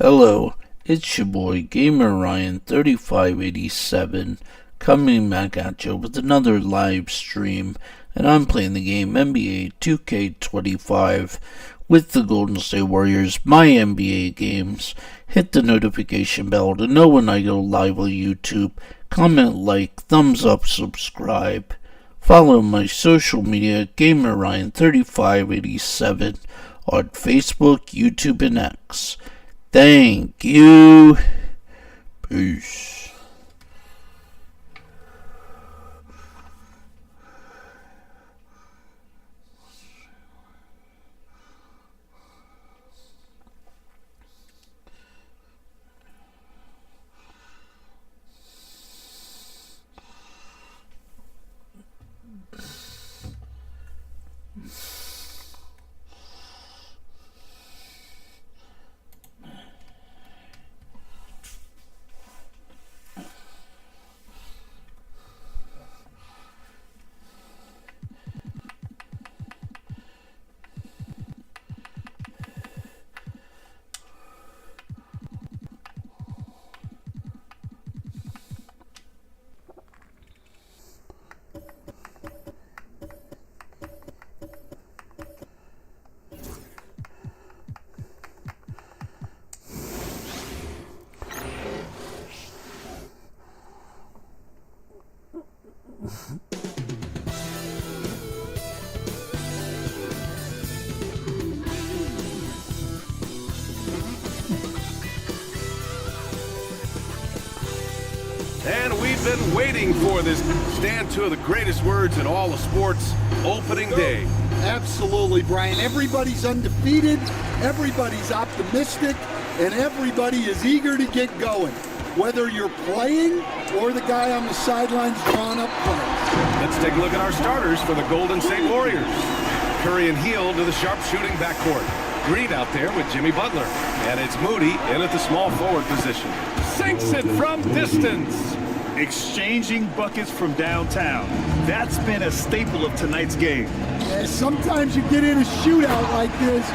Hello, it's your boy Gamer Ryan 3587 coming back at you with another live stream, and I'm playing the game NBA 2K25 with the Golden State Warriors, my NBA games. Hit the notification bell to know when I go live on YouTube. Comment, like, thumbs up, subscribe. Follow my social media, Gamer Ryan 3587 on Facebook, YouTube, and X. Thank you. Peace. And we've been waiting for this. Stand two of the greatest words in all of sports, opening day. Absolutely, Brian. Everybody's undefeated, everybody's optimistic, and everybody is eager to get going. Whether you're playing or the guy on the sidelines drawing up plays. Let's take a look at our starters for the Golden State Warriors. Curry and Hield to the sharpshooting backcourt. Green out there with Jimmy Butler. And it's Moody in at the small forward position. Sinks it from distance. Exchanging buckets from downtown. That's been a staple of tonight's game. Yeah, sometimes you get in a shootout like this,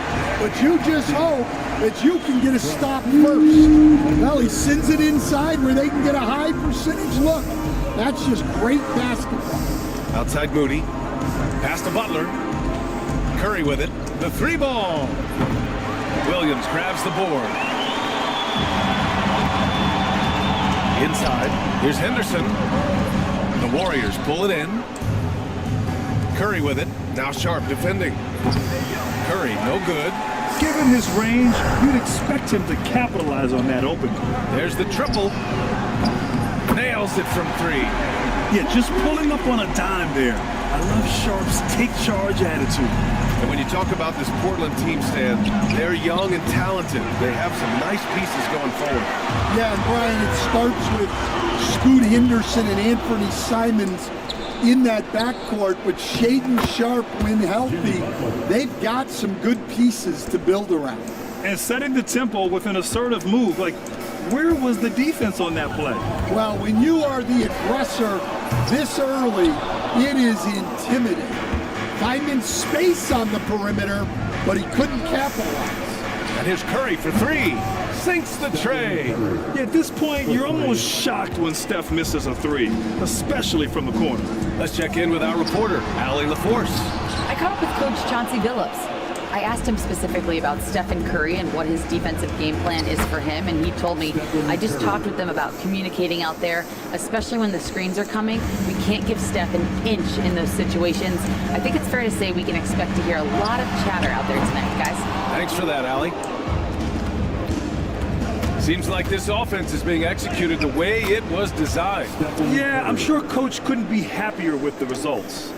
but you just hope that you can get a stop first. Well, he sends it inside where they can get a high percentage look. That's just great basketball. Outside Moody. Pass to Butler. Curry with it. The three ball. Williams grabs the board. Inside, here's Henderson. The Warriors pull it in. Curry with it. Now Sharp defending. Curry, no good. Given his range, you'd expect him to capitalize on that opening. There's the triple. Nails it from three. Yeah, just pulling up on a dime there. I love Sharp's take charge attitude. And when you talk about this Portland team, Stan, they're young and talented. They have some nice pieces going forward. Yeah, and Brian, it starts with Scoot Henderson and Anthony Simons in that backcourt, but Shaedon Sharpe, when healthy, they've got some good pieces to build around. And setting the tempo with an assertive move. Like, where was the defense on that play? Well, when you are the aggressor this early, it is intimidating. Finding space on the perimeter, but he couldn't capitalize. And here's Curry for three. Sinks the tray. Yeah, at this point, you're almost shocked when Steph misses a three, especially from the corner. Let's check in with our reporter, Allie LaForce. I caught up with Coach Chauncey Billups. I asked him specifically about Stephen Curry and what his defensive game plan is for him, and he told me, I just talked with them about communicating out there, especially when the screens are coming. We can't give Steph an inch in those situations. I think it's fair to say we can expect to hear a lot of chatter out there tonight, guys. Thanks for that, Allie. Seems like this offense is being executed the way it was designed. Yeah, I'm sure Coach couldn't be happier with the results.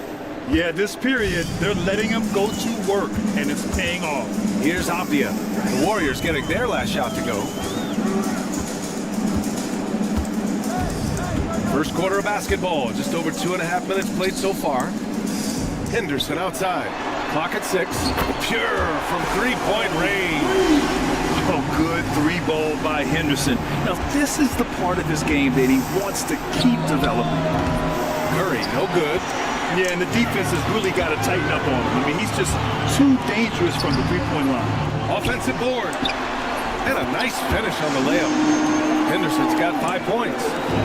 Yeah, this period, they're letting him go to work, and it's paying off. Here's Apia. The Warriors getting their last shot to go. First quarter of basketball, just over 2.5 minutes played so far. Henderson outside. Clock at 6. Pure from three-point range. Oh, good three ball by Henderson. Now, this is the part of his game that he wants to keep developing. Curry, no good. Yeah, and the defense has really got to tighten up on him. I mean, he's just too dangerous from the three-point line. Offensive board. And a nice finish on the layup. Henderson's got 5 points.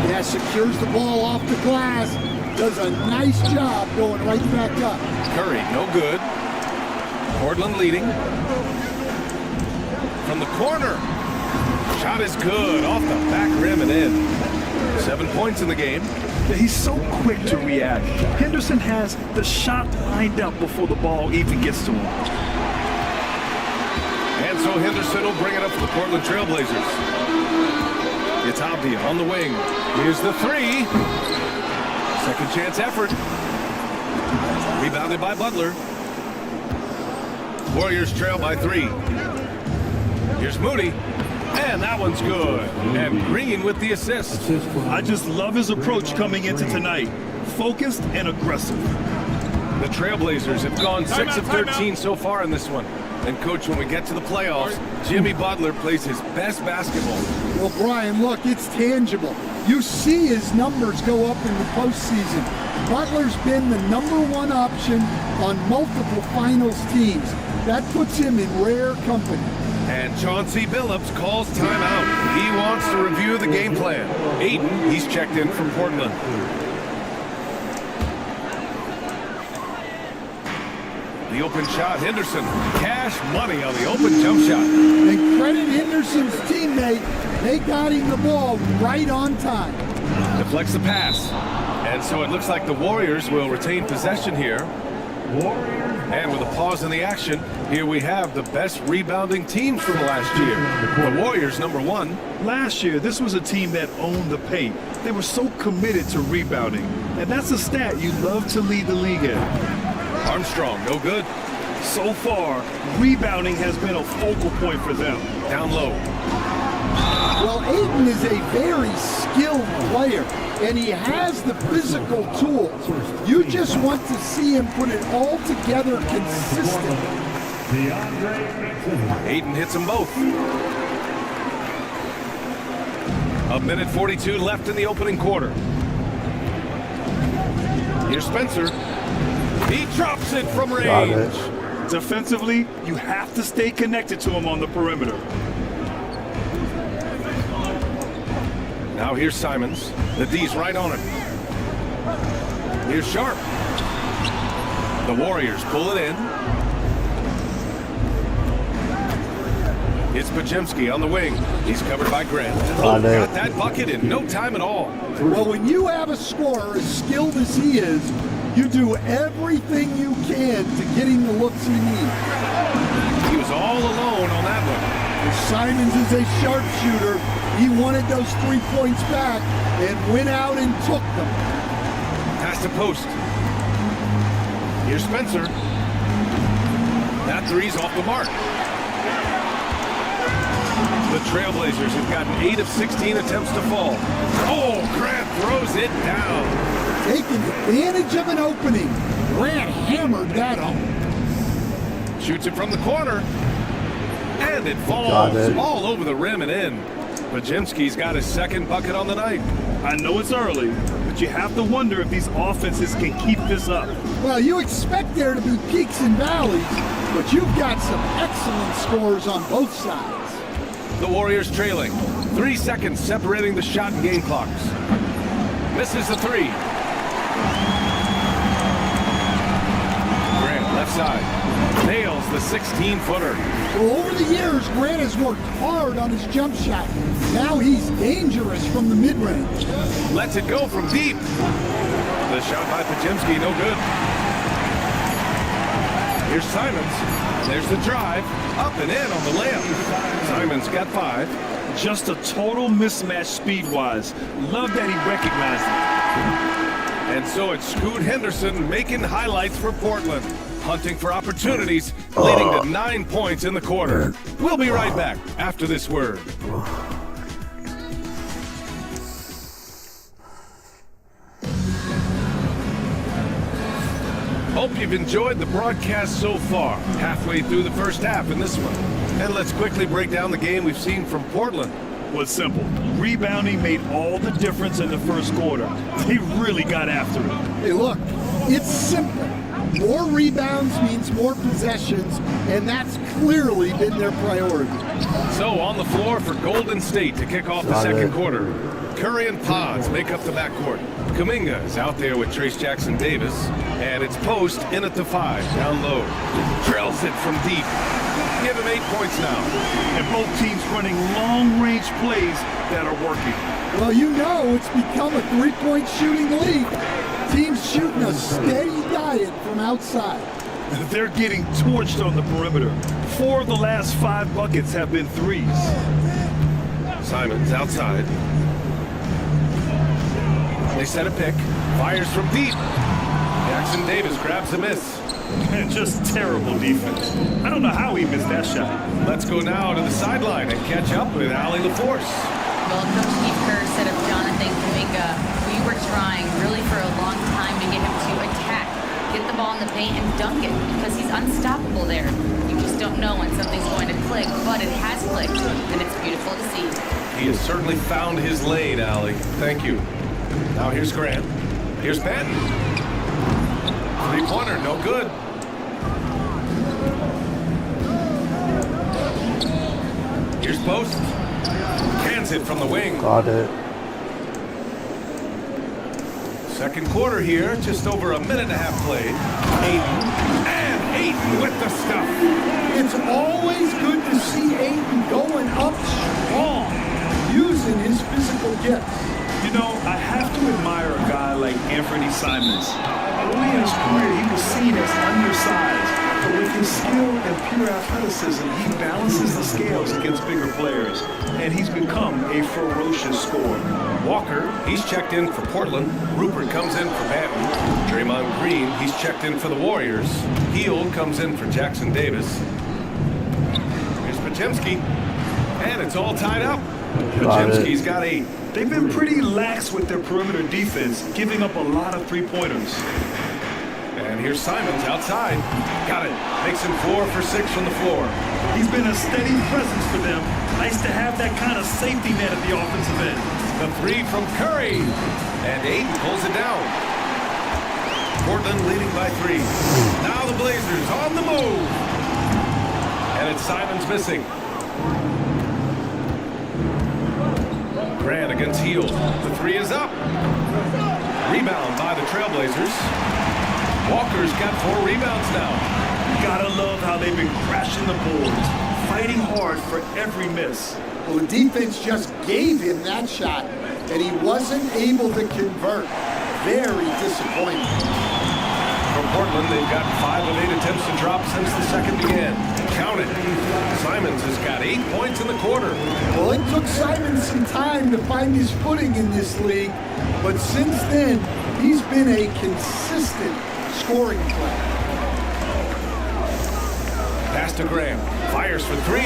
Yeah, secures the ball off the glass. Does a nice job going right back up. Curry, no good. Portland leading. From the corner. Shot is good. Off the back rim and in. 7 points in the game. Yeah, he's so quick to react. Henderson has the shot lined up before the ball even gets to him. And so Henderson will bring it up for the Portland Trailblazers. It's Avdia on the wing. Here's the three. Second chance effort. Rebounded by Butler. Warriors trail by 3. Here's Moody. And that one's good. And Green with the assist. I just love his approach coming into tonight. Focused and aggressive. The Trailblazers have gone 6 of 13 so far in this one. And coach, when we get to the playoffs, Jimmy Butler plays his best basketball. Well, Brian, look, it's tangible. You see his numbers go up in the postseason. Butler's been the #1 option on multiple finals teams. That puts him in rare company. And Chauncey Billups calls timeout. He wants to review the game plan. Ayton, he's checked in from Portland. The open shot, Henderson. Cash money on the open jump shot. And credit Henderson's teammate. They got him the ball right on time. Deflects the pass. And so it looks like the Warriors will retain possession here. And with a pause in the action, here we have the best rebounding teams from last year. The Warriors, #1. Last year, this was a team that owned the paint. They were so committed to rebounding. And that's a stat you love to lead the league in. Armstrong, no good. So far, rebounding has been a focal point for them. Down low. Well, Ayton is a very skilled player, and he has the physical tools. You just want to see him put it all together consistently. Ayton hits them both. 1:42 left in the opening quarter. Here's Spencer. He drops it from range. Defensively, you have to stay connected to him on the perimeter. Now here's Simons. The D's right on him. Here's Sharp. The Warriors pull it in. It's Podziemski on the wing. He's covered by Grant. Oh, got that bucket in no time at all. Well, when you have a scorer as skilled as he is, you do everything you can to get him the looks he needs. He was all alone on that one. Simons is a sharpshooter. He wanted those 3 points back and went out and took them. Pass to post. Here's Spencer. That three's off the mark. The Trailblazers have gotten 8 of 16 attempts to fall. Oh, Grant throws it down. Taking advantage of an opening. Grant hammered that home. Shoots it from the corner. And it falls all over the rim and in. Podziemski's got his second bucket on the night. I know it's early, but you have to wonder if these offenses can keep this up. Well, you expect there to be peaks and valleys, but you've got some excellent scores on both sides. The Warriors trailing. 3 seconds separating the shot and game clocks. Misses the three. Grant, left side. Nails the 16-footer. Well, over the years, Grant has worked hard on his jump shot. Now he's dangerous from the mid-range. Lets it go from deep. The shot by Podziemski, no good. Here's Simons. There's the drive. Up and in on the layup. Simons got 5. Just a total mismatch speed-wise. Love that he recognized it. And so it's Scoot Henderson making highlights for Portland. Hunting for opportunities, leading to 9 points in the quarter. We'll be right back after this word. Hope you've enjoyed the broadcast so far. Halfway through the first half in this one. And let's quickly break down the game we've seen from Portland. Well, it's simple. Rebounding made all the difference in the first quarter. They really got after it. Hey, look, it's simple. More rebounds means more possessions, and that's clearly been their priority. So on the floor for Golden State to kick off the second quarter. Curry and Pods make up the backcourt. Kuminga is out there with Trace Jackson Davis, and it's Post in at the 5, down low. Drills it from deep. Give him 8 points now. And both teams running long-range plays that are working. Well, you know it's become a three-point shooting league. Teams shooting a steady diet from outside. They're getting torched on the perimeter. 4 of the last 5 buckets have been threes. Simons outside. They set a pick. Fires from deep. Jackson Davis grabs a miss. And just terrible defense. I don't know how he missed that shot. Let's go now to the sideline and catch up with Allie LaForce. Well, Coach Steve Kerr said of Jonathan Kuminga, we were trying really for a long time to get him to attack, get the ball in the paint and dunk it because he's unstoppable there. You just don't know when something's going to click, but it has clicked, and it's beautiful to see. He has certainly found his lane, Allie. Thank you. Now here's Grant. Here's Patton. Three-pointer, no good. Here's Post. Cans it from the wing. Got it. Second quarter here, just over a minute and a half played. Ayton with the stuff. It's always good to see Ayton going up strong, using his physical gifts. You know, I have to admire a guy like Anthony Simons. Early in his career, he was seen as undersized, but with his skill and pure athleticism, he balances the scales against bigger players, and he's become a ferocious scorer. Walker, he's checked in for Portland. Rupert comes in for Banton. Draymond Green, he's checked in for the Warriors. Hield comes in for Jackson Davis. Here's Podziemski, and it's all tied up. Podziemski's got 8. They've been pretty lax with their perimeter defense, giving up a lot of three-pointers. And here's Simons outside. Got it. Makes him 4 for 6 from the floor. He's been a steady presence for them. Nice to have that kind of safety net at the offensive end. The 3 from Curry. And Ayton pulls it down. Portland leading by 3. Now the Blazers on the move. And it's Simons missing. Grant against Hield. The 3 is up. Rebound by the Trailblazers. Walker's got 4 rebounds now. Gotta love how they've been crashing the boards, fighting hard for every miss. Well, the defense just gave him that shot, and he wasn't able to convert. Very disappointing. From Portland, they've got 5 of 8 attempts to drop since the second began. Count it. Simons has got 8 points in the quarter. Well, it took Simons some time to find his footing in this league, but since then, he's been a consistent scoring player. Pass to Graham. Fires for 3.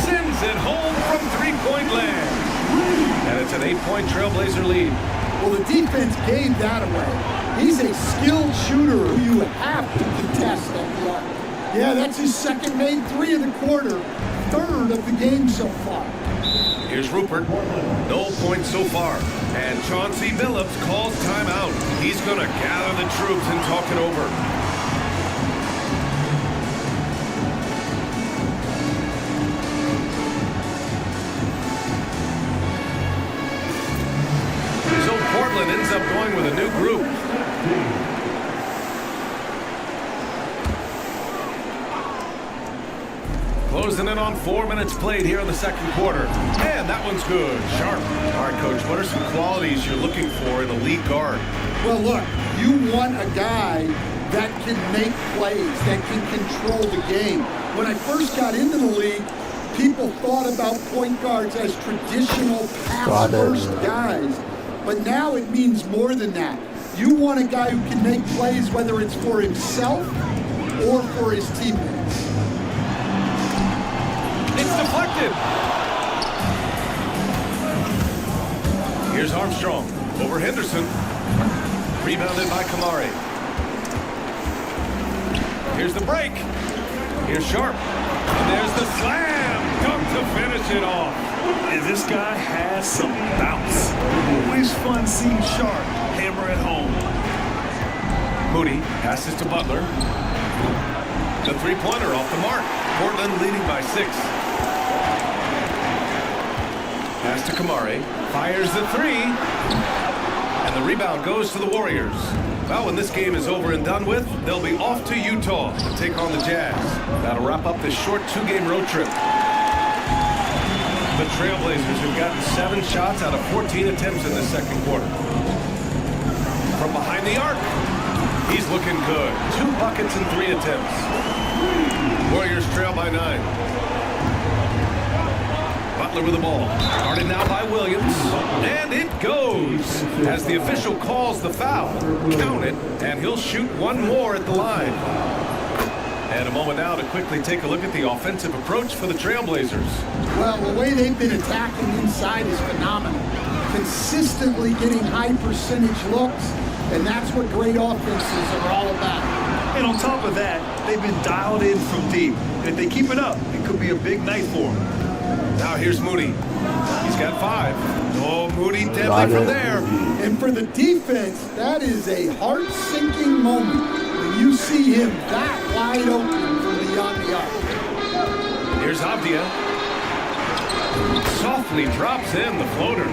Sends it home from three-point land. And it's an 8-point Trailblazer lead. Well, the defense gave that away. He's a skilled shooter who you have to contest at the arc. Yeah, that's his second made 3 of the quarter, 3rd of the game so far. Here's Rupert. No points so far. And Chauncey Billups calls timeout. He's going to gather the troops and talk it over. So Portland ends up going with a new group. Closing in on 4 minutes played here in the second quarter. And that one's good. Sharp. All right, Coach, what are some qualities you're looking for in a lead guard? Well, look, you want a guy that can make plays, that can control the game. When I first got into the league, people thought about point guards as traditional pass-first guys. But now it means more than that. You want a guy who can make plays, whether it's for himself or for his teammates. It's deflected. Here's Armstrong over Henderson. Rebounded by Kamari. Here's the break. Here's Sharp. And there's the slam. Dunk to finish it off. And this guy has some bounce. Always fun seeing Sharp hammer at home. Moody passes to Butler. The three-pointer off the mark. Portland leading by 6. Pass to Kamari. Fires the three. And the rebound goes to the Warriors. Well, when this game is over and done with, they'll be off to Utah to take on the Jazz. That'll wrap up this short 2-game road trip. The Trailblazers have gotten 7 shots out of 14 attempts in this second quarter. From behind the arc, he's looking good. 2 buckets and 3 attempts. Warriors trail by 9. Butler with the ball. Guarded now by Williams. And it goes. As the official calls the foul. Count it, and he'll shoot one more at the line. And a moment now to quickly take a look at the offensive approach for the Trailblazers. Well, the way they've been attacking inside is phenomenal. Consistently getting high percentage looks, and that's what great offenses are all about. And on top of that, they've been dialed in from deep. And if they keep it up, it could be a big night for them. Now here's Moody. He's got 5. Oh, Moody deadly from there. And for the defense, that is a heart-sinking moment when you see him that wide open from beyond the arc. Here's Avdia. Softly drops in the floater.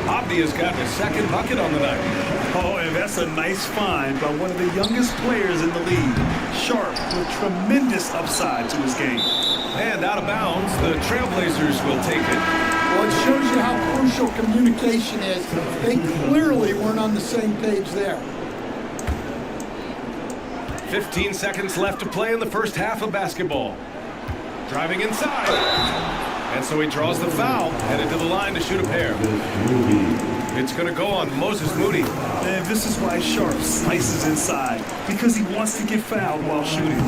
Avdia's got his second bucket on the night. Oh, and that's a nice find by one of the youngest players in the league. Sharp with tremendous upside to his game. And out of bounds, the Trailblazers will take it. Well, it shows you how crucial communication is. They clearly weren't on the same page there. 15 seconds left to play in the first half of basketball. Driving inside. And so he draws the foul, headed to the line to shoot a pair. It's going to go on Moses Moody. And this is why Sharp slices inside, because he wants to get fouled while shooting.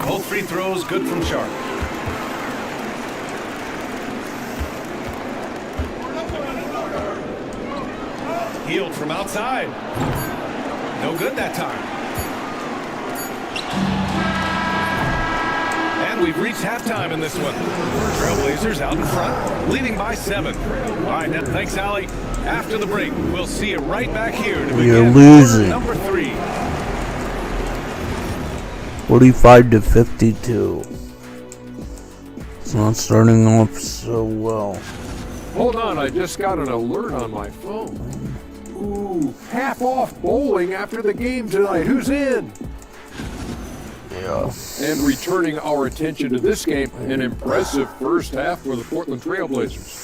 Both free throws good from Sharp. Healed from outside. No good that time. And we've reached halftime in this one. Trailblazers out in front, leading by 7. All right, thanks, Allie. After the break, we'll see you right back here to We are begin losing. number 3. 45-52. It's not starting off so well. Hold on, I just got an alert on my phone. Ooh, half off bowling after the game tonight. Who's in? Yeah. And returning our attention to this game, an impressive first half for the Portland Trailblazers.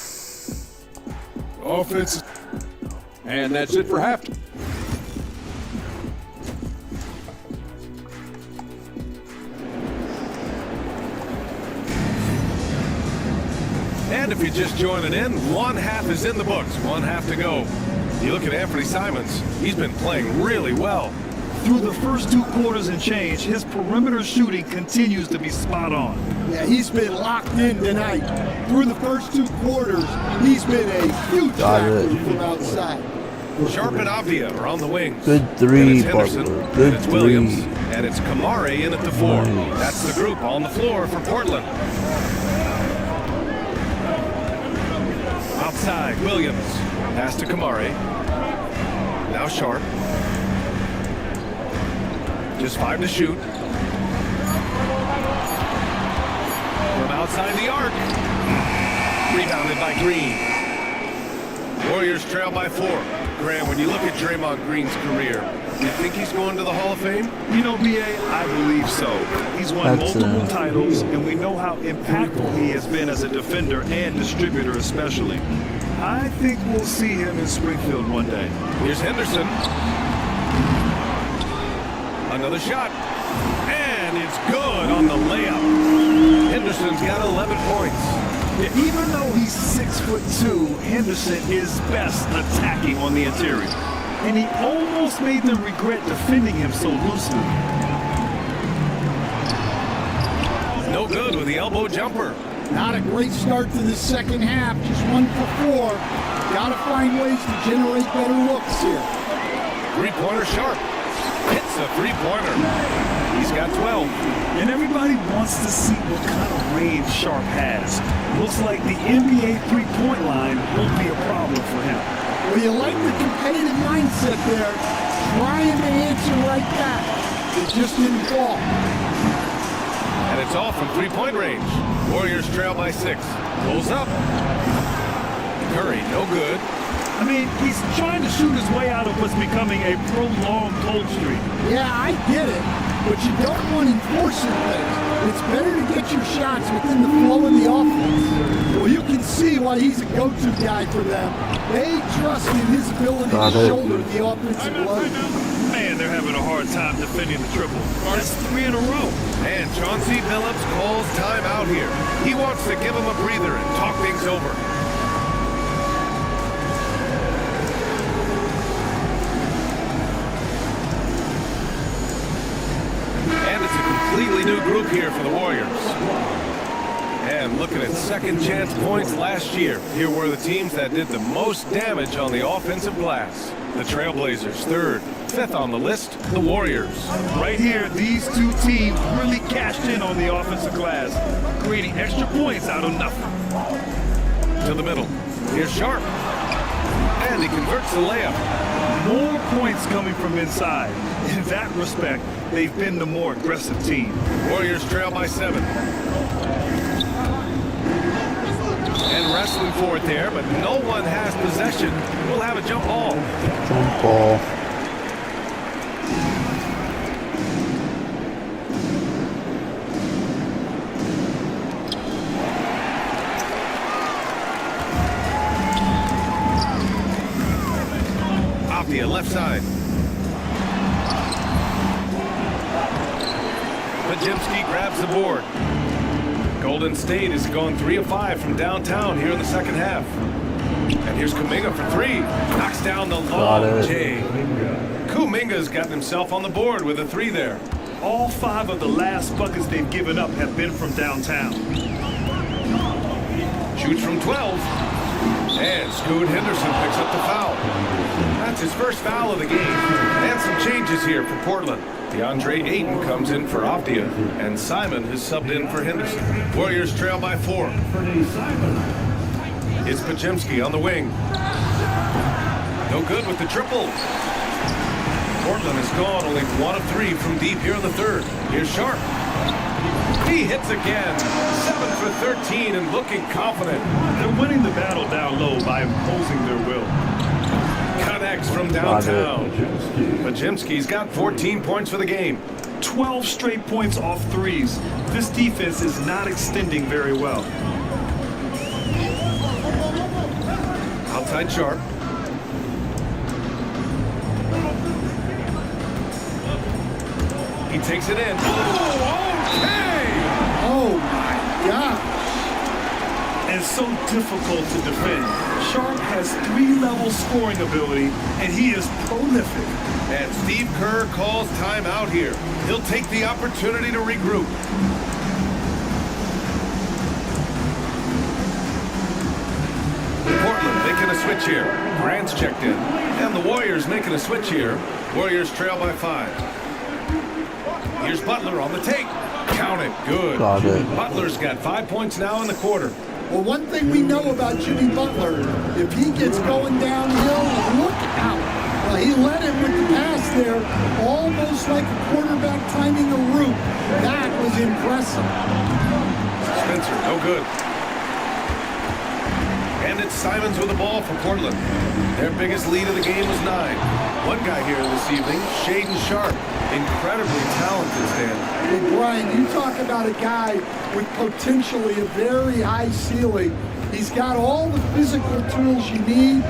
Offense. And that's it for halftime. And if you're just joining in, one half is in the books, one half to go. You look at Anthony Simons, he's been playing really well. Through the first 2 quarters and change, his perimeter shooting continues to be spot on. Yeah, he's been locked in tonight. Through the first 2 quarters, he's been a huge factor from outside. Sharp and Avdia are on the wings. Good And three, it's Henderson, Butler. and Good it's Williams, three. and it's Kamari in at the 4. Nice. That's the group on the floor for Portland. Outside, Williams. Pass to Kamari. Now Sharp. Just 5 to shoot. From outside the arc. Rebounded by Green. Warriors trail by 4. Graham, when you look at Draymond Green's career, do you think he's going to the Hall of Fame? You know, B.A., I believe so. He's won That's, multiple titles, and we know how impactful he has been as a defender and distributor especially. I think we'll see him in Springfield one day. Here's Henderson. Another shot. And it's good on the layup. Henderson's got 11 points. Even though he's 6'2", Henderson is best attacking on the interior. And he almost made them regret defending him so loosely. No good with the elbow jumper. Not a great start to the second half, just 1 for 4. Got to find ways to generate better looks here. Three-pointer Sharp. Hits a three-pointer. He's got 12. And everybody wants to see what kind of range Sharp has. Looks like the NBA three-point line won't be a problem for him. Well, you like the competitive mindset there, trying to answer right back. It just didn't fall. And it's off from three-point range. Warriors trail by 6. Pulls up. Curry, no good. I mean, he's trying to shoot his way out of what's becoming a prolonged cold streak. Yeah, I get it, but you don't want enforcing things. It's better to get your shots within the flow of the offense. Well, you can see why he's a go-to guy for them. They trust in his ability to shoulder the offensive load. Man, they're having a hard time defending the triple. That's 3 in a row. And Chauncey Billups calls timeout here. He wants to give him a breather and talk things over. And it's a completely new group here for the Warriors. And looking at second chance points last year, here were the teams that did the most damage on the offensive glass. The Trailblazers, 3rd. 5th on the list, the Warriors. Right here, these two teams really cashed in on the offensive glass, creating extra points out of nothing. To the middle. Here's Sharp. And he converts the layup. More points coming from inside. In that respect, they've been the more aggressive team. Warriors trail by 7. And wrestling for it there, but no one has possession. We'll have a jump ball. Jump ball. Optia, left side. Podziemski grabs the board. Golden State has gone 3 of 5 from downtown here in the second half. And here's Kuminga for 3. Knocks down the long J. Kuminga's gotten himself on the board with a 3 there. All 5 of the last buckets they've given up have been from downtown. Shoots from 12. And Scoot Henderson picks up the foul. That's his first foul of the game. And some changes here for Portland. DeAndre Ayton comes in for Optia, and Simon has subbed in for Henderson. Warriors trail by 4. It's Podziemski on the wing. No good with the triple. Portland has gone only 1 of 3 from deep here in the 3rd. Here's Sharp. He hits again. 7 for 13 and looking confident. They're winning the battle down low by imposing their will. Connects from downtown. Podziemski's got 14 points for the game. 12 straight points off threes. This defense is not extending very well. Outside Sharp. He takes it in. Oh, okay! Oh, my gosh. And so difficult to defend. Sharp has 3-level scoring ability, and he is prolific. And Steve Kerr calls timeout here. He'll take the opportunity to regroup. Portland making a switch here. Grant's checked in. And the Warriors making a switch here. Warriors trail by 5. Here's Butler on the take. Count it. Good. Got it. Butler's got 5 points now in the quarter. Well, one thing we know about Jimmy Butler, if he gets going downhill, look out. Well, he led him with the pass there, almost like a quarterback timing a route. That was impressive. Spencer, no good. And it's Simons with the ball for Portland. Their biggest lead of the game was 9. One guy here this evening, Shaedon Sharp. Incredibly talented, Stan. Hey, Brian, you talk about a guy with potentially a very high ceiling. He's got all the physical tools you need.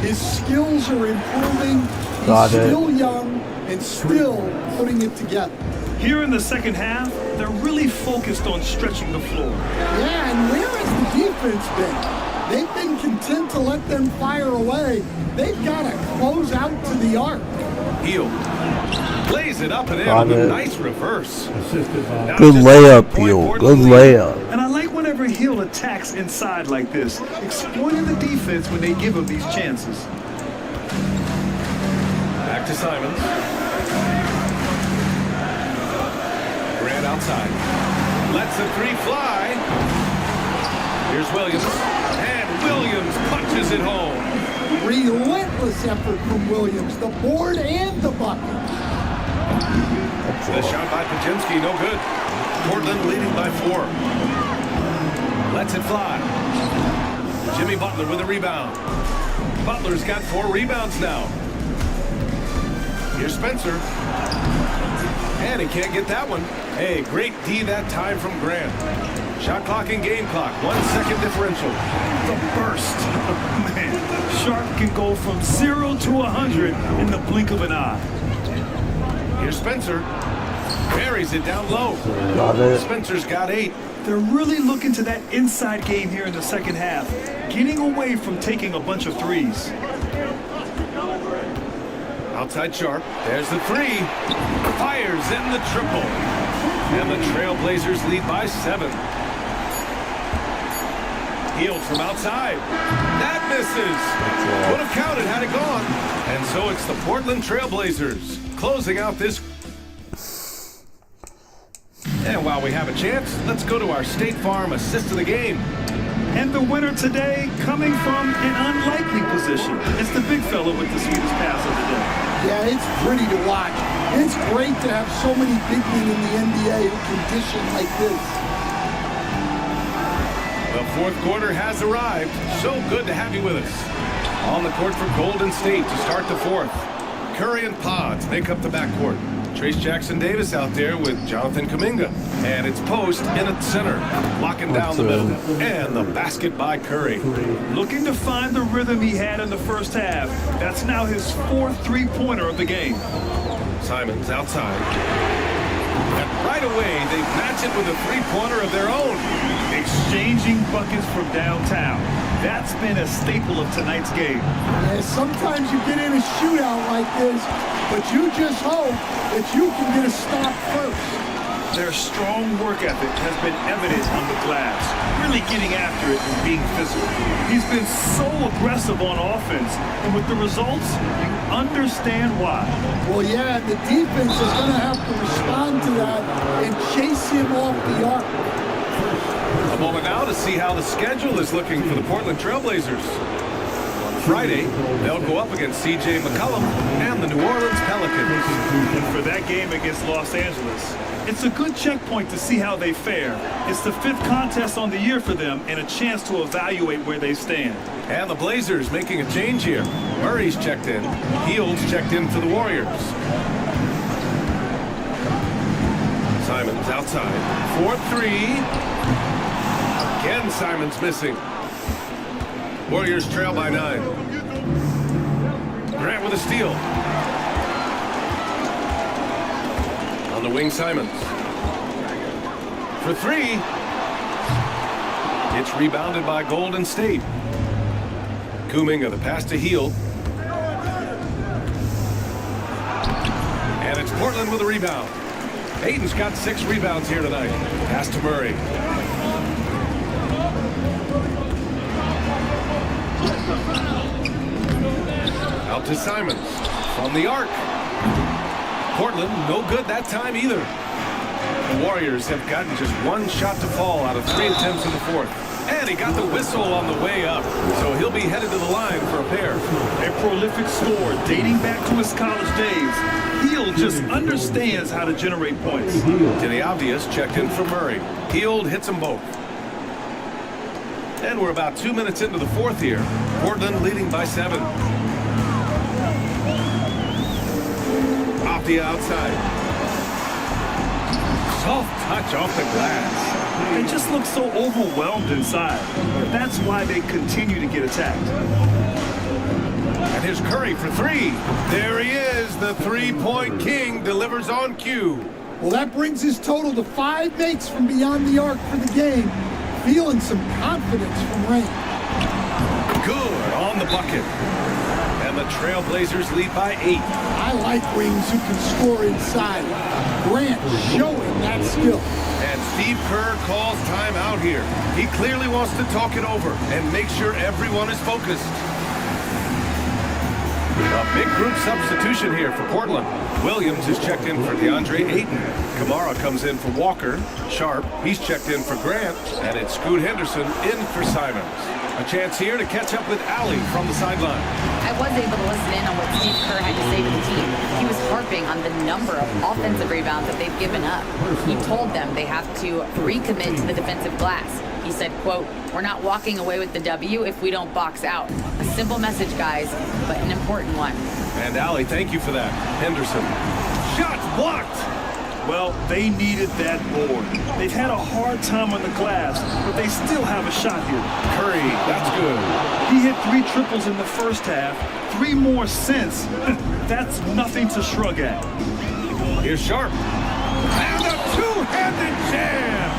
His skills are improving. He's still young and still putting it together. Here in the second half, they're really focused on stretching the floor. Yeah, and where has the defense been? They've been content to let them fire away. They've got to close out to the arc. Heel. Plays it up and in with a nice reverse. Good layup, Heel. Good layup. And I like whenever Hill attacks inside like this, exploiting the defense when they give him these chances. Back to Simons. Grant outside. Lets the 3 fly. Here's Williams. And Williams punches it home. Relentless effort from Williams, the board and the bucket. The shot by Pajinski, no good. Portland leading by 4. Lets it fly. Jimmy Butler with a rebound. Butler's got 4 rebounds now. Here's Spencer. And he can't get that one. Hey, great D that time from Grant. Shot clock and game clock. 1 second differential. The burst. Man, Sharp can go from 0 to 100 in the blink of an eye. Here's Spencer. Buries it down low. Got it. Spencer's got 8. They're really looking to that inside game here in the second half, getting away from taking a bunch of threes. Outside Sharp. There's the 3. Fires in the triple. And the Trailblazers lead by 7. Hield from outside. That misses. Would have counted had it gone. And so it's the Portland Trailblazers closing out this. And while we have a chance, let's go to our State Farm assist of the game. And the winner today coming from an unlikely position. It's the big fella with the sweetest pass of the day. Yeah, it's pretty to watch. It's great to have so many big men in the NBA who can dish it like this. The fourth quarter has arrived. So good to have you with us. On the court for Golden State to start the fourth. Curry and Pods make up the backcourt. Trace Jackson-Davis out there with Jonathan Kuminga. And it's Post in at center, locking down the middle. And the basket by Curry. Looking to find the rhythm he had in the first half. That's now his 4th three-pointer of the game. Simons outside. And right away, they match it with a three-pointer of their own. Exchanging buckets from downtown. That's been a staple of tonight's game. Yeah, sometimes you get in a shootout like this, but you just hope that you can get a stop first. Their strong work ethic has been evident on the glass, really getting after it and being physical. He's been so aggressive on offense, and with the results, you understand why. Well, yeah, the defense is going to have to respond to that and chase him off the arc. A moment now to see how the schedule is looking for the Portland Trailblazers. Friday, they'll go up against C.J. McCollum and the New Orleans Pelicans. And for that game against Los Angeles, it's a good checkpoint to see how they fare. It's the 5th contest on the year for them and a chance to evaluate where they stand. And the Blazers making a change here. Murray's checked in. Hield's checked in for the Warriors. Simons outside. 4-3. Again, Simons missing. Warriors trail by 9. Grant with a steal. On the wing, Simons. For 3. It's rebounded by Golden State. Kuminga, the pass to Hield. And it's Portland with a rebound. Ayton's got 6 rebounds here tonight. Pass to Murray. Out to Simons from the arc. Portland, no good that time either. The Warriors have gotten just 1 shot to fall out of 3 attempts in the fourth. And he got the whistle on the way up, so he'll be headed to the line for a pair. A prolific scorer dating back to his college days. Hield just understands how to generate points. To the obvious, checked in for Murray. Hield hits them both. And we're about 2 minutes into the fourth here. Portland leading by 7. Off the outside. Soft touch off the glass. They just look so overwhelmed inside. That's why they continue to get attacked. And here's Curry for 3. There he is. The three-point king delivers on cue. Well, that brings his total to 5 makes from beyond the arc for the game. Feeling some confidence from Rain. Good on the bucket. And the Trailblazers lead by 8. I like wings who can score inside. Grant showing that skill. And Steve Kerr calls timeout here. He clearly wants to talk it over and make sure everyone is focused. A big group substitution here for Portland. Williams is checked in for DeAndre Ayton. Kamara comes in for Walker. Sharp, he's checked in for Grant. And it's Scoot Henderson in for Simons. A chance here to catch up with Allie from the sideline. I was able to listen in on what Steve Kerr had to say to the team. He was harping on the number of offensive rebounds that they've given up. He told them they have to recommit to the defensive glass. He said, quote, "We're not walking away with the W if we don't box out." A simple message, guys, but an important one. And Allie, thank you for that. Henderson. Shot blocked. Well, they needed that board. They've had a hard time on the glass, but they still have a shot here. Curry, that's good. He hit 3 triples in the first half, 3 more since. That's nothing to shrug at. Here's Sharp. And a two-handed jam.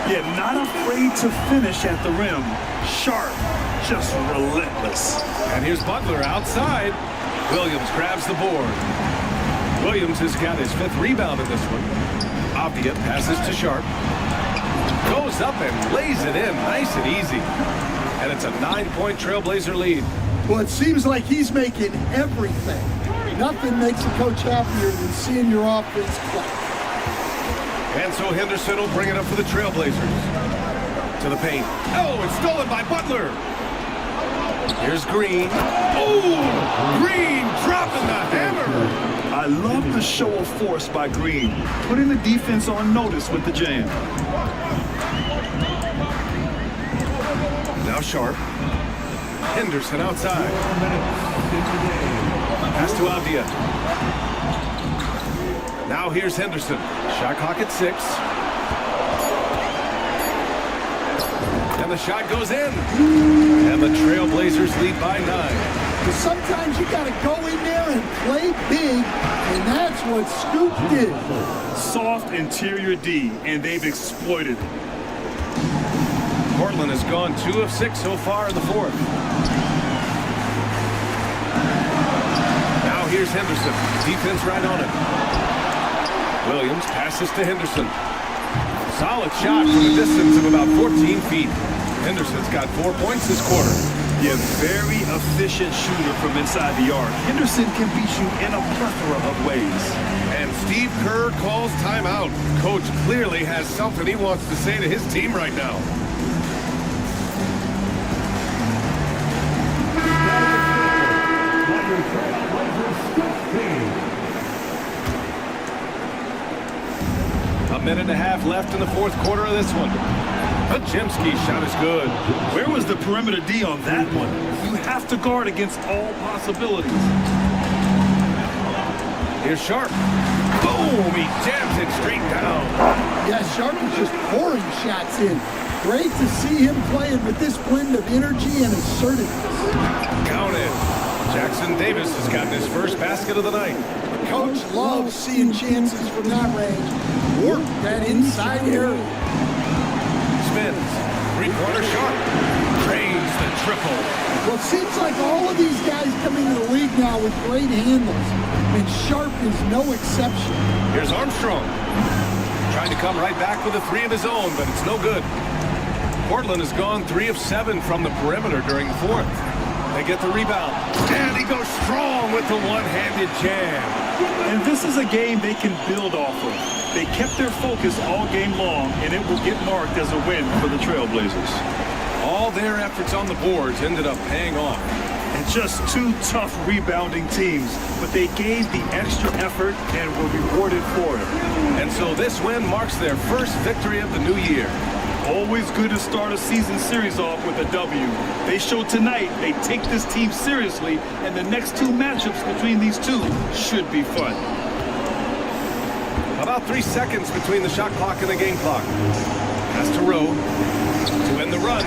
Yeah, not afraid to finish at the rim. Sharp, just relentless. And here's Butler outside. Williams grabs the board. Williams has got his 5th rebound in this one. Avdia passes to Sharp. Goes up and lays it in nice and easy. And it's a 9-point Trailblazer lead. Well, it seems like he's making everything. Nothing makes a coach happier than seeing your offense play. And so Henderson will bring it up for the Trailblazers. To the paint. Oh, it's stolen by Butler. Here's Green. Oh, Green dropping the hammer. I love the show of force by Green, putting the defense on notice with the jam. Now Sharp. Henderson outside. Pass to Avdia. Now here's Henderson. Shot clock at 6. And the shot goes in. And the Trailblazers lead by 9. But sometimes you got to go in there and play big, and that's what Scoop did. Soft interior D, and they've exploited it. Portland has gone 2 of 6 so far in the 4th. Now here's Henderson. Defense right on it. Williams passes to Henderson. Solid shot from a distance of about 14 feet. Henderson's got 4 points this quarter. Yeah, very efficient shooter from inside the arc. Henderson can beat you in a plethora of ways. And Steve Kerr calls timeout. Coach clearly has something he wants to say to his team right now. A minute and a half left in the 4th quarter of this one. Podziemski's shot is good. Where was the perimeter D on that one? You have to guard against all possibilities. Here's Sharp. Boom! He jams it straight down. Yeah, Sharp is just pouring shots in. Great to see him playing with this blend of energy and assertiveness. Count it. Jackson Davis has gotten his first basket of the night. Coach loves seeing chances from that range. Work that inside area. Spins. 3-pointer Sharp. Drains the triple. Well, it seems like all of these guys come into the league now with great handles, and Sharp is no exception. Here's Armstrong. Trying to come right back with a 3 of his own, but it's no good. Portland has gone 3 of 7 from the perimeter during the 4th. They get the rebound. And he goes strong with the one-handed jam. And this is a game they can build off of. They kept their focus all game long, and it will get marked as a win for the Trailblazers. All their efforts on the boards ended up paying off. And just 2 tough rebounding teams, but they gave the extra effort and were rewarded for it. And so this win marks their first victory of the new year. Always good to start a season series off with a W. They showed tonight they take this team seriously, and the next 2 matchups between these two should be fun. About 3 seconds between the shot clock and the game clock. Pass to Rowe to end the run.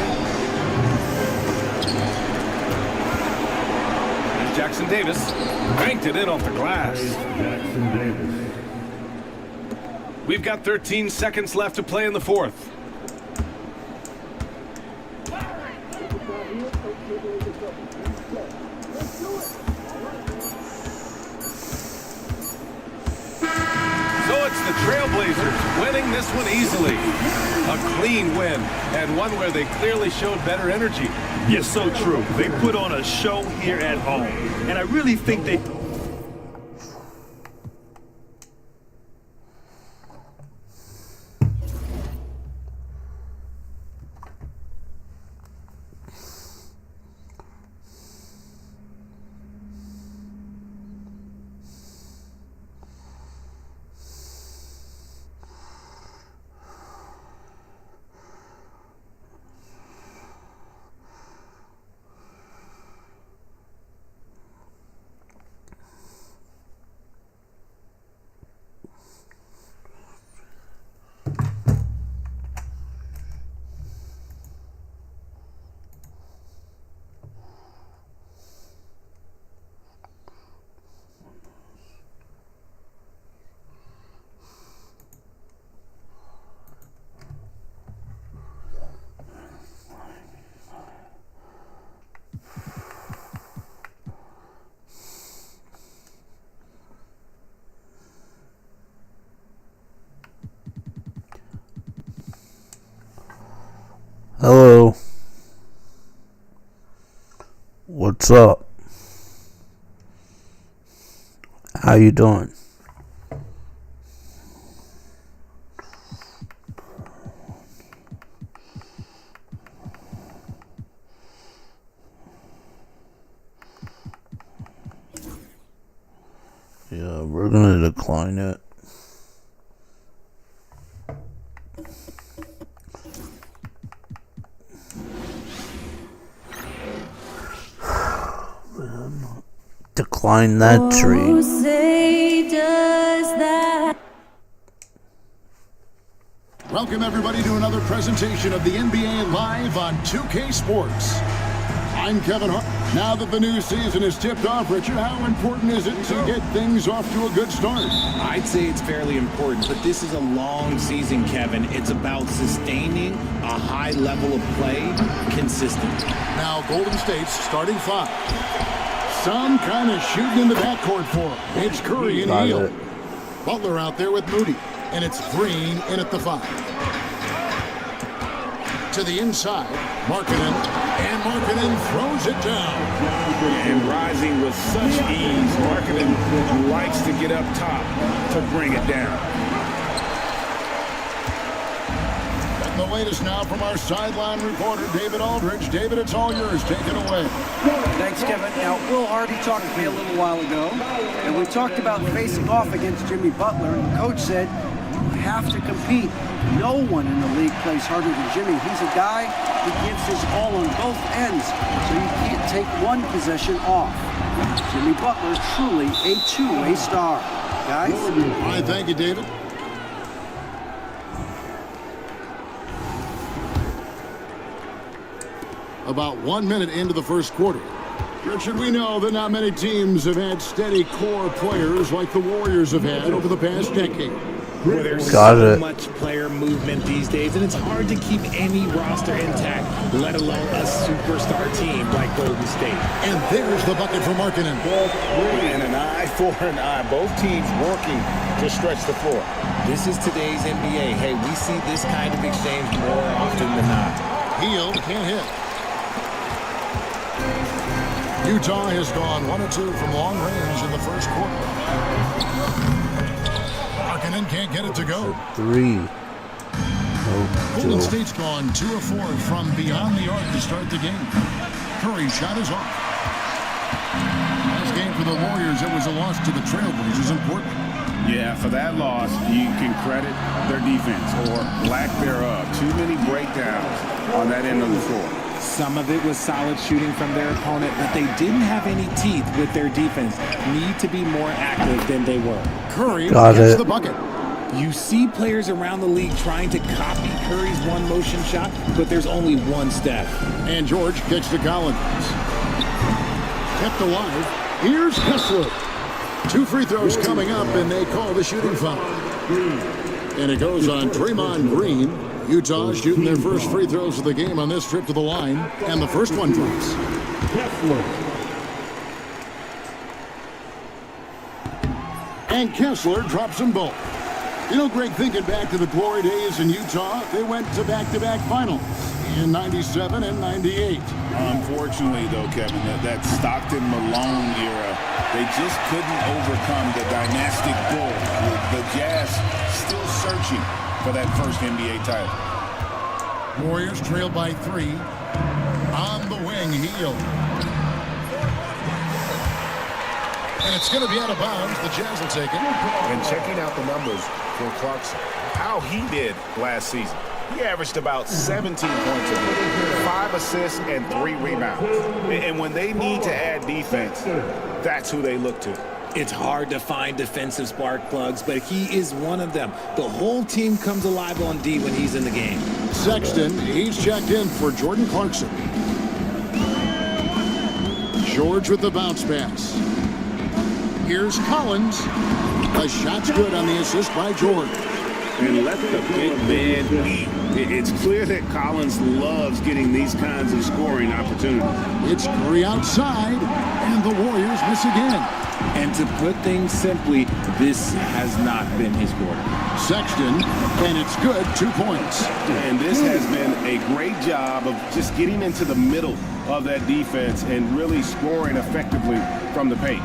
Here's Jackson Davis. Banked it in off the glass. Jackson Davis. We've got 13 seconds left to play in the 4th. So it's the Trailblazers winning this one easily. A clean win, and one where they clearly showed better energy. Yes, so true. They put on a show here at home, and I really think they... What's up? How you doing? Yeah, we're gonna decline it. Decline that tree. Welcome, everybody, to another presentation of the NBA Live on 2K Sports. I'm Kevin Hart. Now that the new season is tipped off, Richard, how important is it to get things off to a good start? I'd say it's fairly important, but this is a long season, Kevin. It's about sustaining a high level of play consistently. Now, Golden State's starting five. Some kind of shooting in the backcourt for him. It's Curry and Hield. Butler out there with Moody. And it's Green in at the 5. To the inside, Markkanen. And Markkanen throws it down. And rising with such ease, Markkanen likes to get up top to bring it down. And the latest now from our sideline reporter, David Aldridge. David, it's all yours. Take it away. Thanks, Kevin. Now, Will Hardy talked to me a little while ago, and we talked about facing off against Jimmy Butler, and the coach said, you have to compete. No one in the league plays harder than Jimmy. He's a guy who gives his all on both ends, so you can't take one possession off. Jimmy Butler, truly a two-way star. Guys? All right, thank you, David. About 1 minute into the first quarter. Richard, we know that not many teams have had steady core players like the Warriors have had over the past decade. Well, there's so much player movement these days, and it's hard to keep any roster intact, let alone a superstar team like Golden State. And there's the bucket for Markkanen. And an eye for an eye. Both teams working to stretch the floor. This is today's NBA. Hey, we see this kind of exchange more often than not. Hield can't hit. Utah has gone 1 of 2 from long range in the first quarter. Markkanen can't get it to go. 3. Golden State's gone 2 of 4 from beyond the arc to start the game. Curry's shot is off. Last game for the Warriors, it was a loss to the Trailblazers in Portland. Yeah, for that loss, you can credit their defense or lack thereof. Too many breakdowns on that end of the floor. Some of it was solid shooting from their opponent, but they didn't have any teeth with their defense. Need to be more active than they were. Curry gets the bucket. You see players around the league trying to copy Curry's one motion shot, but there's only one step. And George kicks to Collins. Kept alive. Here's Kessler. 2 free throws coming up, and they call the shooting foul. And it goes on Draymond Green. Utah shooting their first free throws of the game on this trip to the line, and the first one drops. And Kessler drops them both. You know, Greg, thinking back to the glory days in Utah, they went to back-to-back finals in 97 and 98. Unfortunately, though, Kevin, that Stockton-Malone era, they just couldn't overcome the dynastic bull. The Jazz still searching for that first NBA title. Warriors trail by 3. On the wing, Hield. And it's going to be out of bounds. The Jazz will take it. And checking out the numbers for Clarkson, how he did last season. He averaged about 17 points a game, 5 assists, and 3 rebounds. And when they need to add defense, that's who they look to. It's hard to find defensive spark plugs, but he is one of them. The whole team comes alive on D when he's in the game. Sexton, he's checked in for Jordan Clarkson. George with the bounce pass. Here's Collins. The shot's good on the assist by George. And let the big man eat. It's clear that Collins loves getting these kinds of scoring opportunities. It's Curry outside, and the Warriors miss again. And to put things simply, This has not been his quarter. Sexton, and it's good, 2 points. And this has been a great job of just getting into the middle of that defense and really scoring effectively from the paint.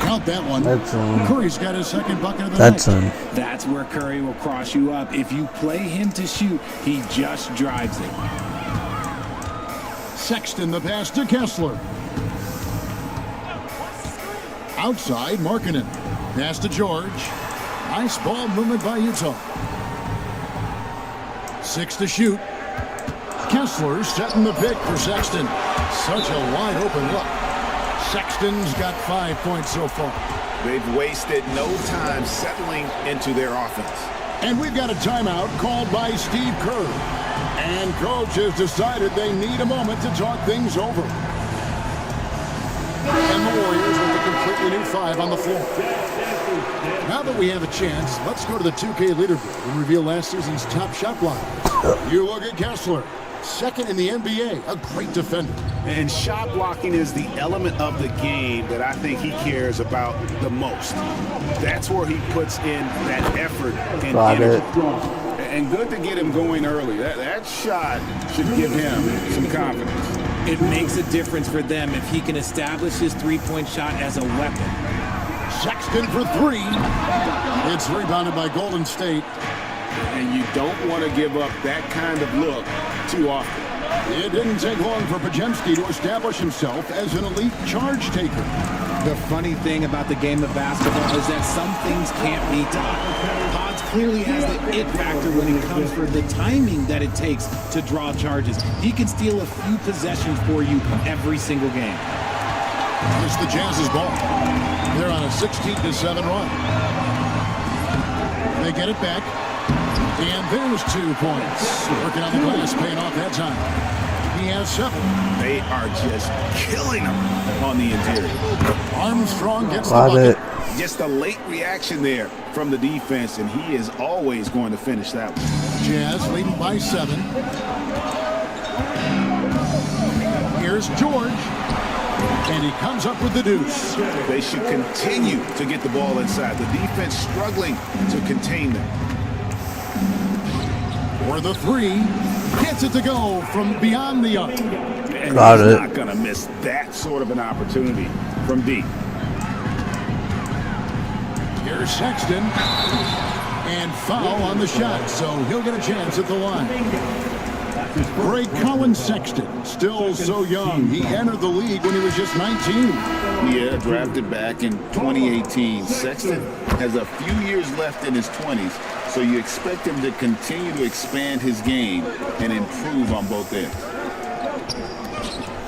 Count that one. That's Curry's got his second bucket of the That's night. That's where Curry will cross you up. If you play him to shoot, he just drives it. Sexton, the pass to Kessler. Outside, Markkanen. Pass to George. Nice ball movement by Utah. 6 to shoot. Kessler setting the pick for Sexton. Such a wide open look. Sexton's got 5 points so far. They've wasted no time settling into their offense. And we've got a timeout called by Steve Kerr. And coach has decided they need a moment to talk things over. And the Warriors with a completely new 5 on the floor. Now that we have a chance, let's go to the 2K leaderboard and reveal last season's top shot blockers. You look at Kessler, second in the NBA, a great defender. And shot blocking is the element of the game that I think he cares about the most. That's where he puts in that effort and energy. And good to get him going early. That shot should give him some confidence. It makes a difference for them if he can establish his three-point shot as a weapon. Sexton for 3. It's rebounded by Golden State. And you don't want to give up that kind of look too often. It didn't take long for Podziemski to establish himself as an elite charge taker. The funny thing about the game of basketball is that some things can't be taught. Pods clearly has the it factor when it comes for the timing that it takes to draw charges. He can steal a few possessions for you every single game. It's the Jazz's ball. They're on a 16-7 run. They get it back. And there's 2 points. Working on the glass, paying off that time. He has 7. They are just killing him on the interior. Armstrong gets the bucket. Just a late reaction there from the defense, and he is always going to finish that one. Jazz leading by 7. Here's George. And he comes up with the deuce. They should continue to get the ball inside. The defense struggling to contain them. For the 3, gets it to go from beyond the arc. And he's not going to miss that sort of an opportunity from deep. Here's Sexton. And foul on the shot, so he'll get a chance at the line. Great Colin Sexton, still so young. He entered the league when he was just 19. Yeah, drafted back in 2018. Sexton has a few years left in his 20s, so you expect him to continue to expand his game and improve on both ends.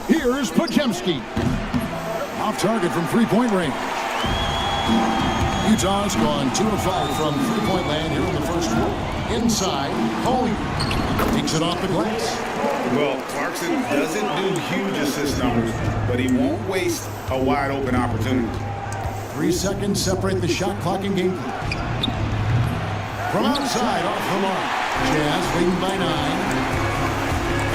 Here's Podziemski. Off target from three-point range. Utah's gone 2 of 5 from three-point land here in the first quarter. Inside, Coley takes it off the glass. Well, Clarkson doesn't do huge assist numbers, but he won't waste a wide-open opportunity. 3 seconds separate the shot clock and game. From outside, off the mark. Jazz leading by 9.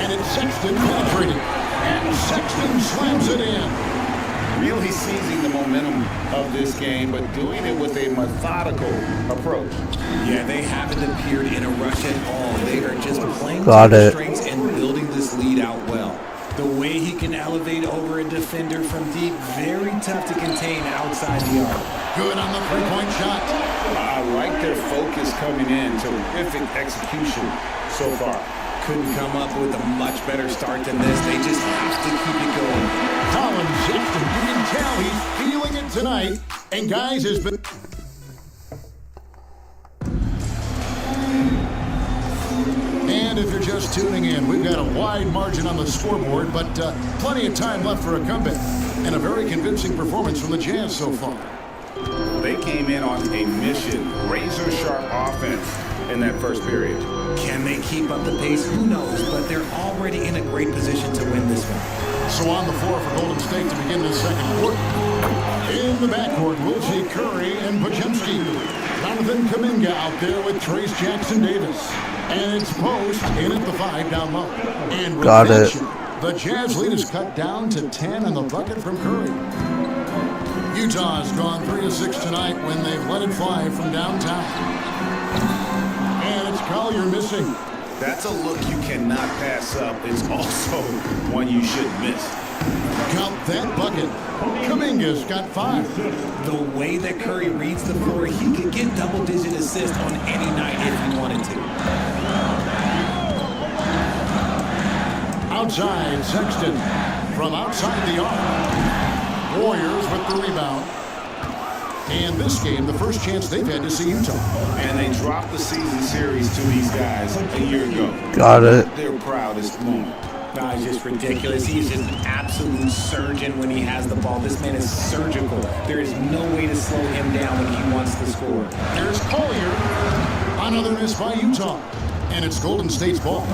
And it's Sexton penetrating. And Sexton slams it in. Really seizing the momentum of this game, but doing it with a methodical approach. Yeah, they haven't appeared in a rush at all. They are just playing to their strengths and building this lead out well. The way he can elevate over a defender from deep, very tough to contain outside the arc. Good on the three-point shot. I like their focus coming in. Terrific execution so far. Couldn't come up with a much better start than this. They just have to keep it going. Colin Sexton, you can tell he's feeling it tonight. And guys, has been... And if you're just tuning in, we've got a wide margin on the scoreboard, but plenty of time left for a comeback. And a very convincing performance from the Jazz so far. They came in on a mission, razor-sharp offense in that first period. Can they keep up the pace? Who knows? But they're already in a great position to win this one. So on the floor for Golden State to begin this second quarter. In the backcourt, we'll see Curry and Podziemski. Jonathan Kuminga out there with Trace Jackson-Davis. And it's Post in at the 5 down low. And got it. The Jazz lead is cut down to 10 on the bucket from Curry. Utah's gone 3 of 6 tonight when they've let it fly from downtown. And it's Collier missing. That's a look you cannot pass up. It's also one you shouldn't miss. Count that bucket. Kuminga's got 5. The way that Curry reads the floor, he could get double-digit assists on any night if he wanted to. Outside, Sexton from outside the arc. Warriors with the rebound. And this game, the first chance they've had to see Utah. And they dropped the season series to these guys a year ago. Got it. Their proudest moment. No, it's just ridiculous. He's just an absolute surgeon when he has the ball. This man is surgical. There is no way to slow him down when he wants to score. There's Collier. Another miss by Utah. And it's Golden State's ball.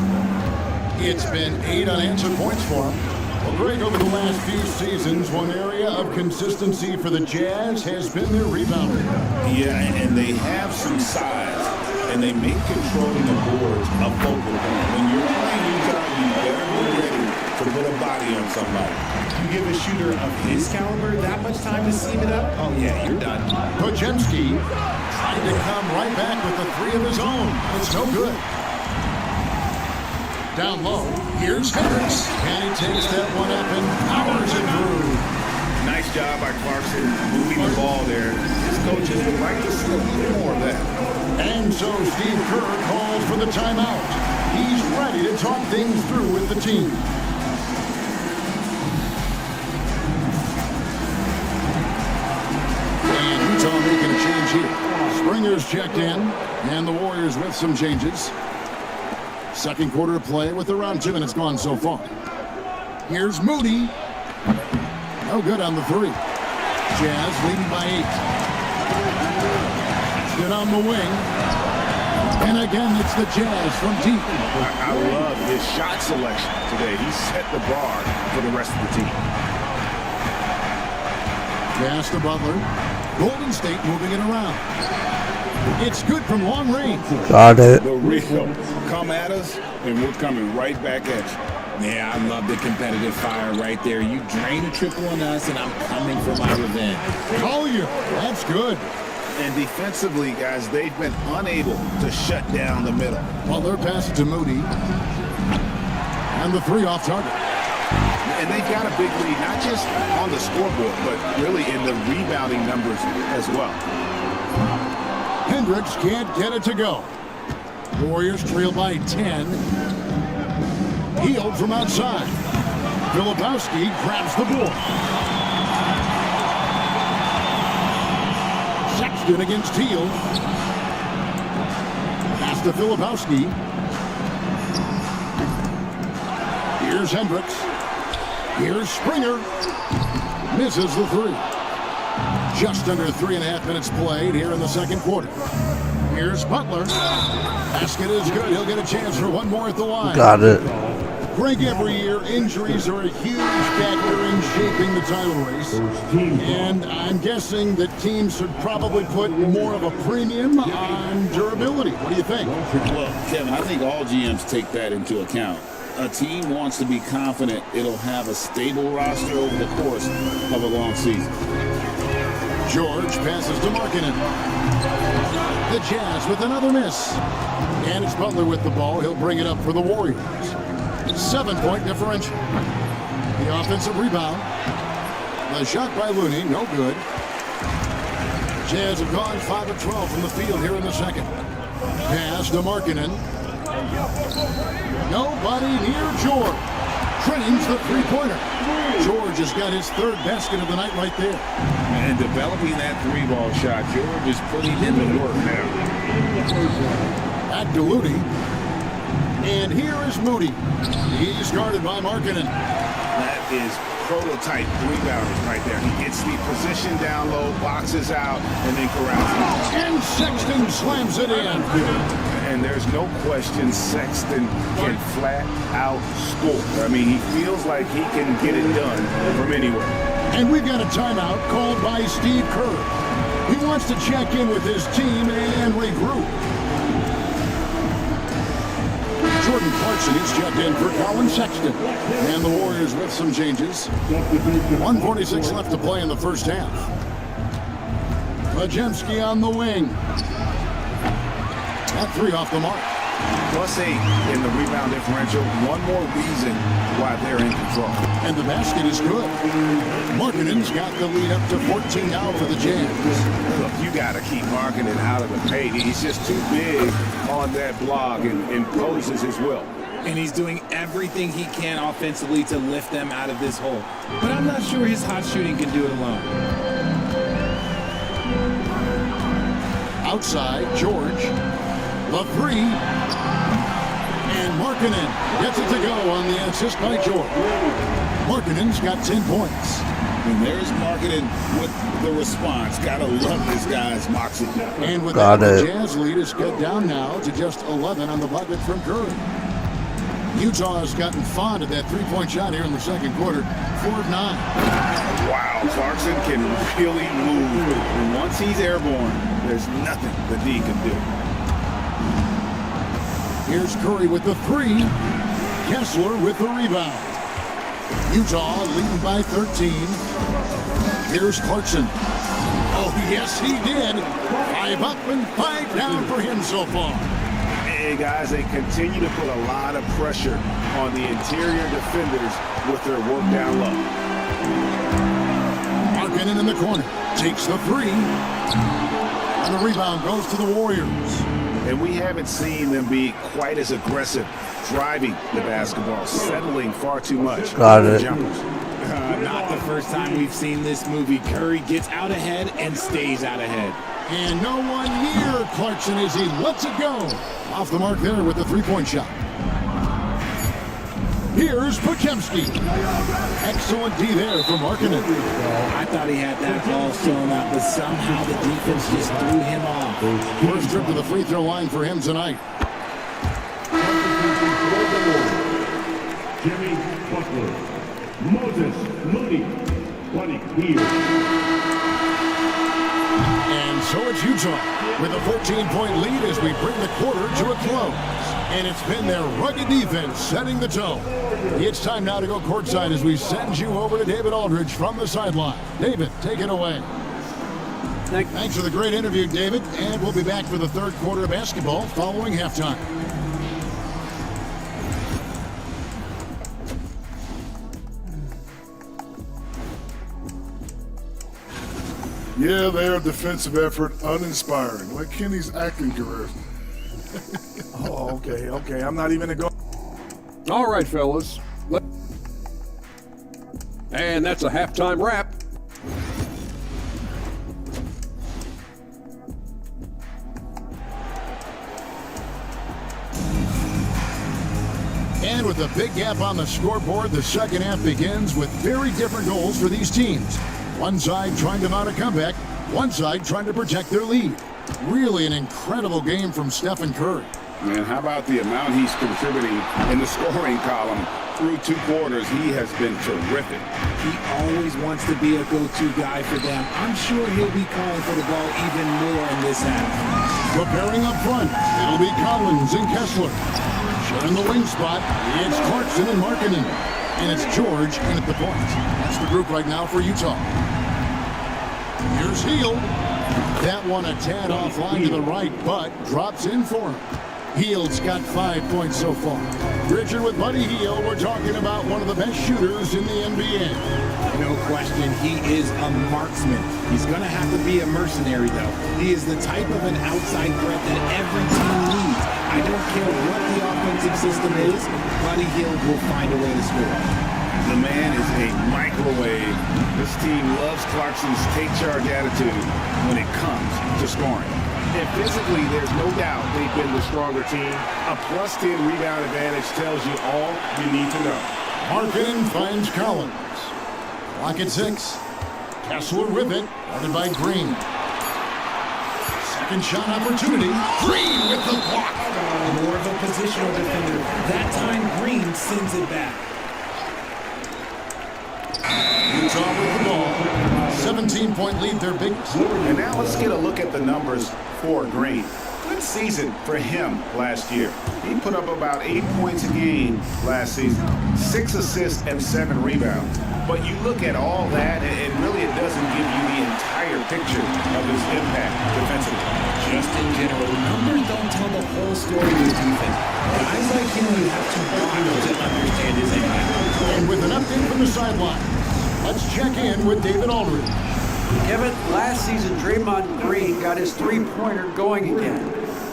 It's been 8 unanswered points for him. Well, Greg, over the last few seasons, one area of consistency for the Jazz has been their rebounding. Yeah, and they have some size, and they make controlling the boards a focal point. When you're playing Utah, you better be ready to put a body on somebody. You give a shooter of his caliber that much time to seam it up, oh yeah, you're done. Podziemski trying to come right back with a 3 of his own. It's no good. Down low, here's Hendricks. And he takes that one up and powers it through. Nice job by Clarkson moving the ball there. His coaches would like to see a little more of that. And so Steve Kerr calls for the timeout. He's ready to talk things through with the team. And Utah making a change here. Springer's checked in, and the Warriors with some changes. Second quarter of play with around 2 minutes gone so far. Here's Moody. No good on the 3. Jazz leading by 8. Stood on the wing. And again, it's the Jazz from deep. I love his shot selection today. He set the bar for the rest of the team. Pass to Butler. Golden State moving it around. It's good from long range. Got it. The real come at us, and we're coming right back at you. Yeah, I love the competitive fire right there. You drain a triple on us, and I'm coming for my revenge. Collier, that's good. And defensively, guys, they've been unable to shut down the middle. Butler passes to Moody. And the 3 off target. And they've got a big lead, not just on the scoreboard, but really in the rebounding numbers as well. Hendricks can't get it to go. Warriors trail by 10. Hield from outside. Filipowski grabs the board. Sexton against Hield. Pass to Filipowski. Here's Hendricks. Here's Springer. Misses the 3. Just under 3.5 minutes played here in the second quarter. Here's Butler. Basket is good. He'll get a chance for one more at the line. Got it. Greg, every year injuries are a huge factor in shaping the title race. And I'm guessing that teams should probably put more of a premium on durability. What do you think? Well, Kevin, I think all GMs take that into account. A team wants to be confident it'll have a stable roster over the course of a long season. George passes to Markkanen. The Jazz with another miss. And it's Butler with the ball. He'll bring it up for the Warriors. 7-point differential. The offensive rebound. The shot by Looney, no good. Jazz have gone 5 of 12 from the field here in the second. Pass to Markkanen. Nobody near George. Trains the three-pointer. George has got his 3rd basket of the night right there. And developing that 3-ball shot, George is putting in the work now. Back to Looney. And here is Moody. He's guarded by Markkanen. That is prototype rebounding right there. He gets the position down low, boxes out, and then corrals it. And Sexton slams it in. And there's no question Sexton can flat out score. I mean, he feels like he can get it done from anywhere. And we've got a timeout called by Steve Kerr. He wants to check in with his team and regroup. Jordan Clarkson is checked in for Colin Sexton. And the Warriors with some changes. 1:46 left to play in the first half. Podziemski on the wing. That three off the mark. +8 in the rebound differential. One more reason why they're in control. And the basket is good. Markkanen's got the lead up to 14 now for the Jazz. Look, you got to keep Markkanen out of the paint. He's just too big on that block and imposes his will. And he's doing everything he can offensively to lift them out of this hole. But I'm not sure his hot shooting can do it alone. Outside, George. The three. And Markkanen gets it to go on the assist by George. Markkanen's got 10 points. And there's Markkanen with the response. Gotta love this guy's moxie. And with that, the Jazz lead is cut down now to just 11 on the bucket from Curry. Utah has gotten fond of that three-point shot here in the second quarter. 4 of 9. Wow, Clarkson can really move. And once he's airborne, there's nothing the D can do. Here's Curry with the three. Kessler with the rebound. Utah leading by 13. Here's Clarkson. Oh, yes, he did. 5 up and 5 down for him so far. Hey, guys, they continue to put a lot of pressure on the interior defenders with their work down low. Markkanen in the corner. Takes the three. And the rebound goes to the Warriors. And we haven't seen them be quite as aggressive driving the basketball, settling far too much. Got it. Jumpers. Not the first time we've seen this movie. Curry gets out ahead and stays out ahead. And no one near Clarkson as he lets it go. Off the mark there with the three-point shot. Here's Podziemski. Excellent D there for Markkanen. I thought he had that ball sewn up, but somehow the defense just threw him off. First trip to the free throw line for him tonight. Jimmy Butler. Moses Moody. Buddy Hield. And so it's Utah with a 14-point lead as we bring the quarter to a close. And it's been their rugged defense setting the tone. It's time now to go courtside as we send you over to David Aldridge from the sideline. David, take it away. Thanks for the great interview, David. And we'll be back for the third quarter of basketball following halftime. Yeah, their defensive effort uninspiring, like Kenny's acting career. Oh, okay. I'm not even gonna go. All right, fellas. And that's a halftime wrap. And with a big gap on the scoreboard, the second half begins with very different goals for these teams. One side trying to mount a comeback, one side trying to protect their lead. Really an incredible game from Stephen Curry. And how about the amount he's contributing in the scoring column? Through 2 quarters, he has been terrific. He always wants to be a go-to guy for them. I'm sure he'll be calling for the ball even more in this half. Preparing up front, it'll be Collins and Kessler. Sharing the wing spot, it's Clarkson and Markkanen. And it's George in at the point. That's the group right now for Utah. Here's Hield. That one a tad offline to the right, but drops in for him. Hield's got 5 points so far. Richard with Buddy Hield, we're talking about one of the best shooters in the NBA. No question, he is a marksman. He's going to have to be a mercenary, though. He is the type of an outside threat that every team needs. I don't care what the offensive system is, Buddy Hield will find a way to score. The man is a microwave. This team loves Clarkson's take charge attitude when it comes to scoring. And physically, there's no doubt they've been the stronger team. A +10 rebound advantage tells you all you need to know. Markkanen finds Collins. Clock at 6. Kessler with it, guarded by Green. Second shot opportunity. Green with the block. More of a positional defender. That time, Green sends it back. Utah with the ball. 17-point lead, their biggest. And now let's get a look at the numbers for Green. good season for him last year. He put up about 8 points a game last season, 6 assists and 7 rebounds. But you look at all that, and really it doesn't give you the entire picture of his impact defensively. Just in general, numbers don't tell the whole story of his defense. Guys like him, you have to watch to understand his impact. And with an update from the sideline, let's check in with David Aldridge. Kevin, last season Draymond Green got his three-pointer going again.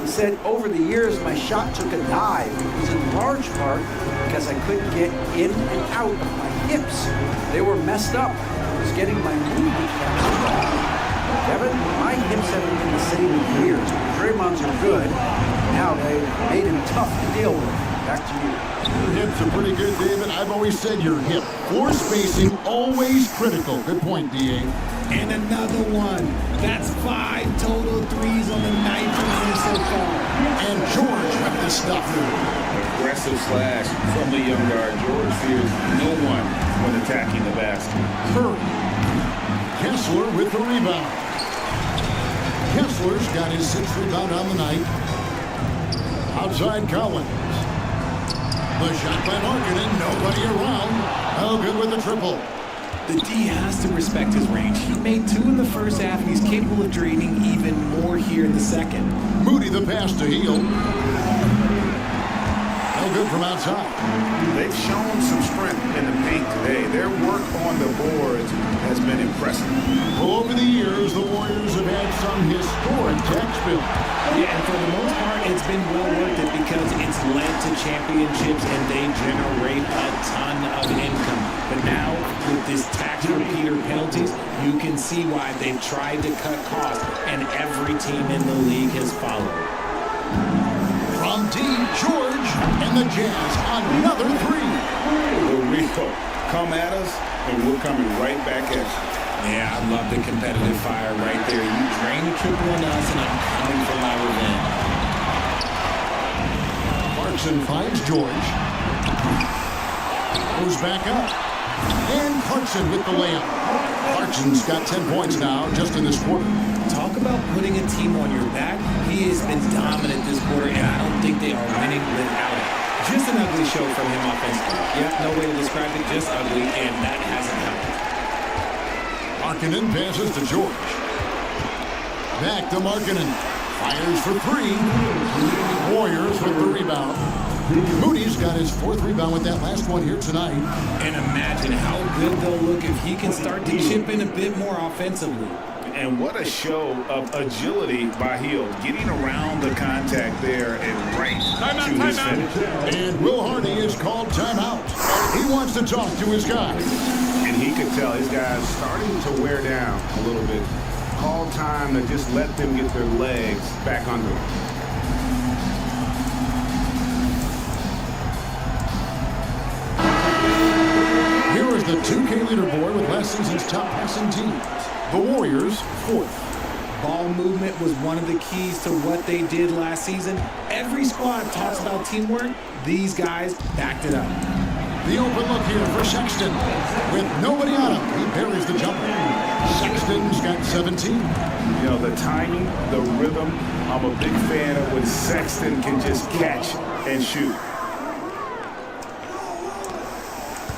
He said, over the years, my shot took a dive. It was in large part because I couldn't get in and out of my hips. They were messed up. I was getting my movement back. Kevin, my hips haven't been the same in years. Draymond's are good. Now they made him tough to deal with. Back to you. Your hips are pretty good, David. I've always said your hip floor spacing always critical. Good point, D.A. And another one. That's 5 total threes on the night from him so far. And George with the stuff. Aggressive slash from the young guard. George fears no one when attacking the basket. Curry. Kessler with the rebound. Kessler's got his 6th rebound on the night. Outside Collins. The shot by Markkanen, nobody around. Oh, good with the triple. The D has to respect his range. He made 2 in the first half, and he's capable of draining even more here in the second. Moody the pass to Hield. No good from outside. They've shown some strength in the paint today. Their work on the boards has been impressive. Well, over the years, the Warriors have had some historic tax bill. Yeah, and for the most part, it's been well worth it because it's led to championships and they generate a ton of income. But now, with this tax repeater penalties, you can see why they've tried to cut costs, and every team in the league has followed. From D. George and the Jazz, another 3. The Rico come at us, and we're coming right back at you. Yeah, I love the competitive fire right there. You drain the triple on us, and I'm coming for my revenge. Clarkson finds George. Goes back up. And Clarkson with the layup. Clarkson's got 10 points now just in this quarter. Talk about putting a team on your back. He has been dominant this quarter, and I don't think they are winning without it. Just an ugly show from him offensively. Yeah, no way to describe it, just ugly, and that hasn't helped. Markkanen passes to George. Back to Markkanen. Fires for 3. Warriors with the rebound. Moody's got his 4th rebound with that last one here tonight. And imagine how good they'll look if he can start to chip in a bit more offensively. And what a show of agility by Hield, getting around the contact there and right to his finish. And Will Hardy is called timeout. He wants to talk to his guys. And he could tell his guys starting to wear down a little bit. Call time to just let them get their legs back under them. Here is the 2K leaderboard with last season's top passing teams. The Warriors, 4th. Ball movement was one of the keys to what they did last season. Every squad talks about teamwork. These guys backed it up. The open look here for Sexton. With nobody on him, he buries the jumper. Sexton's got 17. You know, the timing, the rhythm, I'm a big fan of when Sexton can just catch and shoot.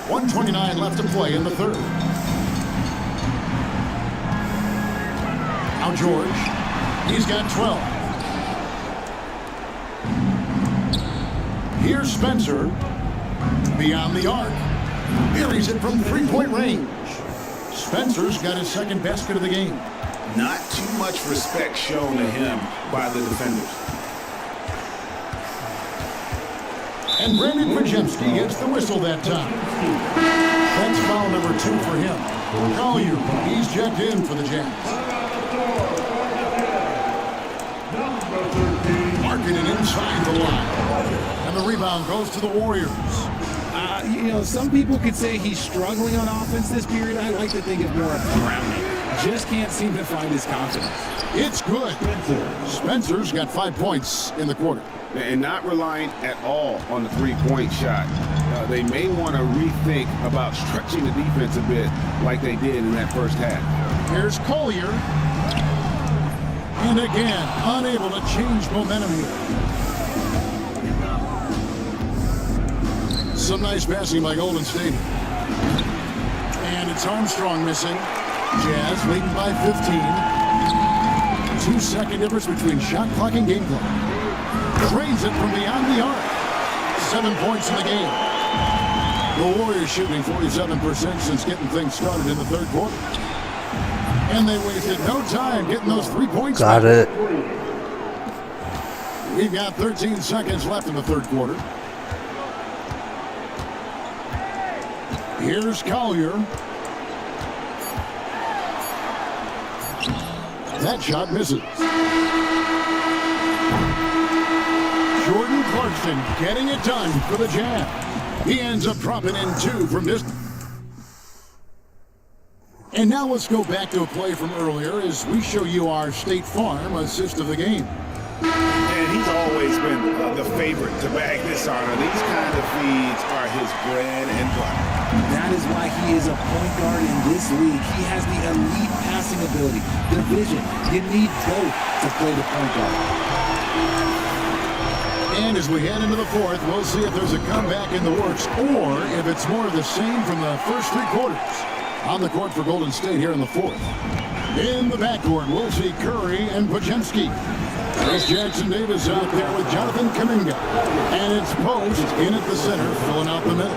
1:29 left to play in the 3rd. Now George, he's got 12. Here's Spencer, beyond the arc, buries it from 3-point range. Spencer's got his 2nd basket of the game. Not too much respect shown to him by the defenders. And Brandon Podziemski gets the whistle that time. That's foul number 2 for him. Collier, he's checked in for the Jazz. Markkanen inside the line. And the rebound goes to the Warriors. You know, some people could say he's struggling on offense this period. I like to think of more of drowning. Just can't seem to find his confidence. It's good. Spencer's got 5 points in the quarter. And not relying at all on the 3-point shot. They may want to rethink about stretching the defense a bit like they did in that first half. Here's Collier. And again, unable to change momentum here. Some nice passing by Golden State. And it's Armstrong missing. Jazz leading by 15. 2-second difference between shot clock and game clock. Drains it from beyond the arc. 7 points in the game. The Warriors shooting 47% since getting things started in the third quarter. And they wasted no time getting those 3 points. Got it. We've got 13 seconds left in the third quarter. Here's Collier. That shot misses. Jordan Clarkson getting it done for the Jazz. He ends up dropping in 2 from distance. And now let's go back to a play from earlier as we show you our State Farm assist of the game. And he's always been the favorite to bag this honor. These kind of feeds are his bread and butter. That is why he is a point guard in this league. He has the elite passing ability, the vision. You need both to play the point guard. And as we head into the fourth, we'll see if there's a comeback in the works or if it's more of the same from the first 3 quarters. On the court for Golden State here in the fourth. In the backcourt, we'll see Curry and Podziemski. There's Jackson Davis out there with Jonathan Kuminga. And it's Post in at the center, filling out the middle.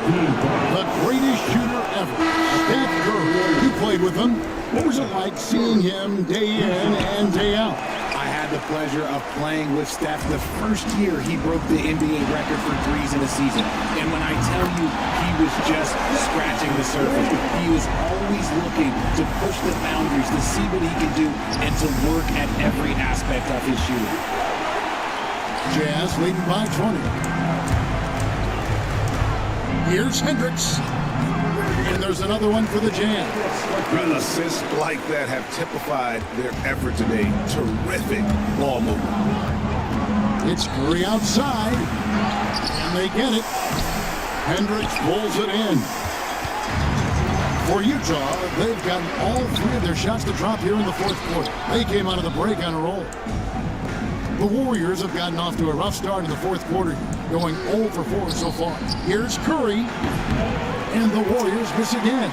The greatest shooter ever, Steph Curry. You played with him. What was it like seeing him day in and day out? I had the pleasure of playing with Steph the first year he broke the NBA record for threes in a season. And when I tell you he was just scratching the surface, he was always looking to push the boundaries, to see what he could do, and to work at every aspect of his shooting. Jazz leading by 20. Here's Hendricks. And there's another one for the Jazz. Assists like that have typified their effort today. Terrific ball movement. It's Curry outside. And they get it. Hendricks pulls it in. For Utah, they've gotten all 3 of their shots to drop here in the fourth quarter. They came out of the break on a roll. The Warriors have gotten off to a rough start in the fourth quarter, going 0 for 4 so far. Here's Curry. And the Warriors miss again.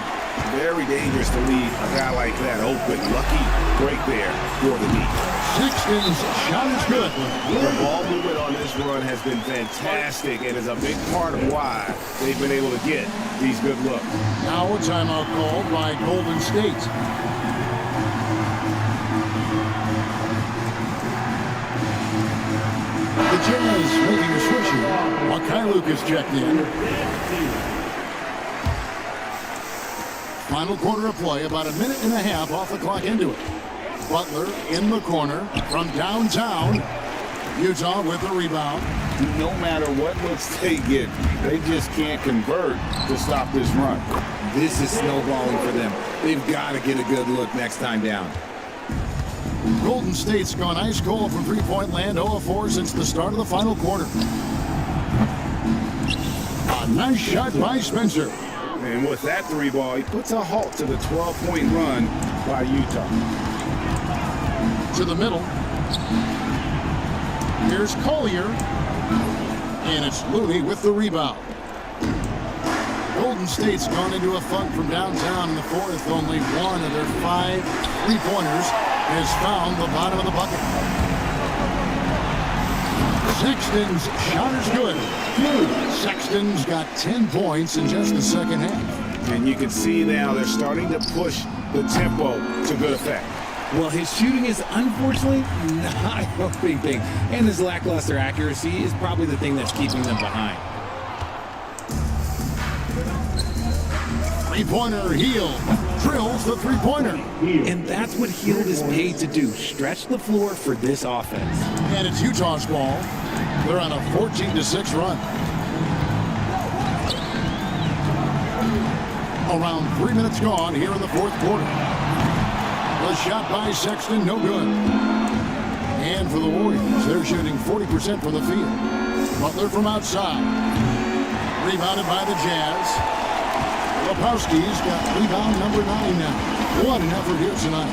Very dangerous to leave a guy like that open. Lucky break there for the Heat. Sexton's shot is good. The ball movement on this run has been fantastic and is a big part of why they've been able to get these good looks. Now a timeout called by Golden State. The Jazz making a switch here. Mykhailiuk is checked in. Final quarter of play, about a minute and a half off the clock into it. Butler in the corner from downtown. Utah with the rebound. No matter what looks they get, they just can't convert to stop this run. This is snowballing for them. They've got to get a good look next time down. Golden State's gone ice cold from three-point land, 0 of 4 since the start of the final quarter. A nice shot by Spencer. And with that 3-ball, he puts a halt to the 12-point run by Utah. To the middle. Here's Collier. And it's Looney with the rebound. Golden State's gone into a funk from downtown in the fourth. Only 1 of their 5 3-pointers has found the bottom of the bucket. Sexton's shot is good. Sexton's got 10 points in just the second half. And you can see now they're starting to push the tempo to good effect. Well, his shooting is unfortunately not a big thing. And his lackluster accuracy is probably the thing that's keeping them behind. Three-pointer, Hield drills the three-pointer. And that's what Hield is paid to do, stretch the floor for this offense. And it's Utah's ball. They're on a 14-6 run. Around 3 minutes gone here in the fourth quarter. The shot by Sexton, no good. And for the Warriors, they're shooting 40% from the field. Butler from outside. Rebounded by the Jazz. Lepowski's got rebound number 9 now. What an effort here tonight.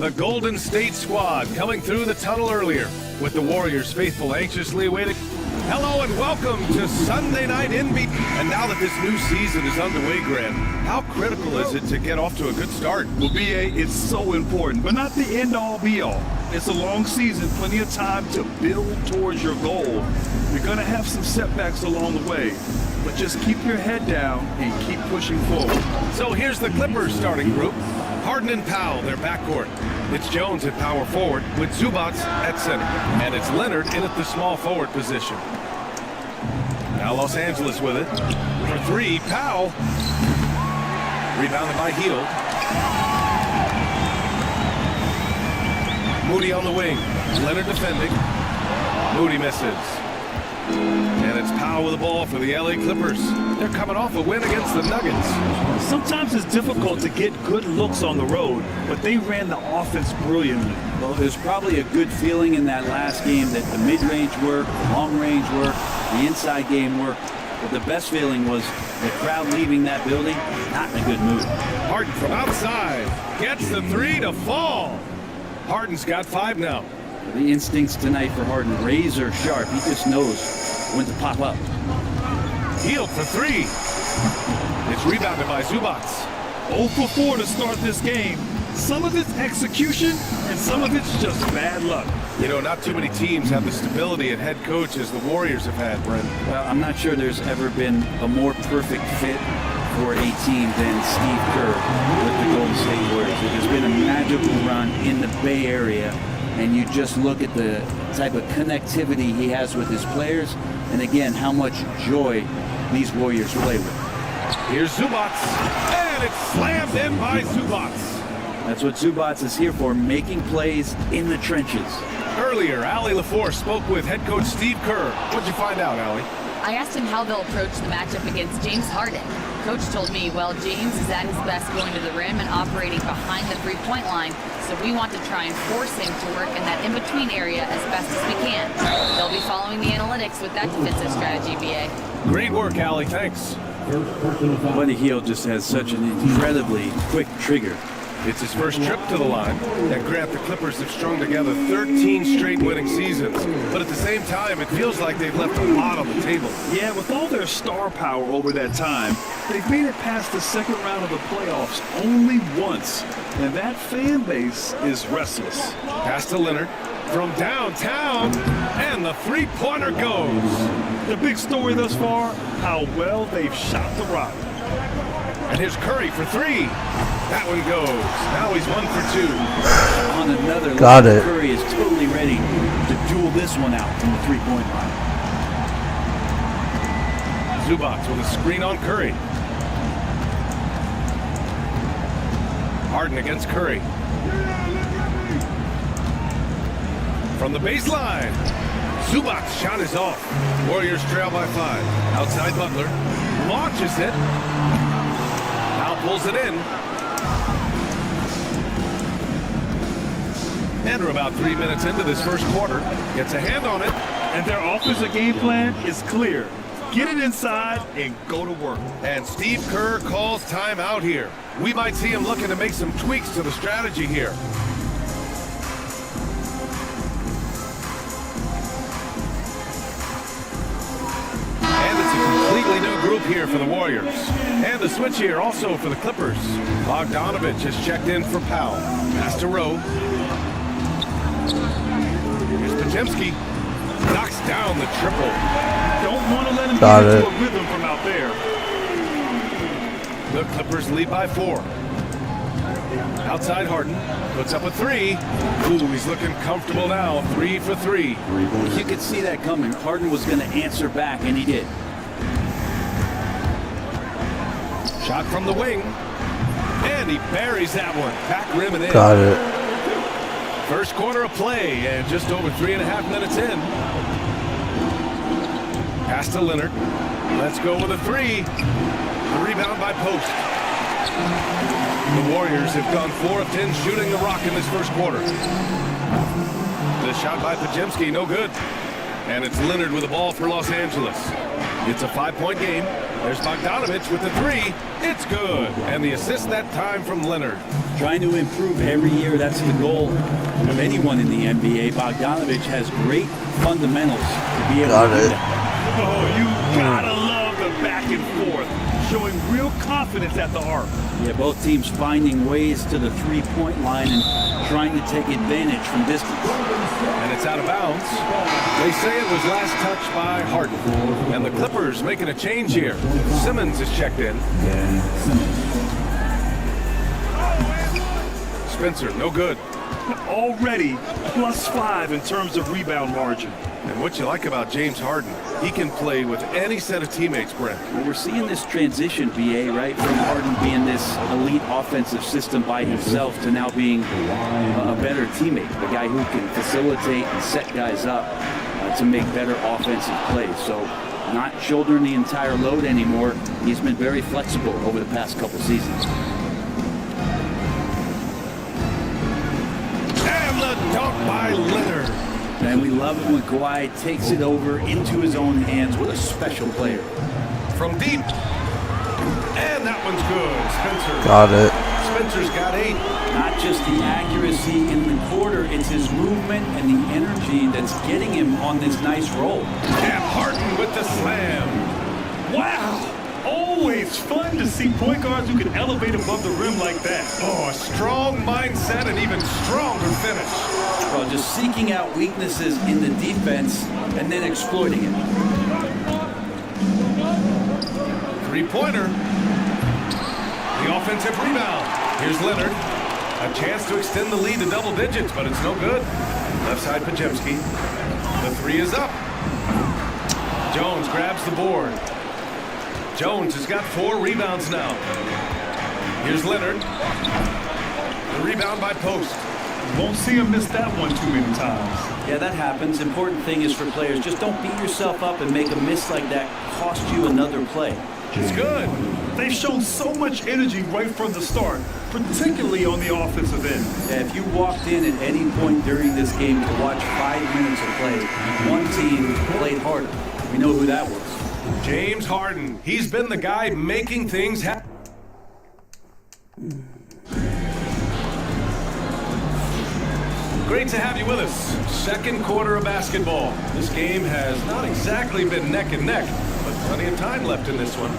The Golden State squad coming through the tunnel earlier, with the Warriors faithful anxiously waiting. Hello and welcome to Sunday Night NBA. And now that this new season is underway, Grant, how critical is it to get off to a good start? Well, BA, it's so important, but not the end-all be-all. It's a long season, plenty of time to build towards your goal. You're going to have some setbacks along the way, but just keep your head down and keep pushing forward. So here's the Clippers starting group. Harden and Powell, their backcourt. It's Jones at power forward with Zubac at center. And it's Leonard in at the small forward position. Now Los Angeles with it. For three, Powell. Rebounded by Hield. Moody on the wing. Leonard defending. Moody misses. And it's Powell with the ball for the LA Clippers. They're coming off a win against the Nuggets. Sometimes it's difficult to get good looks on the road, but they ran the offense brilliantly. Well, there's probably a good feeling in that last game that the mid-range worked, the long-range worked, the inside game worked. But the best feeling was the crowd leaving that building not in a good mood. Harden from outside gets the three to fall. Harden's got 5 now. The instincts tonight for Harden, razor sharp. He just knows when to pop up. Hield for 3. It's rebounded by Zubac. 0 for 4 to start this game. Some of it's execution, and some of it's just bad luck. You know, not too many teams have the stability at head coach as the Warriors have had, Brent. Well, I'm not sure there's ever been a more perfect fit for a team than Steve Kerr with the Golden State Warriors. There's been a magical run in the Bay Area, and you just look at the type of connectivity he has with his players, and again, how much joy these Warriors play with. Here's Zubac, and it's slammed in by Zubac. That's what Zubac is here for, making plays in the trenches. Earlier, Allie LaForce spoke with head coach Steve Kerr. What'd you find out, Allie? I asked him how they'll approach the matchup against James Harden. Coach told me, well, James is at his best going to the rim and operating behind the three-point line, so we want to try and force him to work in that in-between area as best as we can. They'll be following the analytics with that defensive strategy, BA. Great work, Allie. Thanks. Buddy Hield just has such an incredibly quick trigger. It's his first trip to the line. And Grant, the Clippers have strung together 13 straight winning seasons. But at the same time, it feels like they've left a lot on the table. Yeah, with all their star power over that time, they've made it past the second round of the playoffs only once. And that fan base is restless. Pass to Leonard from downtown, and the three-pointer goes. The big story thus far, how well they've shot the rock. And here's Curry for 3. That one goes. Now he's 1 for 2. On another Got level, it. Curry is totally ready to duel this one out from the three-point line. Zubac with a screen on Curry. Harden against Curry. From the baseline, Zubac's shot is off. Warriors trail by 5. Outside Butler. Launches it. Now pulls it in. And we're about 3 minutes into this first quarter. Gets a hand on it. And their offensive game plan is clear. Get it inside and go to work. And Steve Kerr calls timeout here. We might see him looking to make some tweaks to the strategy here. And it's a completely new group here for the Warriors. And the switch here also for the Clippers. Bogdanovich has checked in for Powell. Pass to Rowe. Here's Podziemski. Knocks down the triple. Don't want to let him Got get it. into a rhythm from out there. The Clippers lead by 4. Outside Harden. Puts up a 3. Ooh, he's looking comfortable now. 3 for 3. You could see that coming. Harden was going to answer back, and he did. Shot from the wing. And he buries that one. Back rim and in. Got it. First quarter of play and just over 3.5 minutes in. Pass to Leonard. Let's go with a three. The rebound by Post. The Warriors have gone 4 of 10 shooting the rock in this first quarter. The shot by Podziemski, no good. And it's Leonard with the ball for Los Angeles. It's a 5-point game. There's Bogdanovich with the three. It's good. And the assist that time from Leonard. Trying to improve every year, that's the goal of anyone in the NBA. Bogdanovich has great fundamentals to be able to do that. Oh, you gotta love the back and forth. Showing real confidence at the arc. Yeah, both teams finding ways to the three-point line and trying to take advantage from distance. And it's out of bounds. They say it was last touched by Harden. And the Clippers making a change here. Simmons is checked in. Spencer, no good. Already +5 in terms of rebound margin. And what you like about James Harden, he can play with any set of teammates, Brent. Well, we're seeing this transition, BA, right? From Harden being this elite offensive system by himself to now being a better teammate, a guy who can facilitate and set guys up to make better offensive plays. So not shouldering the entire load anymore. He's been very flexible over the past couple seasons. And the dunk by Leonard. And we love it when Kawhi takes it over into his own hands. What a special player. From deep. And that one's good. Spencer. Got it. Spencer's got 8. Not just the accuracy in the quarter, it's his movement and the energy that's getting him on this nice roll. And Harden with the slam. Wow. Always fun to see point guards who can elevate above the rim like that. Oh, a strong mindset and even stronger finish. Well, just seeking out weaknesses in the defense and then exploiting it. Three-pointer. The offensive rebound. Here's Leonard. A chance to extend the lead to double digits, but it's no good. Left side Podziemski. The three is up. Jones grabs the board. Jones has got 4 rebounds now. Here's Leonard. The rebound by Post. Won't see him miss that one too many times. Yeah, that happens. Important thing is for players, just don't beat yourself up and make a miss like that cost you another play. It's good. They've shown so much energy right from the start, particularly on the offensive end. Yeah, if you walked in at any point during this game to watch 5 minutes of play, one team played harder. We know who that was. James Harden. He's been the guy making things happen. Great to have you with us. Second quarter of basketball. This game has not exactly been neck and neck, but plenty of time left in this one.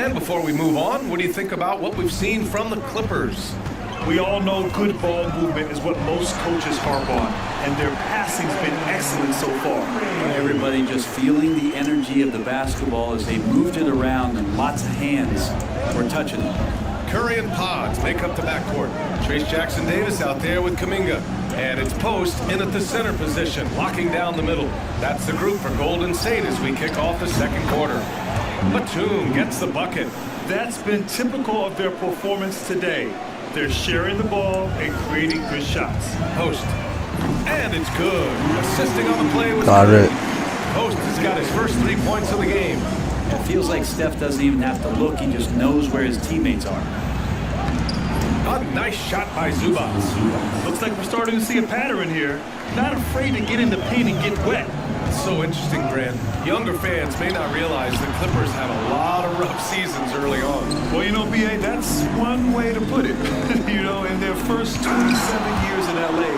And before we move on, what do you think about what we've seen from the Clippers? We all know good ball movement is what most coaches harp on, and their passing's been excellent so far. Everybody just feeling the energy of the basketball as they moved it around and lots of hands were touching it. Curry and Pods make up the backcourt. Trace Jackson-Davis out there with Kuminga. And it's Post in at the center position, locking down the middle. That's the group for Golden State as we kick off the second quarter. Batum gets the bucket. That's been typical of their performance today. They're sharing the ball and creating good shots. Post. And it's good. Assisting on the play was Got it. Post has got his first 3 points of the game. It feels like Steph doesn't even have to look. He just knows where his teammates are. A nice shot by Zubac. Looks like we're starting to see a pattern here. Not afraid to get in the paint and get wet. It's so interesting, Grant. Younger fans may not realize the Clippers had a lot of rough seasons early on. Well, you know, B.A., that's one way to put it. You know, in their first 27 years in L.A.,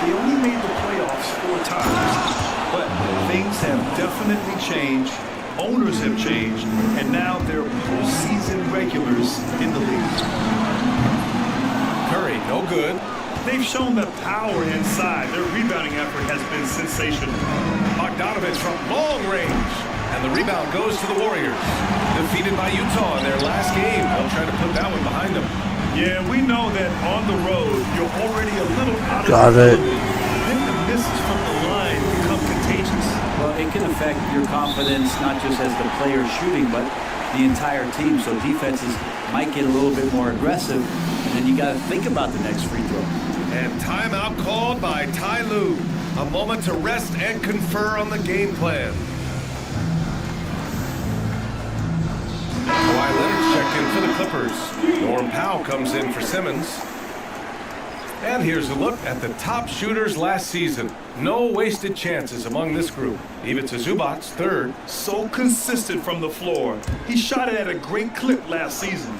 they only made the playoffs 4 times. But things have definitely changed. Owners have changed. And now they're postseason regulars in the league. Curry, no good. They've shown the power inside. Their rebounding effort has been sensational. Bogdanovich from long range. And the rebound goes to the Warriors. Defeated by Utah in their last game. They'll try to put that one behind them. Yeah, we know that on the road, you're already a little out of Got it. Then the misses from the line become contagious. Well, it can affect your confidence, not just as the player shooting, but the entire team. So defenses might get a little bit more aggressive, and then you got to think about the next free throw. And timeout called by Ty Lue. A moment to rest and confer on the game plan. Kawhi Leonard's checked in for the Clippers. Norm Powell comes in for Simmons. And here's a look at the top shooters last season. No wasted chances among this group. Ivica Zubac, third. So consistent from the floor. He shot it at a great clip last season.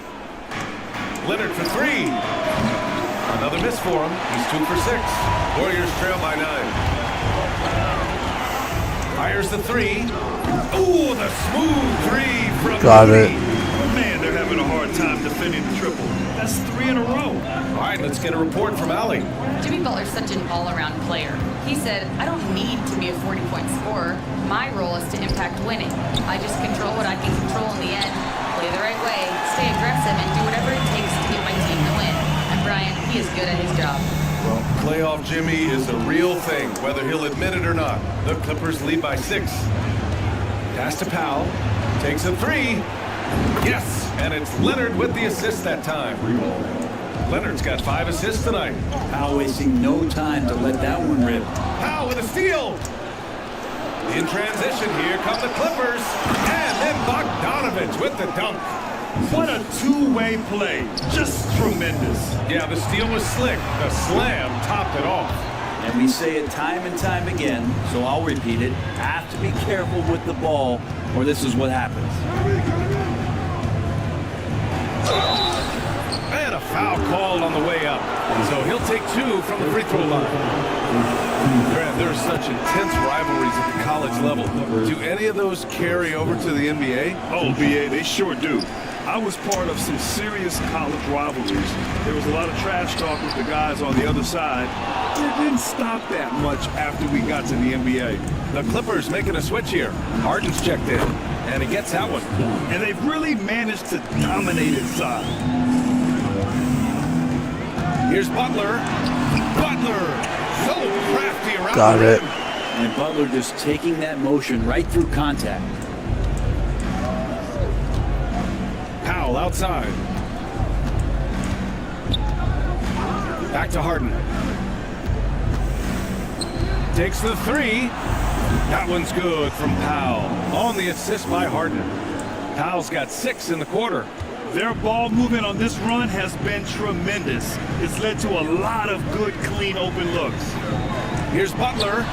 Leonard for three. Another miss for him. He's 2 for 6. Warriors trail by 9. Fires the three. Ooh, the smooth three from Got Moody. it. Man, they're having a hard time defending the triple. That's 3 in a row. All right, let's get a report from Allie. Jimmy Butler's such an all-around player. He said, I don't need to be a 40-point scorer. My role is to impact winning. I just control what I can control in the end. Play the right way, stay aggressive, and do whatever it takes to get my team to win. And Brian, he is good at his job. Well, playoff Jimmy is a real thing, whether he'll admit it or not. The Clippers lead by 6. Pass to Powell. Takes a three. Yes, and it's Leonard with the assist that time. Leonard's got 5 assists tonight. Powell wasting no time to let that one rip. Powell with a steal. In transition, here come the Clippers. And then Bogdanovich with the dunk. What a two-way play. Just tremendous. Yeah, the steal was slick. The slam topped it off. And we say it time and time again, so I'll repeat it. Have to be careful with the ball, or this is what happens. And a foul called on the way up. So he'll take 2 from the free throw line. Grant, there are such intense rivalries at the college level. Do any of those carry over to the NBA? Oh, BA, they sure do. I was part of some serious college rivalries. There was a lot of trash talk with the guys on the other side. It didn't stop that much after we got to the NBA. The Clippers making a switch here. Harden's checked in, and he gets that one. And they've really managed to dominate inside. Here's Butler. Butler, so crafty around Got the it. rim. And Butler just taking that motion right through contact. Powell outside. Back to Harden. Takes the three. That one's good from Powell. On the assist by Harden. Powell's got 6 in the quarter. Their ball movement on this run has been tremendous. It's led to a lot of good, clean, open looks. Here's Butler.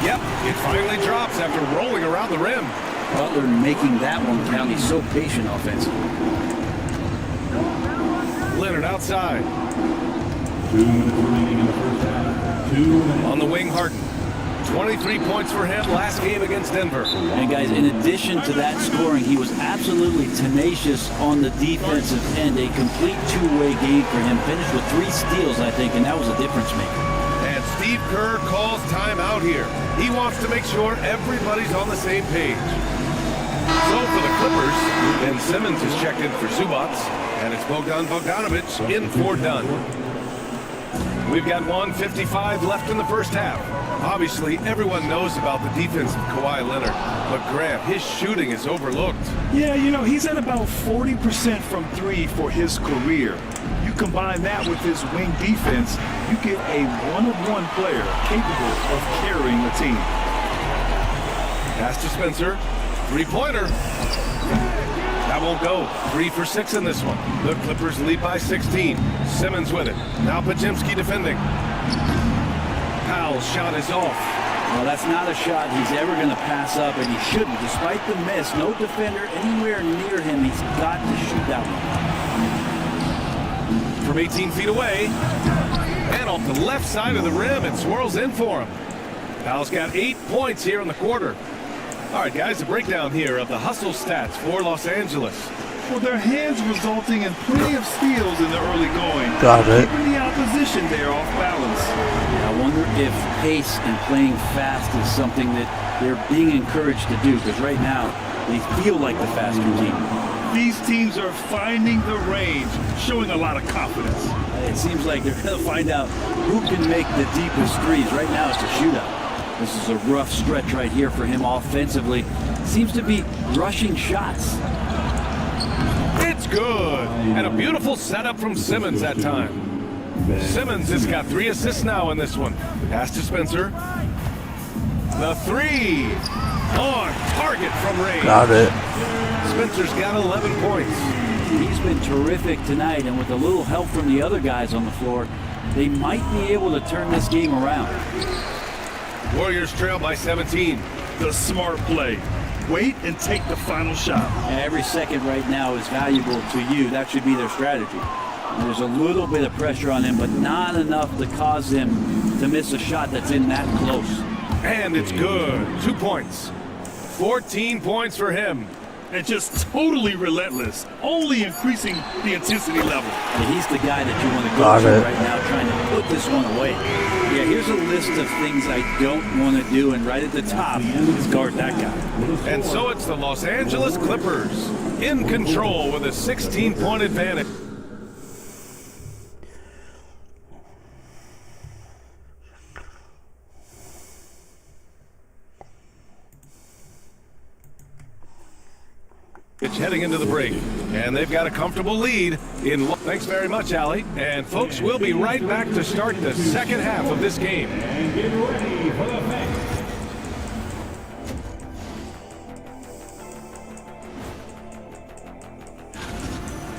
Yep, it finally drops after rolling around the rim. Butler making that one count. He's so patient offensively. Leonard outside. On the wing, Harden. 23 points for him last game against Denver. And guys, in addition to that scoring, he was absolutely tenacious on the defensive end. A complete two-way game for him. Finished with 3 steals, I think, and that was a difference maker. And Steve Kerr calls timeout here. He wants to make sure everybody's on the same page. So for the Clippers, Ben Simmons is checked in for Zubac, and it's Bogdan Bogdanovich in for Dunn. We've got 1:55 left in the first half. Obviously, everyone knows about the defense of Kawhi Leonard, but Grant, his shooting is overlooked. Yeah, you know, he's at about 40% from 3 for his career. You combine that with his wing defense, you get a one-of-one player capable of carrying a team. Pass to Spencer. Three-pointer. That won't go. 3 for 6 in this one. The Clippers lead by 16. Simmons with it. Now Podziemski defending. Powell's shot is off. Well, that's not a shot he's ever going to pass up, and he shouldn't. Despite the miss, no defender anywhere near him. He's got to shoot that one. From 18 feet away. And off the left side of the rim, it swirls in for him. Powell's got 8 points here in the quarter. All right, guys, a breakdown here of the hustle stats for Los Angeles. Well, their hands resulting in plenty of steals in the early going. Got it. Keeping the opposition there off balance. I wonder if pace and playing fast is something that they're being encouraged to do, because right now they feel like the faster team. These teams are finding the range, showing a lot of confidence. It seems like they're going to find out who can make the deepest threes. Right now it's a shootout. This is a rough stretch right here for him offensively. Seems to be rushing shots. It's good. And a beautiful setup from Simmons that time. Simmons has got 3 assists now in this one. Pass to Spencer. The 3. On target from range. Got it. Spencer's got 11 points. He's been terrific tonight, and with a little help from the other guys on the floor, they might be able to turn this game around. Warriors trail by 17. The smart play. Wait and take the final shot. And every second right now is valuable to you. That should be their strategy. And there's a little bit of pressure on him, but not enough to cause him to miss a shot that's in that close. And it's good. 2 points. 14 points for him. And just totally relentless, only increasing the intensity level. And he's the guy that you want to go to right now, trying to put this one away. Yeah, here's a list of things I don't want to do, and right at the top is guard that guy. And so it's the Los Angeles Clippers in control with a 16-point advantage. It's heading into the break, and they've got a comfortable lead in. Thanks very much, Allie. And folks, we'll be right back to start the second half of this game. And get ready for the next.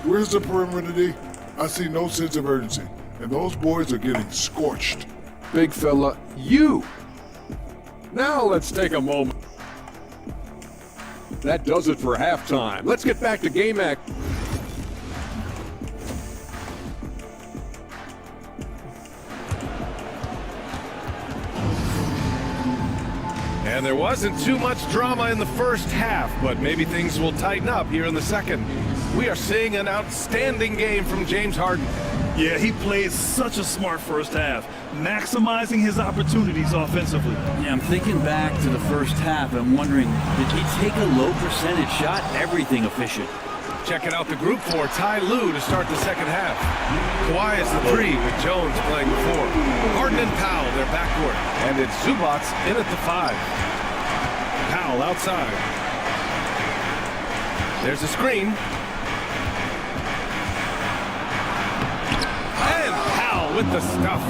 Where's the perimeter, D? I see no sense of urgency, and those boys are getting scorched. Big fella, you! Now let's take a moment. That does it for halftime. Let's get back to game act. And there wasn't too much drama in the first half, but maybe things will tighten up here in the second. We are seeing an outstanding game from James Harden. Yeah, he played such a smart first half, maximizing his opportunities offensively. Yeah, I'm thinking back to the first half. I'm wondering, did he take a low percentage shot? Everything efficient. Checking out the group for Ty Lue to start the second half. Kawhi is the 3 with Jones playing the 4. Harden and Powell, their backcourt. And it's Zubac in at the 5. Powell outside. There's a screen. And Powell with the stuff.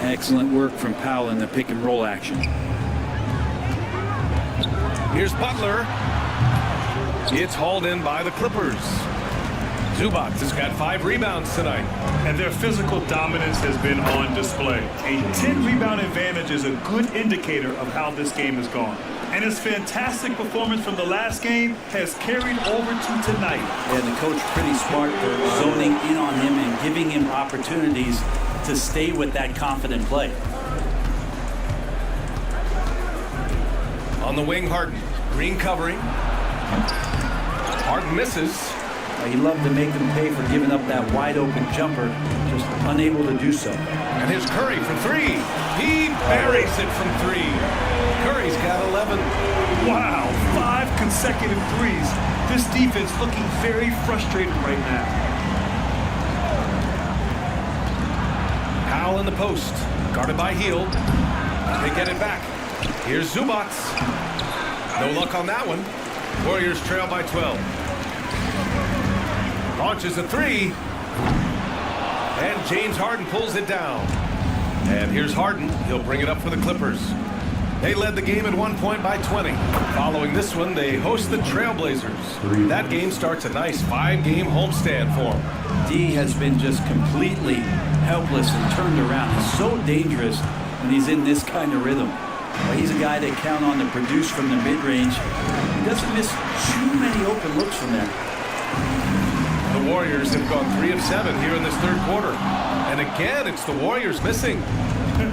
Excellent work from Powell in the pick and roll action. Here's Butler. It's hauled in by the Clippers. Zubac has got 5 rebounds tonight. And their physical dominance has been on display. A 10-rebound advantage is a good indicator of how this game has gone. And his fantastic performance from the last game has carried over to tonight. Yeah, the coach pretty smart for zoning in on him and giving him opportunities to stay with that confident play. On the wing, Harden. Green covering. Harden misses. He loved to make them pay for giving up that wide open jumper, just unable to do so. And here's Curry for 3. He buries it from 3. Curry's got 11. Wow, 5 consecutive threes. This defense looking very frustrated right now. Powell in the post, guarded by Hield. They get it back. Here's Zubac. No luck on that one. Warriors trail by 12. Launches a 3. And James Harden pulls it down. And here's Harden. He'll bring it up for the Clippers. They led the game at one point by 20. Following this one, they host the Trailblazers. That game starts a nice 5-game homestand for them. D has been just completely helpless and turned around. He's so dangerous when he's in this kind of rhythm. But he's a guy they count on to produce from the mid-range. He doesn't miss too many open looks from there. The Warriors have gone 3 of 7 here in this third quarter. And again, it's the Warriors missing.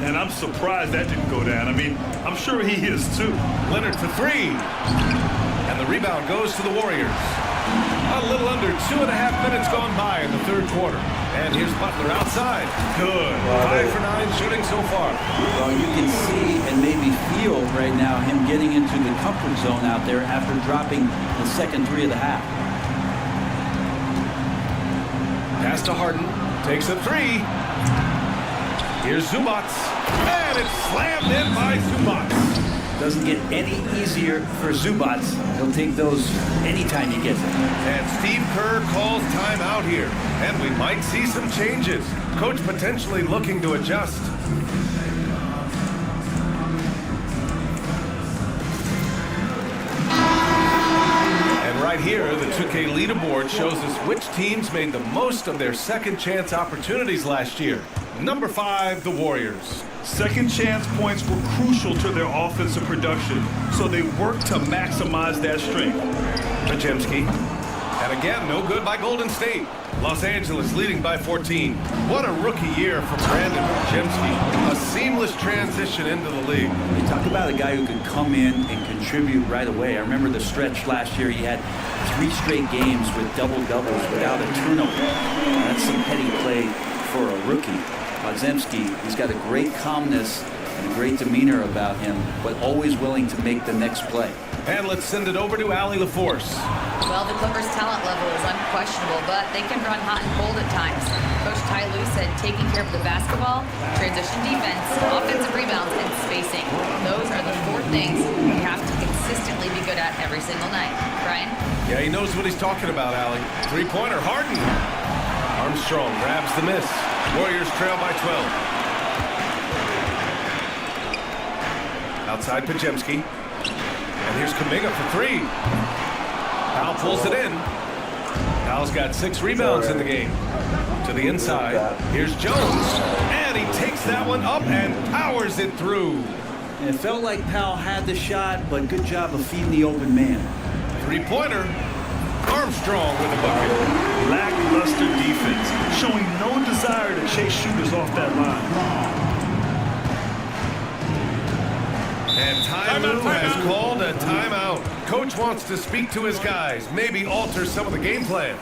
And I'm surprised that didn't go down. I mean, I'm sure he is too. Leonard for 3. And the rebound goes to the Warriors. A little under 2.5 minutes gone by in the third quarter. And here's Butler outside. Good. 5 for 9 shooting so far. Well, you can see and maybe feel right now him getting into the comfort zone out there after dropping the second 3 of the half. Pass to Harden. Takes a 3. Here's Zubats, and it's slammed in by Zubats. Doesn't get any easier for Zubats. He'll take those anytime he gets it. And Steve Kerr calls timeout here, and we might see some changes. Coach potentially looking to adjust. And right here, the 2K leaderboard shows us which teams made the most of their second chance opportunities last year. Number 5, the Warriors. Second chance points were crucial to their offensive production, so they worked to maximize that strength. Podziemski. And again, no good by Golden State. Los Angeles leading by 14. What a rookie year for Brandon Podziemski. A seamless transition into the league. You talk about a guy who can come in and contribute right away. I remember the stretch last year. He had 3 straight games with double-doubles without a turnover. That's some heady play for a rookie. Podziemski, he's got a great calmness and a great demeanor about him, but always willing to make the next play. And let's send it over to Allie LaForce. Well, the Clippers' talent level is unquestionable, but they can run hot and cold at times. Coach Ty Lue said taking care of the basketball, transition defense, offensive rebounds, and spacing. Those are the 4 things you have to consistently be good at every single night. Brian? Yeah, he knows what he's talking about, Allie. 3-pointer, Harden. Armstrong grabs the miss. Warriors trail by 12. Outside Podziemski. And here's Kuminga for 3. Powell pulls it in. Powell's got 6 rebounds in the game. To the inside. Here's Jones. And he takes that one up and powers it through. And it felt like Powell had the shot, but good job of feeding the open man. 3-pointer. Armstrong with a bucket. Lackluster defense, showing no desire to chase shooters off that line. And Ty Lue has called a timeout. Coach wants to speak to his guys, maybe alter some of the game plan.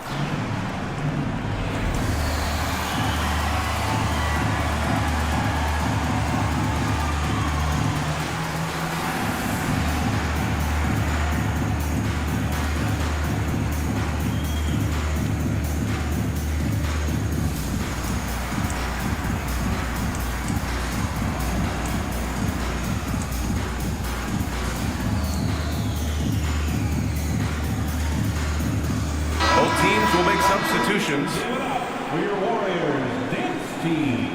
Teams will make substitutions. For your Warriors, dance team.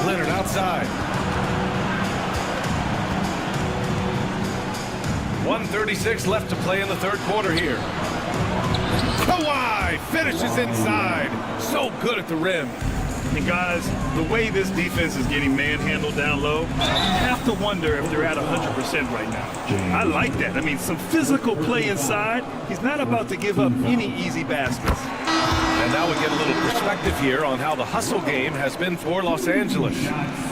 Leonard outside. 1:36 left to play in the third quarter here. Kawhi finishes inside. So good at the rim. And guys, the way this defense is getting manhandled down low, I have to wonder if they're at 100% right now. I like that. I mean, some physical play inside. He's not about to give up any easy baskets. And now we get a little perspective here on how the hustle game has been for Los Angeles.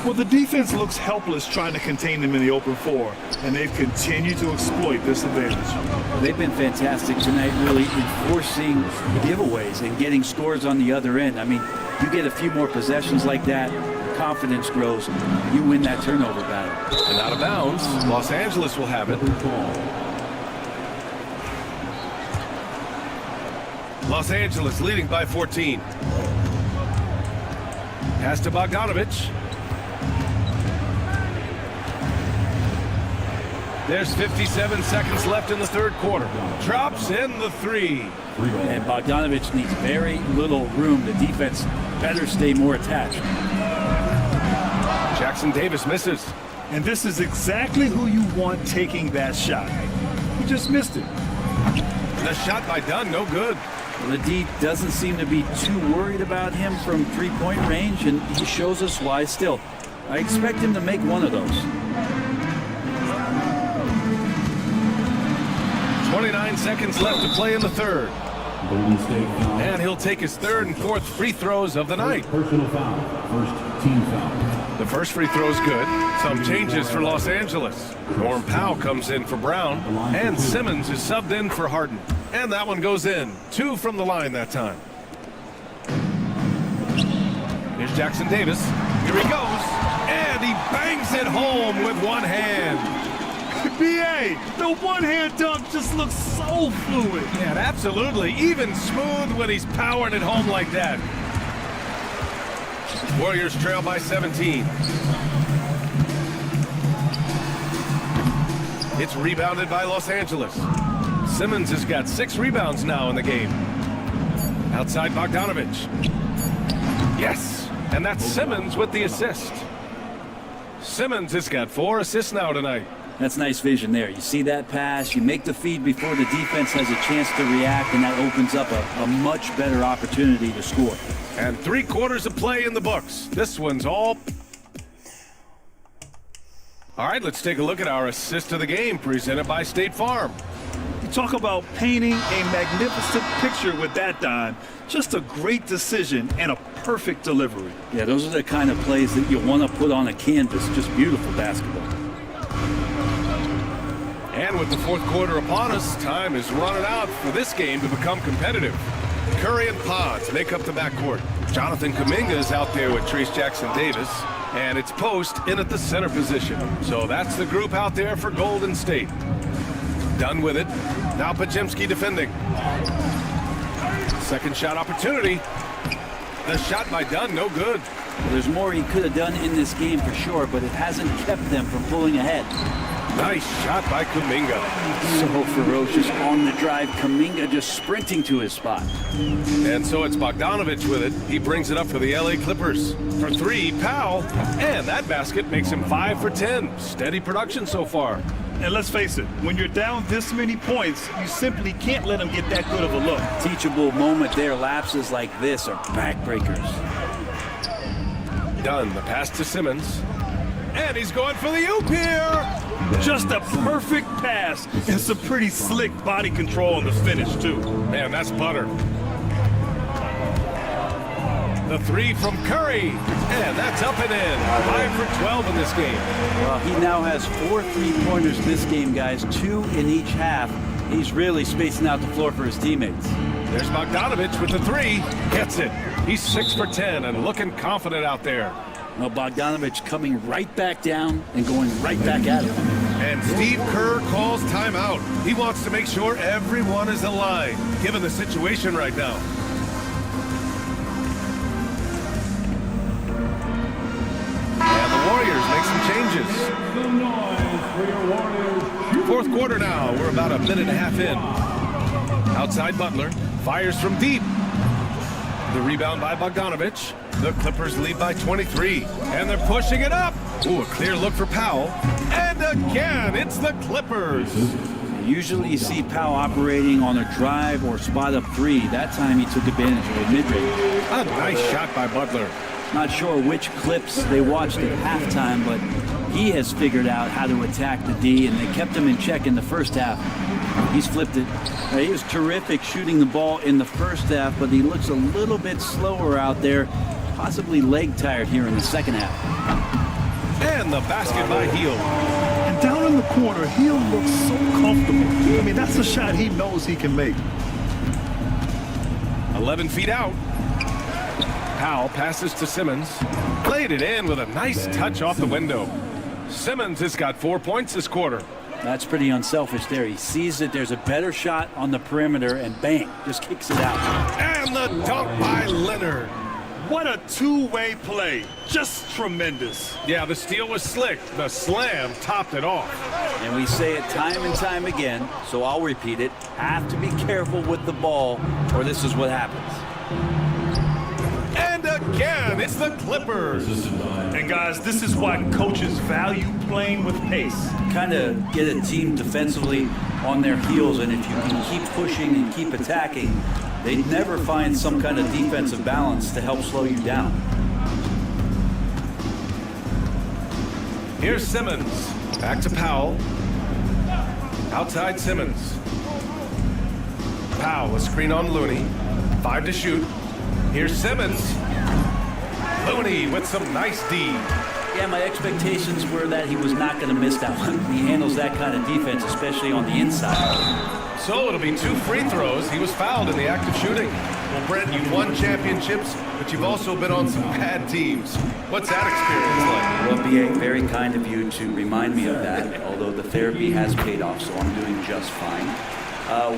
Well, the defense looks helpless trying to contain them in the open floor, and they've continued to exploit this advantage. They've been fantastic tonight, really enforcing giveaways and getting scores on the other end. I mean, you get a few more possessions like that, confidence grows, you win that turnover battle. And out of bounds, Los Angeles will have it. Los Angeles leading by 14. Pass to Bogdanovich. There's 57 seconds left in the third quarter. Drops in the 3. And Bogdanovich needs very little room. The defense better stay more attached. Jackson Davis misses. And this is exactly who you want taking that shot. He just missed it. The shot by Dunn, no good. The D doesn't seem to be too worried about him from three-point range, and he shows us why still. I expect him to make one of those. 29 seconds left to play in the third. And he'll take his third and fourth free throws of the night. Personal foul. First team foul. The first free throw's good. Some changes for Los Angeles. Norm Powell comes in for Brown, and Simmons is subbed in for Harden. And that one goes in. 2 from the line that time. Here's Jackson Davis. Here he goes. And he bangs it home with one hand. B.A., the one-hand dunk just looks so fluid. Yeah, absolutely. Even smooth when he's powering it home like that. Warriors trail by 17. It's rebounded by Los Angeles. Simmons has got 6 rebounds now in the game. Outside Bogdanovich. Yes, and that's Simmons with the assist. Simmons has got 4 assists now tonight. That's nice vision there. You see that pass, you make the feed before the defense has a chance to react, and that opens up a much better opportunity to score. And 3 quarters of play in the books. This one's all... All right, let's take a look at our assist of the game presented by State Farm. You talk about painting a magnificent picture with that, Don. Just a great decision and a perfect delivery. Yeah, those are the kind of plays that you want to put on a canvas. Just beautiful basketball. And with the 4th quarter upon us, time is running out for this game to become competitive. Curry and Pods make up the backcourt. Jonathan Kuminga is out there with Trace Jackson-Davis, and it's Post in at the center position. So that's the group out there for Golden State. Done with it. Now Podziemski defending. Second shot opportunity. The shot by Dunn, no good. Well, there's more he could have done in this game for sure, but it hasn't kept them from pulling ahead. Nice shot by Kuminga. So ferocious on the drive. Kuminga just sprinting to his spot. And so it's Bogdanovich with it. He brings it up for the LA Clippers. For 3, Powell. And that basket makes him 5 for 10. Steady production so far. And let's face it, when you're down this many points, you simply can't let them get that good of a look. Teachable moment there. Lapses like this are backbreakers. Dunn, the pass to Simmons. And he's going for the oop here. Just a perfect pass and some pretty slick body control on the finish, too. Man, that's butter. The 3 from Curry. And that's up and in. 5 for 12 in this game. Well, he now has 4 3-pointers this game, guys. 2 in each half. He's really spacing out the floor for his teammates. There's Bogdanovich with the 3. Gets it. He's 6 for 10 and looking confident out there. Well, Bogdanovich coming right back down and going right back at him. And Steve Kerr calls timeout. He wants to make sure everyone is aligned, given the situation right now. And the Warriors make some changes. 4th quarter now. We're about a minute and a half in. Outside Butler. Fires from deep. The rebound by Bogdanovich. The Clippers lead by 23. And they're pushing it up. Ooh, a clear look for Powell. And again, it's the Clippers. Usually you see Powell operating on a drive or spot up 3. That time he took advantage of a mid-range. A nice shot by Butler. Not sure which clips they watched at halftime, but he has figured out how to attack the D, and they kept him in check in the first half. He's flipped it. He was terrific shooting the ball in the first half, but he looks a little bit slower out there, possibly leg tired here in the second half. And the basket by Hield. And down in the corner, Hield looks so comfortable. I mean, that's a shot he knows he can make. 11 feet out. Powell passes to Simmons. Played it in with a nice touch off the window. Simmons has got 4 points this quarter. That's pretty unselfish there. He sees that there's a better shot on the perimeter and bang, just kicks it out. And the dunk by Leonard. What a two-way play. Just tremendous. Yeah, the steal was slick. The slam topped it off. And we say it time and time again, so I'll repeat it. Have to be careful with the ball, or this is what happens. And again, it's the Clippers. And guys, this is why coaches value playing with pace. Kind of get a team defensively on their heels, and if you can keep pushing and keep attacking, they never find some kind of defensive balance to help slow you down. Here's Simmons. Back to Powell. Outside Simmons. Powell, a screen on Looney. 5 to shoot. Here's Simmons. Looney with some nice D. Yeah, my expectations were that he was not going to miss that one. He handles that kind of defense, especially on the inside. So it'll be 2 free throws. He was fouled in the act of shooting. Well, Brent, you've won championships, but you've also been on some bad teams. What's that experience like? Well, BA, very kind of you to remind me of that, although the therapy has paid off, so I'm doing just fine.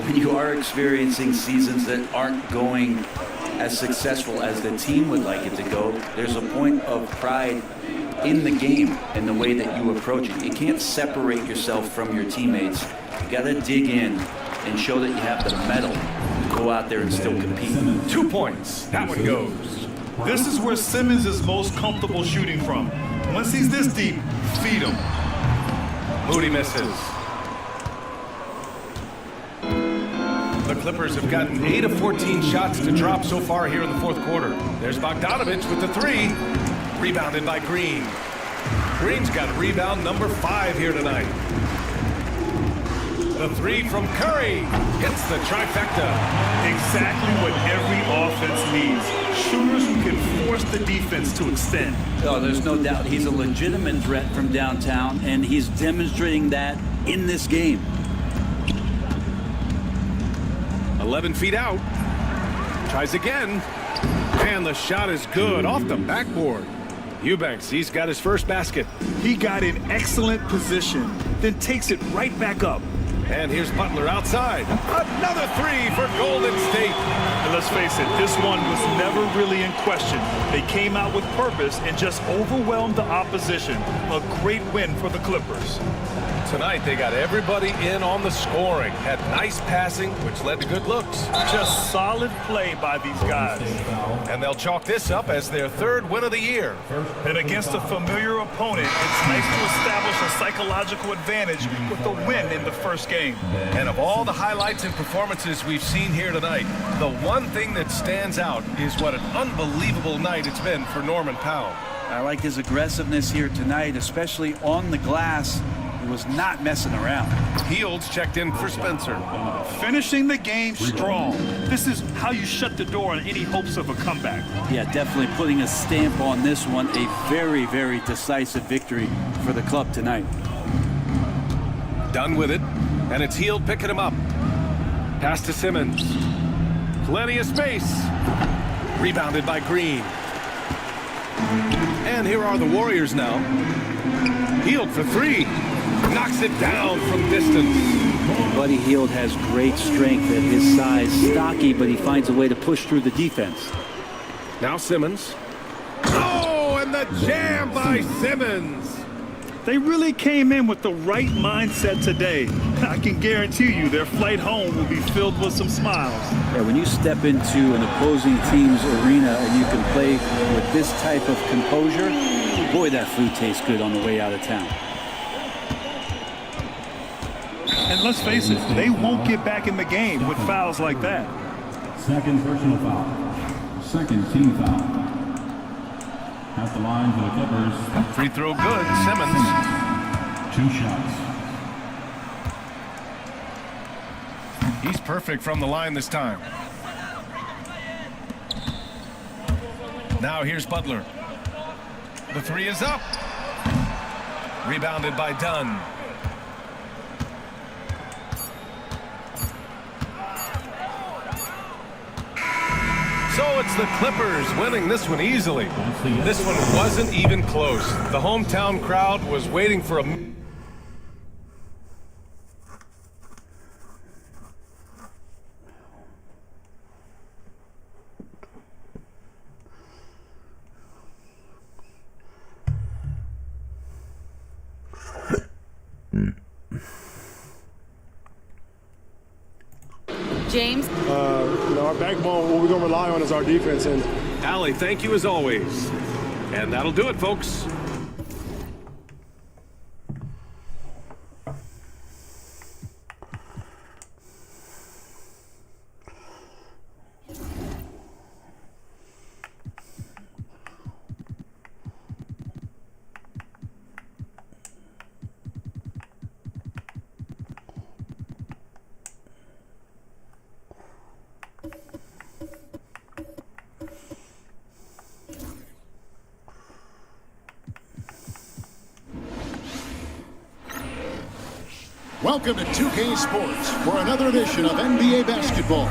When you are experiencing seasons that aren't going as successful as the team would like it to go, there's a point of pride in the game and the way that you approach it. You can't separate yourself from your teammates. You got to dig in and show that you have the mettle to go out there and still compete. 2 points. That one goes. This is where Simmons is most comfortable shooting from. Once he's this deep, feed him. Moody misses. The Clippers have gotten 8 of 14 shots to drop so far here in the fourth quarter. There's Bogdanovich with the 3. Rebounded by Green. Green's got rebound number 5 here tonight. The 3 from Curry hits the trifecta. Exactly what every offense needs. Shooters who can force the defense to extend. Oh, there's no doubt he's a legitimate threat from downtown, and he's demonstrating that in this game. 11 feet out. Tries again. And the shot is good off the backboard. Eubanks, he's got his first basket. He got in excellent position, then takes it right back up. And here's Butler outside. Another 3 for Golden State. And let's face it, this one was never really in question. They came out with purpose and just overwhelmed the opposition. A great win for the Clippers. Tonight, they got everybody in on the scoring. Had nice passing, which led to good looks. Just solid play by these guys. And they'll chalk this up as their 3rd win of the year. And against a familiar opponent, it's nice to establish a psychological advantage with the win in the first game. And of all the highlights and performances we've seen here tonight, the one thing that stands out is what an unbelievable night it's been for Norman Powell. I like his aggressiveness here tonight, especially on the glass. He was not messing around. Fields checked in for Spencer. Finishing the game strong. This is how you shut the door on any hopes of a comeback. Yeah, definitely putting a stamp on this one. A very, very decisive victory for the club tonight. Done with it, and it's Hield picking him up. Pass to Simmons. Plenty of space. Rebounded by Green. And here are the Warriors now. Hield for 3. Knocks it down from distance. Buddy Hield has great strength at his size. Stocky, but he finds a way to push through the defense. Now Simmons. Oh, and the jam by Simmons. They really came in with the right mindset today. I can guarantee you their flight home will be filled with some smiles. Yeah, when you step into an opposing team's arena and you can play with this type of composure, boy, that food tastes good on the way out of town. And let's face it, they won't get back in the game with fouls like that. Second personal foul. Second team foul. At the line for the Clippers. Free throw good, Simmons. 2 shots. He's perfect from the line this time. Now here's Butler. The 3 is up. Rebounded by Dunn. So it's the Clippers winning this one easily. This one wasn't even close. The hometown crowd was waiting for a... James? Our backbone, what we're going to rely on is our defense. And Allie, thank you as always. And that'll do it, folks. Welcome to 2K Sports for another edition of NBA basketball.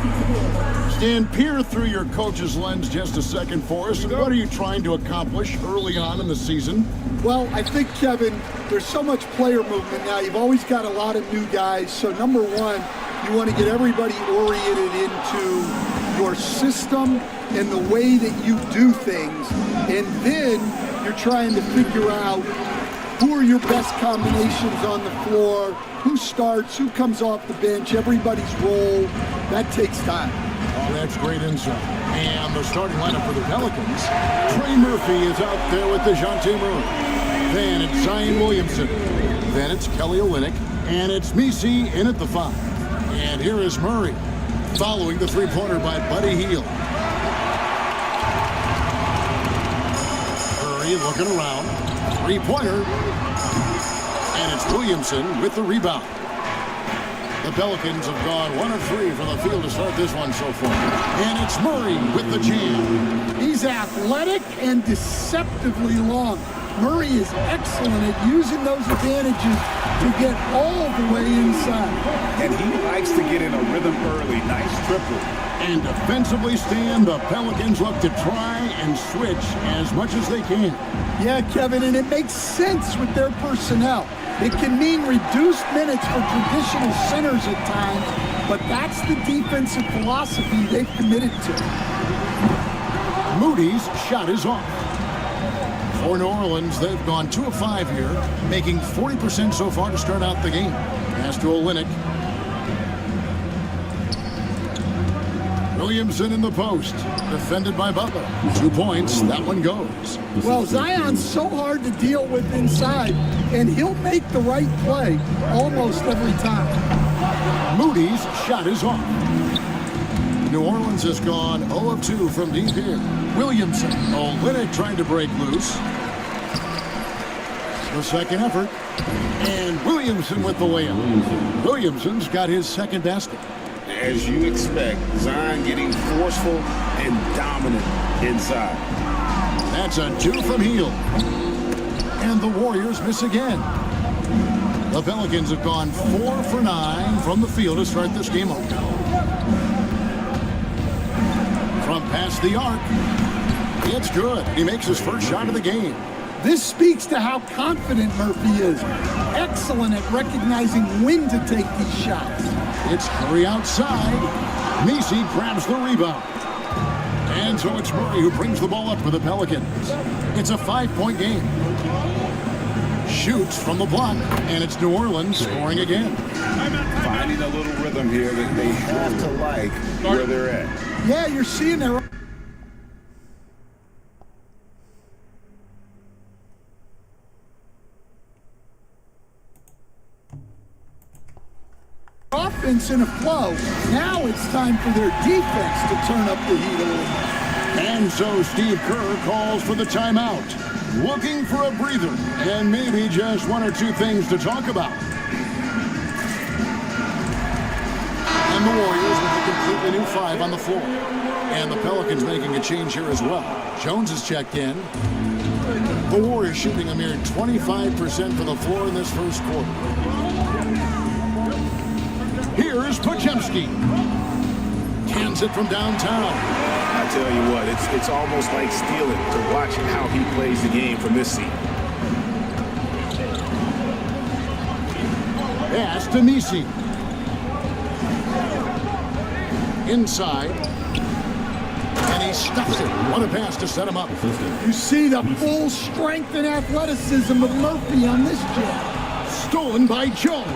Stan, peer through your coach's lens just a second for us. And what are you trying to accomplish early on in the season? Well, I think, Kevin, there's so much player movement now. You've always got a lot of new guys. So, number one, you want to get everybody oriented into your system and the way that you do things. And then you're trying to figure out who are your best combinations on the floor, who starts, who comes off the bench, everybody's role. That takes time. Oh, that's great insight. And the starting lineup for the Pelicans, Trey Murphy is out there with DeJounte Murray. Then it's Zion Williamson. Then it's Kelly Olynyk. And it's Messi in at the 5. And here is Murray, following the three-pointer by Buddy Hield. Murray looking around. Three-pointer. And it's Williamson with the rebound. The Pelicans have gone 1 of 3 from the field to start this one so far. And it's Murray with the jam. He's athletic and deceptively long. Murray is excellent at using those advantages to get all the way inside. And he likes to get in a rhythm early. Nice triple. And defensively, Stan, the Pelicans look to try and switch as much as they can. Yeah, Kevin, and it makes sense with their personnel. It can mean reduced minutes for traditional centers at times, but that's the defensive philosophy they've committed to. Moody's shot is off. For New Orleans, they've gone 2 of 5 here, making 40% so far to start out the game. Pass to Olynyk. Williamson in the post, defended by Butler. 2 points, that one goes. Well, Zion's so hard to deal with inside, and he'll make the right play almost every time. Moody's shot is off. New Orleans has gone 0 of 2 from deep here. Williamson, Olynyk trying to break loose. The second effort, and Williamson with the layup. Williamson's got his second basket. As you expect, Zion getting forceful and dominant inside. That's a 2 from Hield. And the Warriors miss again. The Pelicans have gone 4 for 9 from the field to start this game off. From past the arc, it's good. He makes his first shot of the game. This speaks to how confident Murphy is. Excellent at recognizing when to take these shots. It's Curry outside. Messi grabs the rebound. And so it's Murray who brings the ball up for the Pelicans. It's a 5-point game. Shoots from the block, and it's New Orleans scoring again. Finding a little rhythm here that they have to like where they're at. Yeah, you're seeing their offense in a flow. Now it's time for their defense to turn up the heat a little. And so Steve Kerr calls for the timeout, looking for a breather and maybe just 1 or 2 things to talk about. And the Warriors with a completely new 5 on the floor. And the Pelicans making a change here as well. Jones has checked in. The Warriors shooting a mere 25% for the floor in this first quarter. Here is Podziemski. Cans it from downtown. I tell you what, it's almost like stealing to watch how he plays the game from this seat. Pass to Messi. Inside. And he stuffs it. What a pass to set him up. You see the full strength and athleticism of Murphy on this jab. Stolen by Jones.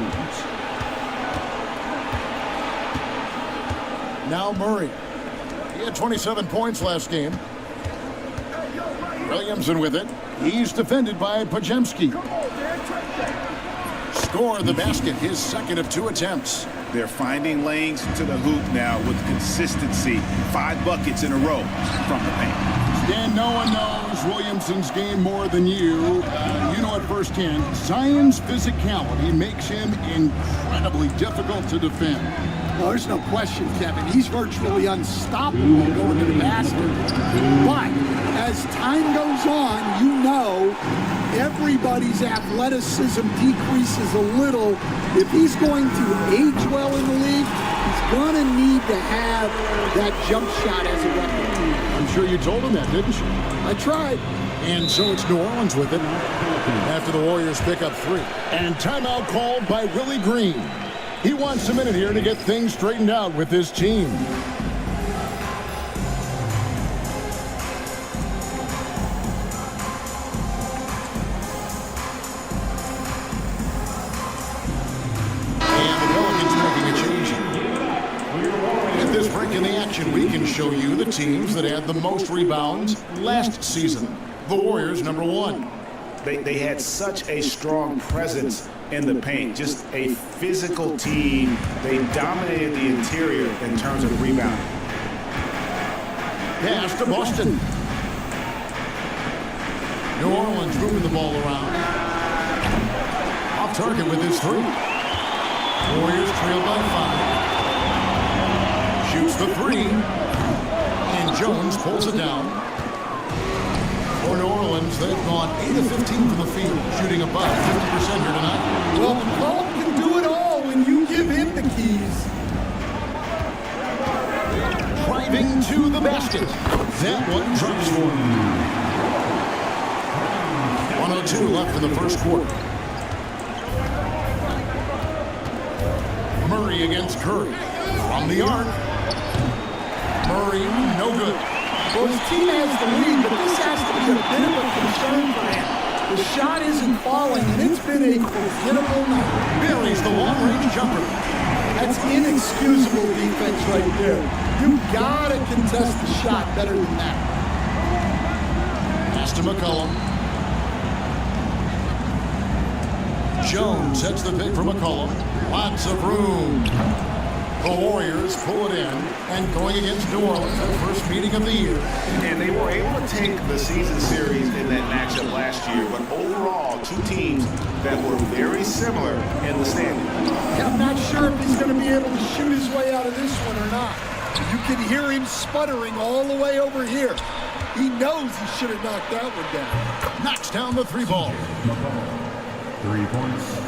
Now Murray. He had 27 points last game. Williamson with it. He's defended by Podziemski. Score the basket, his second of 2 attempts. They're finding lanes to the hoop now with consistency. 5 buckets in a row from the paint. Dan, no one knows Williamson's game more than you. You know it firsthand. Zion's physicality makes him incredibly difficult to defend. Well, there's no question, Kevin. He's virtually unstoppable going to the basket. But as time goes on, you know everybody's athleticism decreases a little. If he's going to age well in the league, he's going to need to have that jump shot as a weapon. I'm sure you told him that, didn't you? I tried. And so it's New Orleans with it after the Warriors pick up 3. And timeout called by Willie Green. He wants a minute here to get things straightened out with his team. break in the action, we can show you the teams that had the most rebounds last season. The Warriors, number 1. They had such a strong presence in the paint, just a physical team. They dominated the interior in terms of rebounding. Pass to Boston. New Orleans moving the ball around. Off target with his 3. Warriors trail by 5. Shoots the 3. And Jones pulls it down. For New Orleans, they've gone 8 of 15 from the field, shooting about 50% here tonight. Well, McCollum can do it all when you give him the keys. Driving to the basket. That one drops for him. 1:02 left in the first quarter. Murray against Curry. From the arc. Murray, no good. Well, his team has the lead, but this has to be a bit of a concern for him. The shot isn't falling, and it's been a forgettable night. Buries the long-range jumper. That's inexcusable defense right there. You gotta contest the shot better than that. Pass to McCollum. Jones sets the pick for McCollum. Lots of room. The Warriors pull it in, and going against New Orleans, their first meeting of the year. And they were able to take the season series in that matchup last year, but overall, two teams that were very similar in the standing. Yeah, I'm not sure if he's going to be able to shoot his way out of this one or not. You can hear him sputtering all the way over here. He knows he should have knocked that one down. Knocks down the 3 ball. 3 points.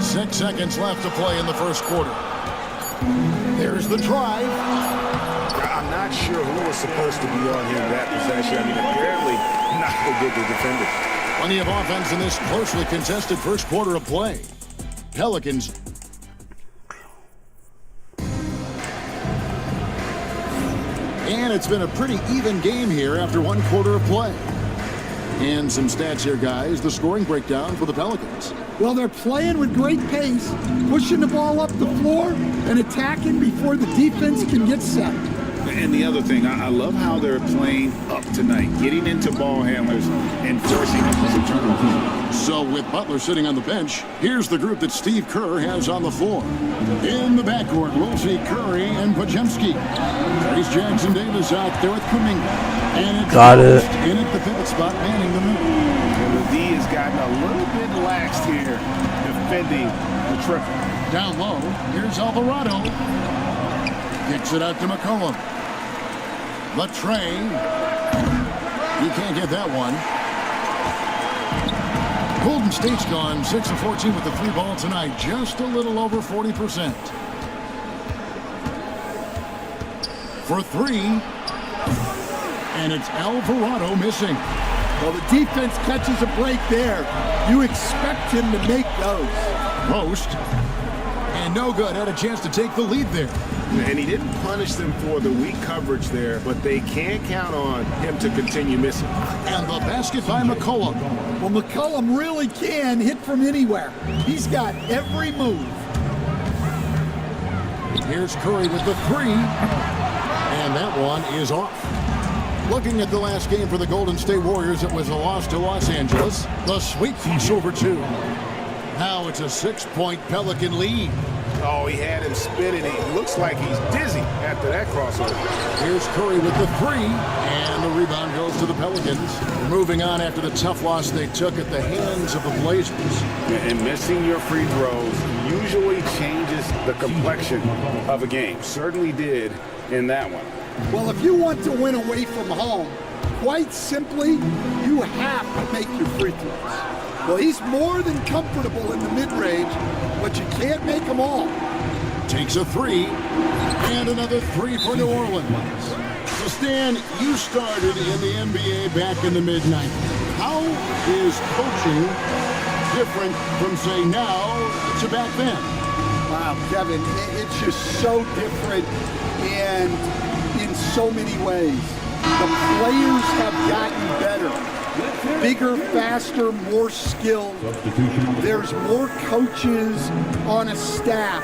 6 seconds left to play in the first quarter. There's the drive. I'm not sure who was supposed to be on him that possession. I mean, apparently not a good defender. Plenty of offense in this closely contested first quarter of play. Pelicans. And it's been a pretty even game here after 1 quarter of play. And some stats here, guys. The scoring breakdown for the Pelicans. Well, they're playing with great pace, pushing the ball up the floor and attacking before the defense can get set. And the other thing, I love how they're playing up tonight, getting into ball handlers and forcing some turnovers. So with Butler sitting on the bench, here's the group that Steve Kerr has on the floor. In the backcourt, we'll see Curry and Podziemski. Trace Jackson Davis out there with Kuminga. And it's Got it. In at the pivot spot, manning the middle. And the D has gotten a little bit laxed here, defending the triple. Down low, here's Alvarado. Kicks it out to McCollum. Latrey. He can't get that one. Golden State's gone 6 of 14 with the 3 ball tonight. Just a little over 40%. For 3. And it's Alvarado missing. Well, the defense catches a break there. You expect him to make those. Post. And no good. Had a chance to take the lead there. And he didn't punish them for the weak coverage there, but they can't count on him to continue missing. And the basket by McCollum. Well, McCollum really can hit from anywhere. He's got every move. Here's Curry with the 3. And that one is off. Looking at the last game for the Golden State Warriors, it was a loss to Los Angeles. The sweep over 2. Now it's a 6-point Pelican lead. Oh, he had him spinning. He looks like he's dizzy after that crossover. Here's Curry with the 3, and the rebound goes to the Pelicans. Moving on after the tough loss they took at the hands of the Blazers. And missing your free throws usually changes the complexion of a game. Certainly did in that one. Well, if you want to win away from home, quite simply, you have to make your free throws. Well, he's more than comfortable in the mid-range, but you can't make them all. Takes a 3, and another 3 for New Orleans. So Stan, you started in the NBA back in the mid-90s. How is coaching different from, say, now to back then? Wow, Kevin, it's just so different and in so many ways. The players have gotten better. Bigger, faster, more skilled. There's more coaches on a staff.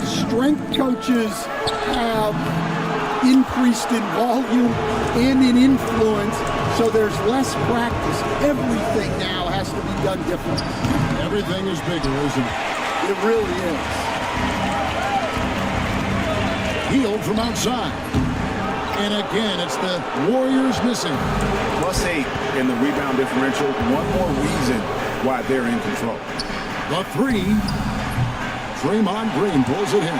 strength coaches have increased in volume and in influence, so there's less practice. Everything now has to be done differently. Everything is bigger, isn't it? It really is. Healed from outside. And again, it's the Warriors missing. +8 in the rebound differential. One more reason why they're in control. The three. Draymond Green pulls it in.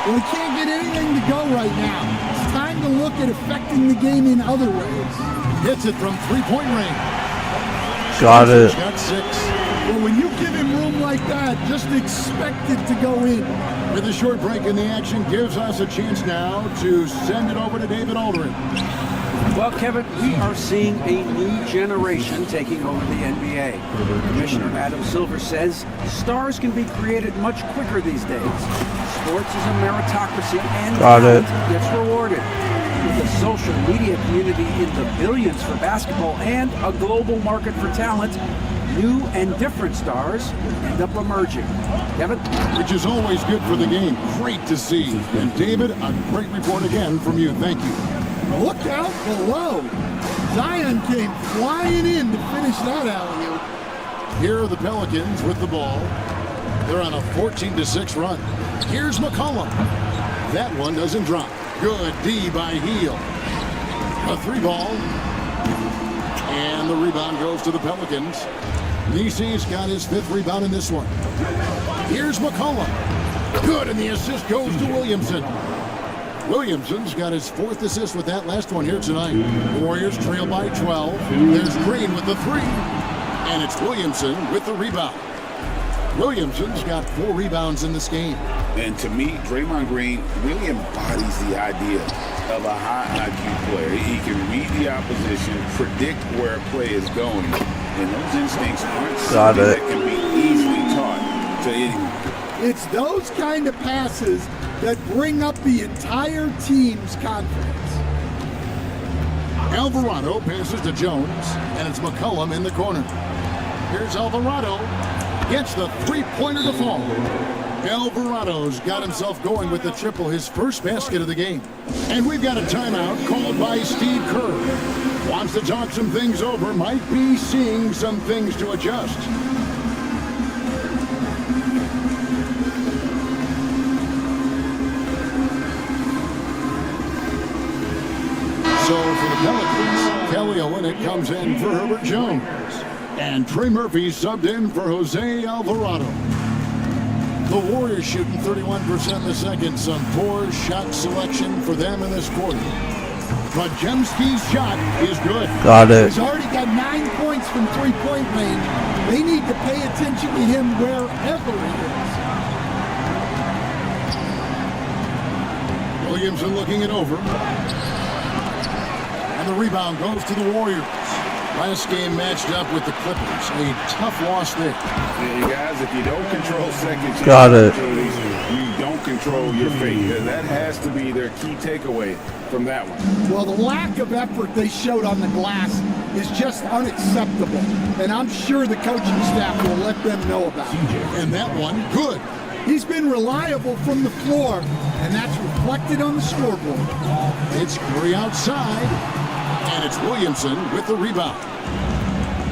Well, we can't get anything to go right now. It's time to look at affecting the game in other ways. Hits it from three-point range. Got it. Got 6. Well, when you give him room like that, just expect it to go in. With a short break in the action, gives us a chance now to send it over to David Aldridge. Well, Kevin, we are seeing a new generation taking over the NBA. Commissioner Adam Silver says stars can be created much quicker these days. Sports is a meritocracy and talent gets rewarded. With a social media community in the billions for basketball and a global market for talent, new and different stars end up emerging. Kevin? Which is always good for the game. Great to see. And David, a great report again from you. Thank you. Look out below. Zion came flying in to finish that alley-oop. Here are the Pelicans with the ball. They're on a 14-6 run. Here's McCollum. That one doesn't drop. Good D by Heel. A 3-ball. And the rebound goes to the Pelicans. Nisi's got his 5th rebound in this one. Here's McCollum. Good, and the assist goes to Williamson. Williamson's got his 4th assist with that last one here tonight. The Warriors trail by 12. There's Green with the 3. And it's Williamson with the rebound. Williamson's got 4 rebounds in this game. And to me, Draymond Green really embodies the idea of a high IQ player. He can read the opposition, predict where a play is going, and those instincts aren't something that can be easily taught to anyone. It's those kind of passes that bring up the entire team's confidence. Alvarado passes to Jones, and it's McCollum in the corner. Here's Alvarado. Gets the 3-pointer to fall. Alvarado's got himself going with the triple, his first basket of the game. And we've got a timeout called by Steve Kerr. Wants to talk some things over, might be seeing some things to adjust. So for the Pelicans, Kelly Olynyk comes in for Herbert Jones. And Trey Murphy subbed in for Jose Alvarado. The Warriors shooting 31% in the second. Some poor shot selection for them in this quarter. Podziemski's shot is good. Got it. He's already got 9 points from 3-point range. They need to pay attention to him wherever he is. Williamson looking it over. And the rebound goes to the Warriors. Last game matched up with the Clippers. A tough loss there. Yeah, you guys, if you don't control second chance opportunities, you don't control your fate. That has to be their key takeaway from that one. Well, the lack of effort they showed on the glass is just unacceptable. And I'm sure the coaching staff will let them know about it. And that one, good. He's been reliable from the floor, and that's reflected on the scoreboard. It's Curry outside. And it's Williamson with the rebound.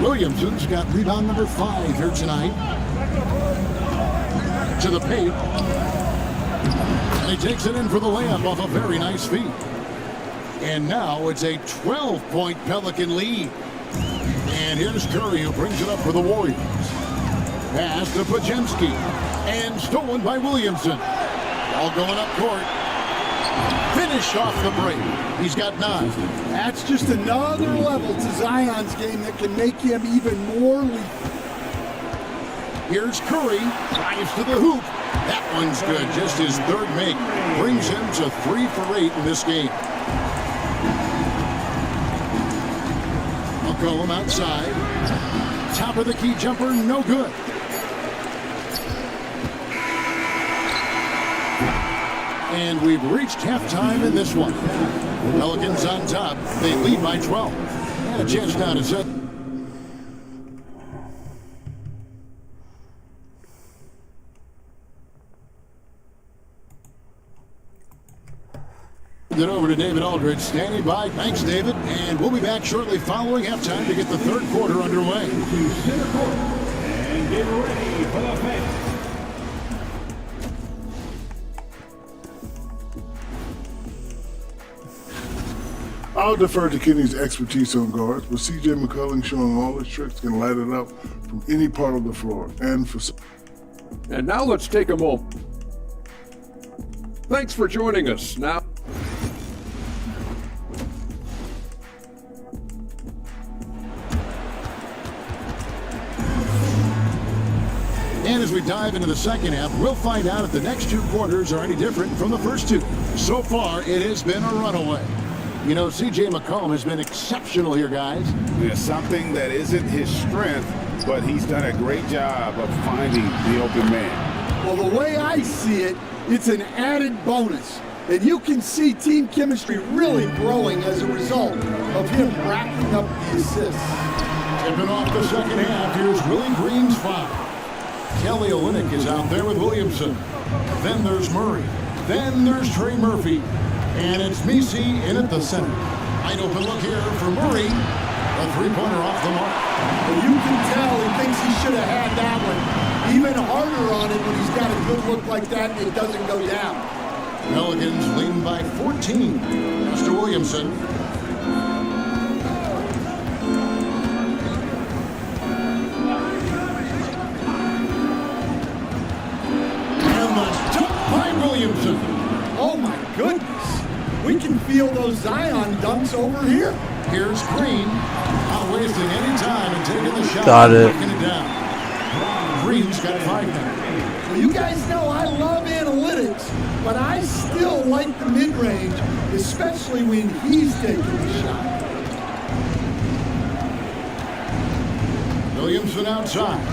Williamson's got rebound number 5 here tonight. To the paint. And he takes it in for the layup off a very nice feed. And now it's a 12-point Pelican lead. And here's Curry who brings it up for the Warriors. Pass to Podziemski. And stolen by Williamson. All going up court. Finish off the break. He's got 9. That's just another level to Zion's game that can make him even more lethal. Here's Curry. Drives to the hoop. That one's good. Just his 3rd make. Brings him to 3 for 8 in this game. McCollum outside. Top of the key jumper. No good. And we've reached halftime in this one. Pelicans on top. They lead by 12. And a chance now to set. It over to David Aldridge, standing by. Thanks, David. And we'll be back shortly following halftime to get the third quarter underway. And get ready for the fifth. I'll defer to Kenny's expertise on guards, but CJ McCollum showing all his tricks can light it up from any part of the floor. And now let's take a moment. Thanks for joining us. Now. And as we dive into the second half, we'll find out if the next two quarters are any different from the first two. So far, it has been a runaway. You know, C.J. McCollum has been exceptional here, guys. There's something that isn't his strength, but he's done a great job of finding the open man. Well, the way I see it, it's an added bonus. And you can see team chemistry really growing as a result of him racking up the assists. Tipping off the second half, here's Willie Green's foul. Kelly Olynyk is out there with Williamson. Then there's Murray. Then there's Trey Murphy. And it's Messi in at the center. Wide open look here for Murray. A three-pointer off the mark. Well, you can tell he thinks he should have had that one. Even harder on it when he's got a good look like that and it doesn't go down. Pelicans leading by 14. Mr. Williamson. And the dunk by Williamson. Oh my goodness. We can feel those Zion dunks over here. Here's Green. Not wasting any time and taking the shot. Got it. Knocking it down. Green's got 5 now. Well, you guys know I love analytics, but I still like the mid-range, especially when he's taking the shot. Williamson outside.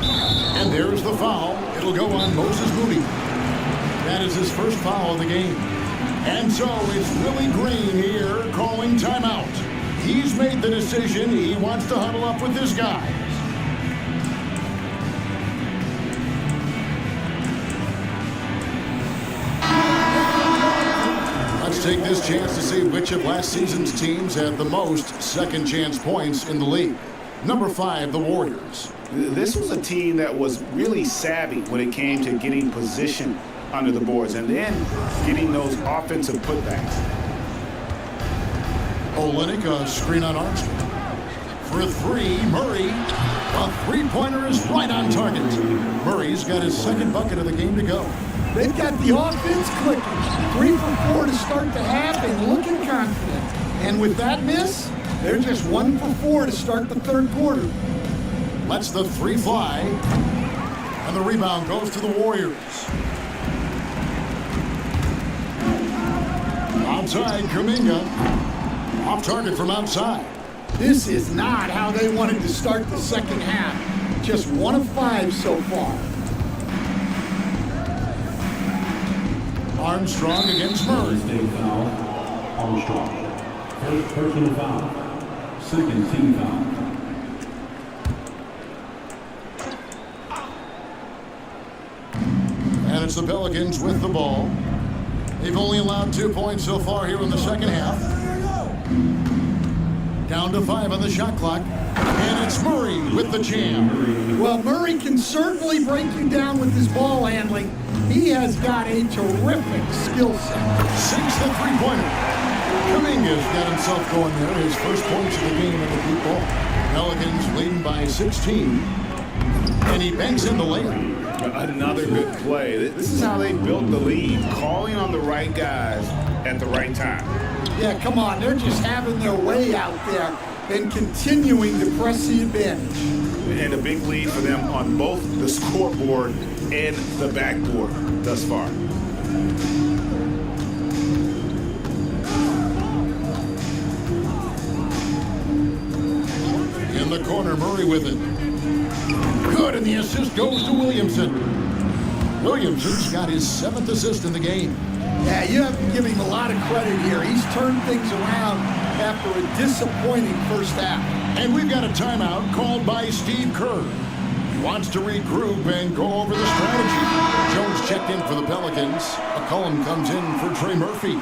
And there's the foul. It'll go on Moses Moody. That is his first foul of the game. And so it's Willie Green here calling timeout. He's made the decision. He wants to huddle up with his guys. Let's take this chance to see which of last season's teams had the most second chance points in the league. Number 5, the Warriors. This was a team that was really savvy when it came to getting position under the boards and then getting those offensive putbacks. Olynyk, a screen on Armstrong. For 3, Murray. A three-pointer is right on target. Murray's got his second bucket of the game to go. They've got the offense clicking. 3 for 4 to start the half and looking confident. And with that miss, they're just 1 for 4 to start the third quarter. Lets the 3 fly. And the rebound goes to the Warriors. Outside, Kuminga. Off target from outside. This is not how they wanted to start the second half. Just 1 of 5 so far. Armstrong against Murray. State foul, Armstrong. First personal foul. Second team foul. And it's the Pelicans with the ball. They've only allowed 2 points so far here in the second half. Down to 5 on the shot clock. And it's Murray with the jam. Well, Murray can certainly break you down with his ball handling. He has got a terrific skill set. Sinks the three-pointer. Kuminga's got himself going there. His first points of the game in the deep ball. Pelicans leading by 16. And he banks in the layup. Another good play. This is how they built the lead, calling on the right guys at the right time. Yeah, come on. They're just having their way out there and continuing to press the advantage. And a big lead for them on both the scoreboard and the backboard thus far. In the corner, Murray with it. Good, and the assist goes to Williamson. Williamson's got his 7th assist in the game. Yeah, you have to give him a lot of credit here. He's turned things around after a disappointing first half. And we've got a timeout called by Steve Kerr. He wants to regroup and go over the strategy. Jones checked in for the Pelicans. McCollum comes in for Trey Murphy.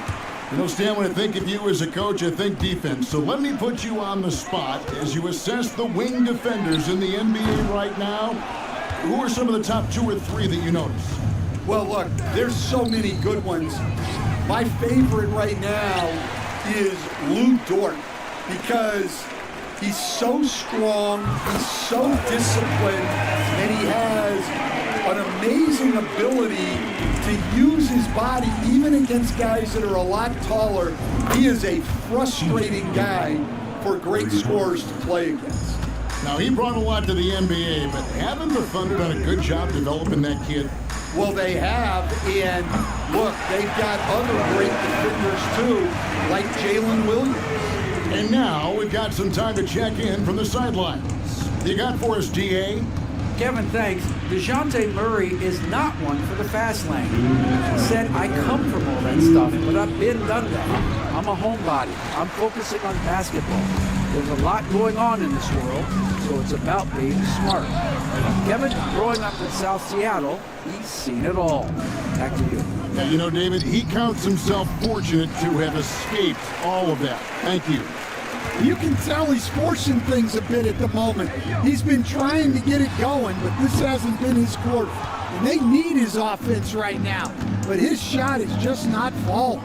You know, Stan, when I think of you as a coach, I think defense. So let me put you on the spot as you assess the wing defenders in the NBA right now. Who are some of the top 2 or 3 that you notice? Well, look, there's so many good ones. My favorite right now is Lou Dort because he's so strong, he's so disciplined, and he has an amazing ability to use his body even against guys that are a lot taller. He is a frustrating guy for great scorers to play against. Now, he brought a lot to the NBA, but haven't the Thunder done a good job developing that kid? Well, they have, and look, they've got other great defenders too, like Jalen Williams. And now we've got some time to check in from the sidelines. You got for us, DA? Kevin, thanks. DeJounte Murray is not one for the fast lane. He said, I come from all that stuff, but I've been done that. I'm a homebody. I'm focusing on basketball. There's a lot going on in this world, so it's about being smart. Kevin, growing up in South Seattle, he's seen it all. Back to you. Yeah, you know, David, he counts himself fortunate to have escaped all of that. Thank you. You can tell he's forcing things a bit at the moment. He's been trying to get it going, but this hasn't been his quarter. And they need his offense right now, but his shot is just not falling.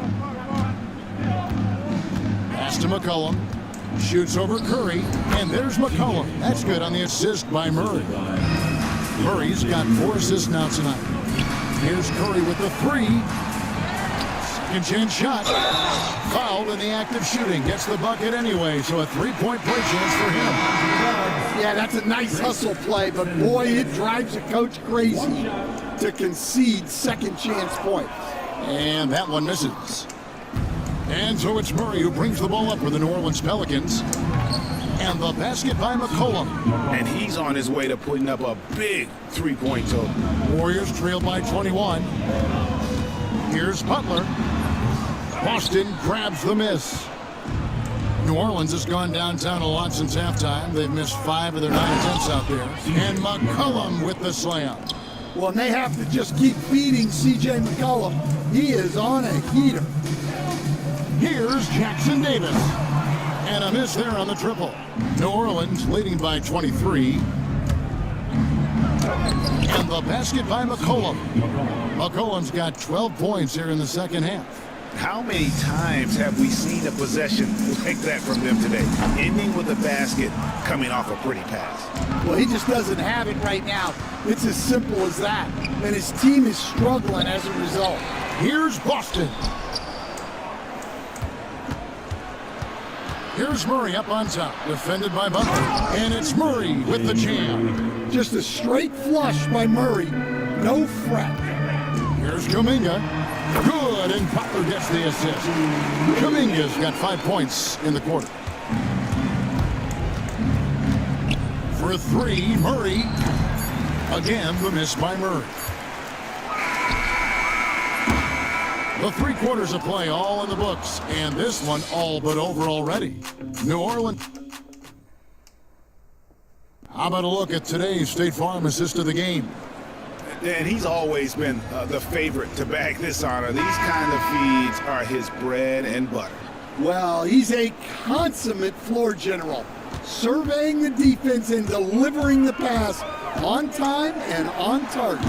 Pass to McCollum. Shoots over Curry, and there's McCollum. That's good on the assist by Murray. Murray's got 4 assists now tonight. Here's Curry with the 3. Second chance shot. Fouled in the act of shooting. Gets the bucket anyway, so a 3-point play chance for him. Yeah, that's a nice hustle play, but boy, it drives a coach crazy to concede second chance points. And that one misses. And so it's Murray who brings the ball up for the New Orleans Pelicans. And the basket by McCollum. And he's on his way to putting up a big 3-point total. Warriors trail by 21. Here's Butler. Boston grabs the miss. New Orleans has gone downtown a lot since halftime. They've missed 5 of their 9 attempts out there. And McCollum with the slam. Well, and they have to just keep feeding C.J. McCollum. He is on a heater. Here's Jackson Davis. And a miss there on the triple. New Orleans leading by 23. And the basket by McCollum. McCollum's got 12 points here in the second half. How many times have we seen a possession like that from them today? Ending with a basket, coming off a pretty pass. Well, he just doesn't have it right now. It's as simple as that. And his team is struggling as a result. Here's Boston. Here's Murray up on top, defended by Butler. And it's Murray with the jam. Just a straight flush by Murray. No fret. Here's Kuminga. Good, and Butler gets the assist. Kuminga's got 5 points in the quarter. For 3, Murray. Again, the miss by Murray. The 3 quarters of play all in the books, and this one all but over already. New Orleans. How about a look at today's State Farm assist of the game? And he's always been the favorite to bag this honor. These kind of feeds are his bread and butter. Well, he's a consummate floor general, surveying the defense and delivering the pass on time and on target.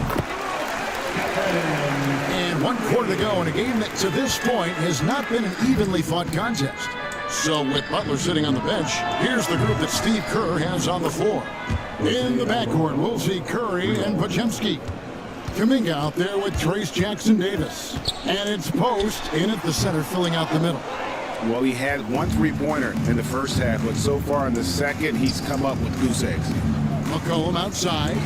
And 1 quarter to go in a game that to this point has not been an evenly fought contest. So with Butler sitting on the bench, here's the group that Steve Kerr has on the floor. In the backcourt, we'll see Curry and Podziemski. Kuminga out there with Trace Jackson Davis. And it's Post in at the center, filling out the middle. Well, he had 1 3-pointer in the first half, but so far in the second, he's come up with goose eggs. McCollum outside.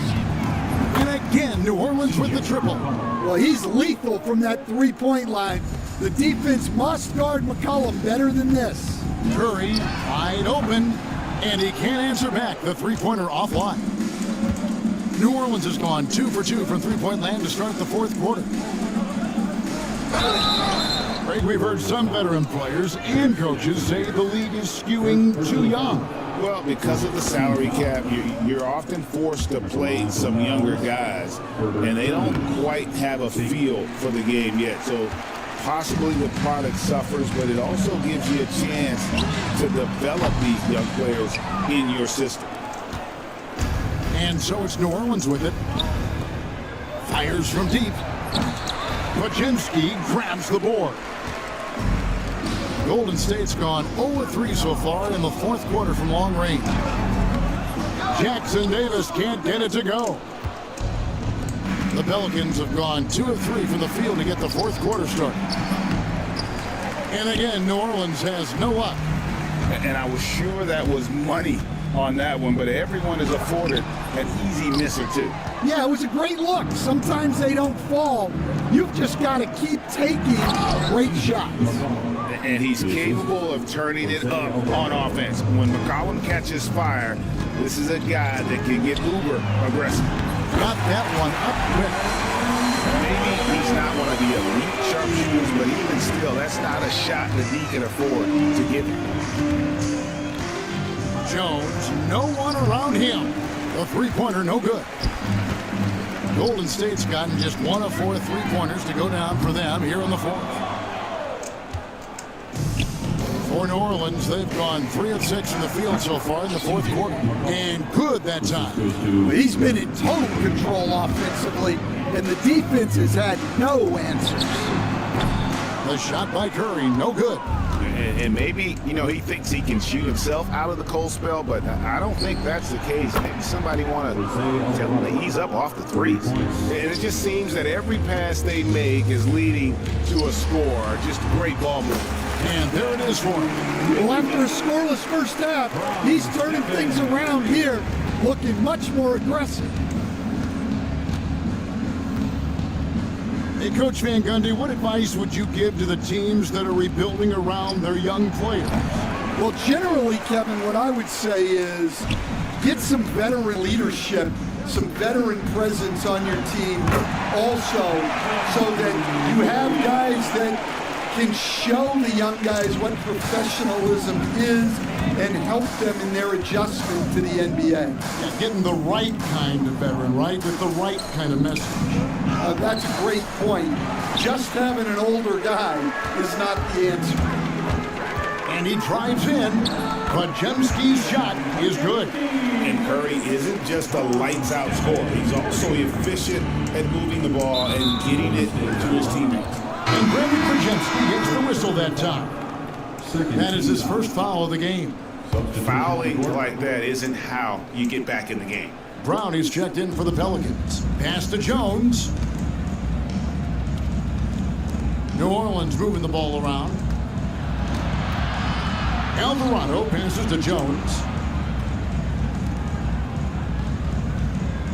And again, New Orleans with the triple. Well, he's lethal from that 3-point line. The defense must guard McCollum better than this. Curry wide open, and he can't answer back. The 3-pointer offline. New Orleans has gone 2 for 2 from 3-point land to start the 4th quarter. Craig, we've heard some veteran players and coaches say the league is skewing too young. Well, because of the salary cap, you're often forced to play some younger guys, and they don't quite have a feel for the game yet. So possibly the product suffers, but it also gives you a chance to develop these young players in your system. And so it's New Orleans with it. Fires from deep. Pajemski grabs the board. Golden State's gone 0-3 so far in the fourth quarter from long range. Jackson Davis can't get it to go. The Pelicans have gone 2 of 3 from the field to get the fourth quarter started. And again, New Orleans has no luck. And I was sure that was money on that one, but everyone is afforded an easy miss or two. Yeah, it was a great look. Sometimes they don't fall. You've just got to keep taking great shots. And he's capable of turning it up on offense. When McCollum catches fire, this is a guy that can get uber aggressive. Got that one up quick. Maybe he's not one of the elite sharpshooters, but even still, that's not a shot that he can afford to give him. Jones, no one around him. The three-pointer, no good. Golden State's gotten just 1 of 4 three-pointers to go down for them here in the fourth. For New Orleans, they've gone 3 of 6 in the field so far in the fourth quarter. And good that time. He's been in total control offensively, and the defense has had no answers. The shot by Curry, no good. And maybe, he thinks he can shoot himself out of the cold spell, but I don't think that's the case. Maybe somebody want to tell him to ease up off the threes. And it just seems that every pass they make is leading to a score. Just great ball movement. And there it is for him. Well, after a scoreless first half, he's turning things around here, looking much more aggressive. Hey, Coach Van Gundy, what advice would you give to the teams that are rebuilding around their young players? Well, generally, Kevin, what I would say is get some veteran leadership, some veteran presence on your team also, so that you have guys that can show the young guys what professionalism is and help them in their adjustment to the NBA. Yeah, getting the right kind of veteran, right? With the right kind of message. That's a great point. Just having an older guy is not the answer. And he drives in, but Jemski's shot is good. And Curry isn't just a lights-out scorer. He's also efficient at moving the ball and getting it to his teammates. And Brandon Pajemski gets the whistle that time. That is his first foul of the game. Fouling like that isn't how you get back in the game. Brown is checked in for the Pelicans. Pass to Jones. New Orleans moving the ball around. Alvarado passes to Jones.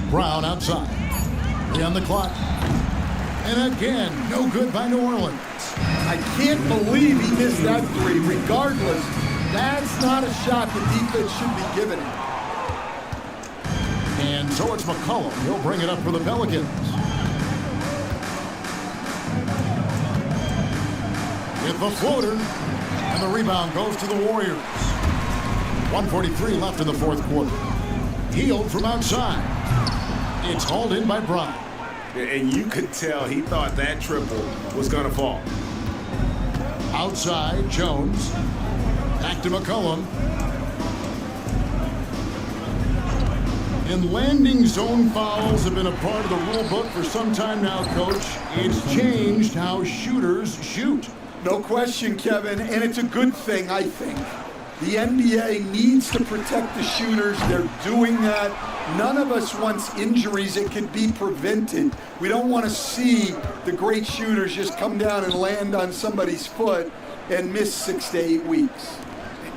Brown outside. 3 on the clock. And again, no good by New Orleans. I can't believe he missed that three. Regardless, that's not a shot the defense should be giving him. And so it's McCollum. He'll bring it up for the Pelicans. With the floater. And the rebound goes to the Warriors. 1:43 left in the fourth quarter. Hield from outside. It's hauled in by Brown. And you could tell he thought that triple was going to fall. Outside, Jones. Back to McCollum. And landing zone fouls have been a part of the rule book for some time now, Coach. It's changed how shooters shoot. No question, Kevin, and it's a good thing, I think. The NBA needs to protect the shooters. They're doing that. None of us wants injuries that could be prevented. We don't want to see the great shooters just come down and land on somebody's foot and miss 6 to 8 weeks.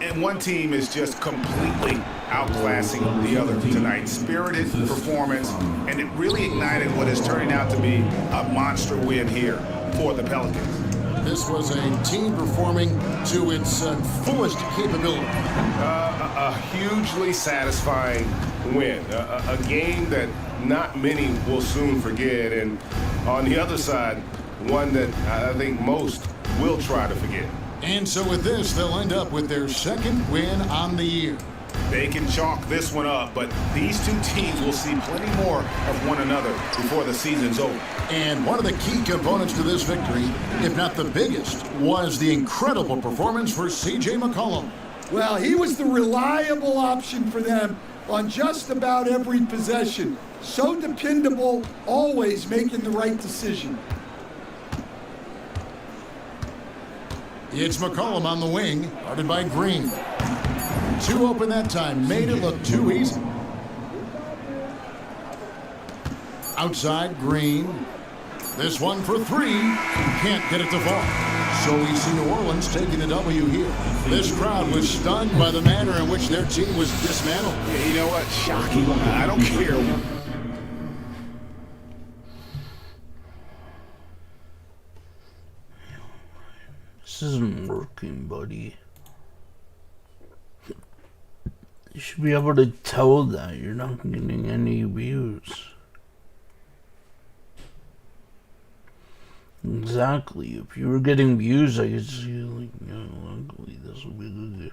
And one team is just completely outclassing the other tonight. Spirited performance, and it really ignited what is turning out to be a monster win here for the Pelicans. This was a team performing to its fullest capability. A hugely satisfying win. A game that not many will soon forget. And on the other side, one that I think most will try to forget. And so with this, they'll end up with their second win on the year. They can chalk this one up, but these two teams will see plenty more of one another before the season's over. And one of the key components to this victory, if not the biggest, was the incredible performance for C.J. McCollum. Well, he was the reliable option for them on just about every possession. So dependable, always making the right decision. It's McCollum on the wing, guarded by Green. Two open that time, made it look too easy. Outside, Green. This one for three, can't get it to fall. So we see New Orleans taking the W here. This crowd was stunned by the manner in which their team was dismantled. Yeah, you know what? Shocking. I don't care. This isn't working, buddy. You should be able to tell that you're not getting any views. Exactly. If you were getting views, I could see, like, you know, luckily this will be good.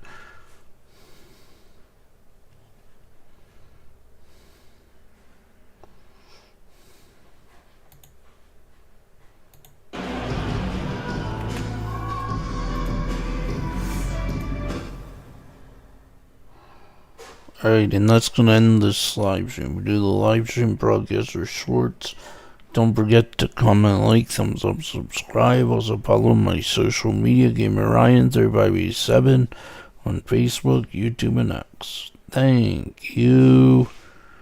Alright, and that's gonna end this live stream. We do the live stream broadcast for shorts. Don't forget to comment, like, thumbs up, subscribe. Also follow my social media, Gamer Ryan 3587 on Facebook, YouTube, and X. Thank you.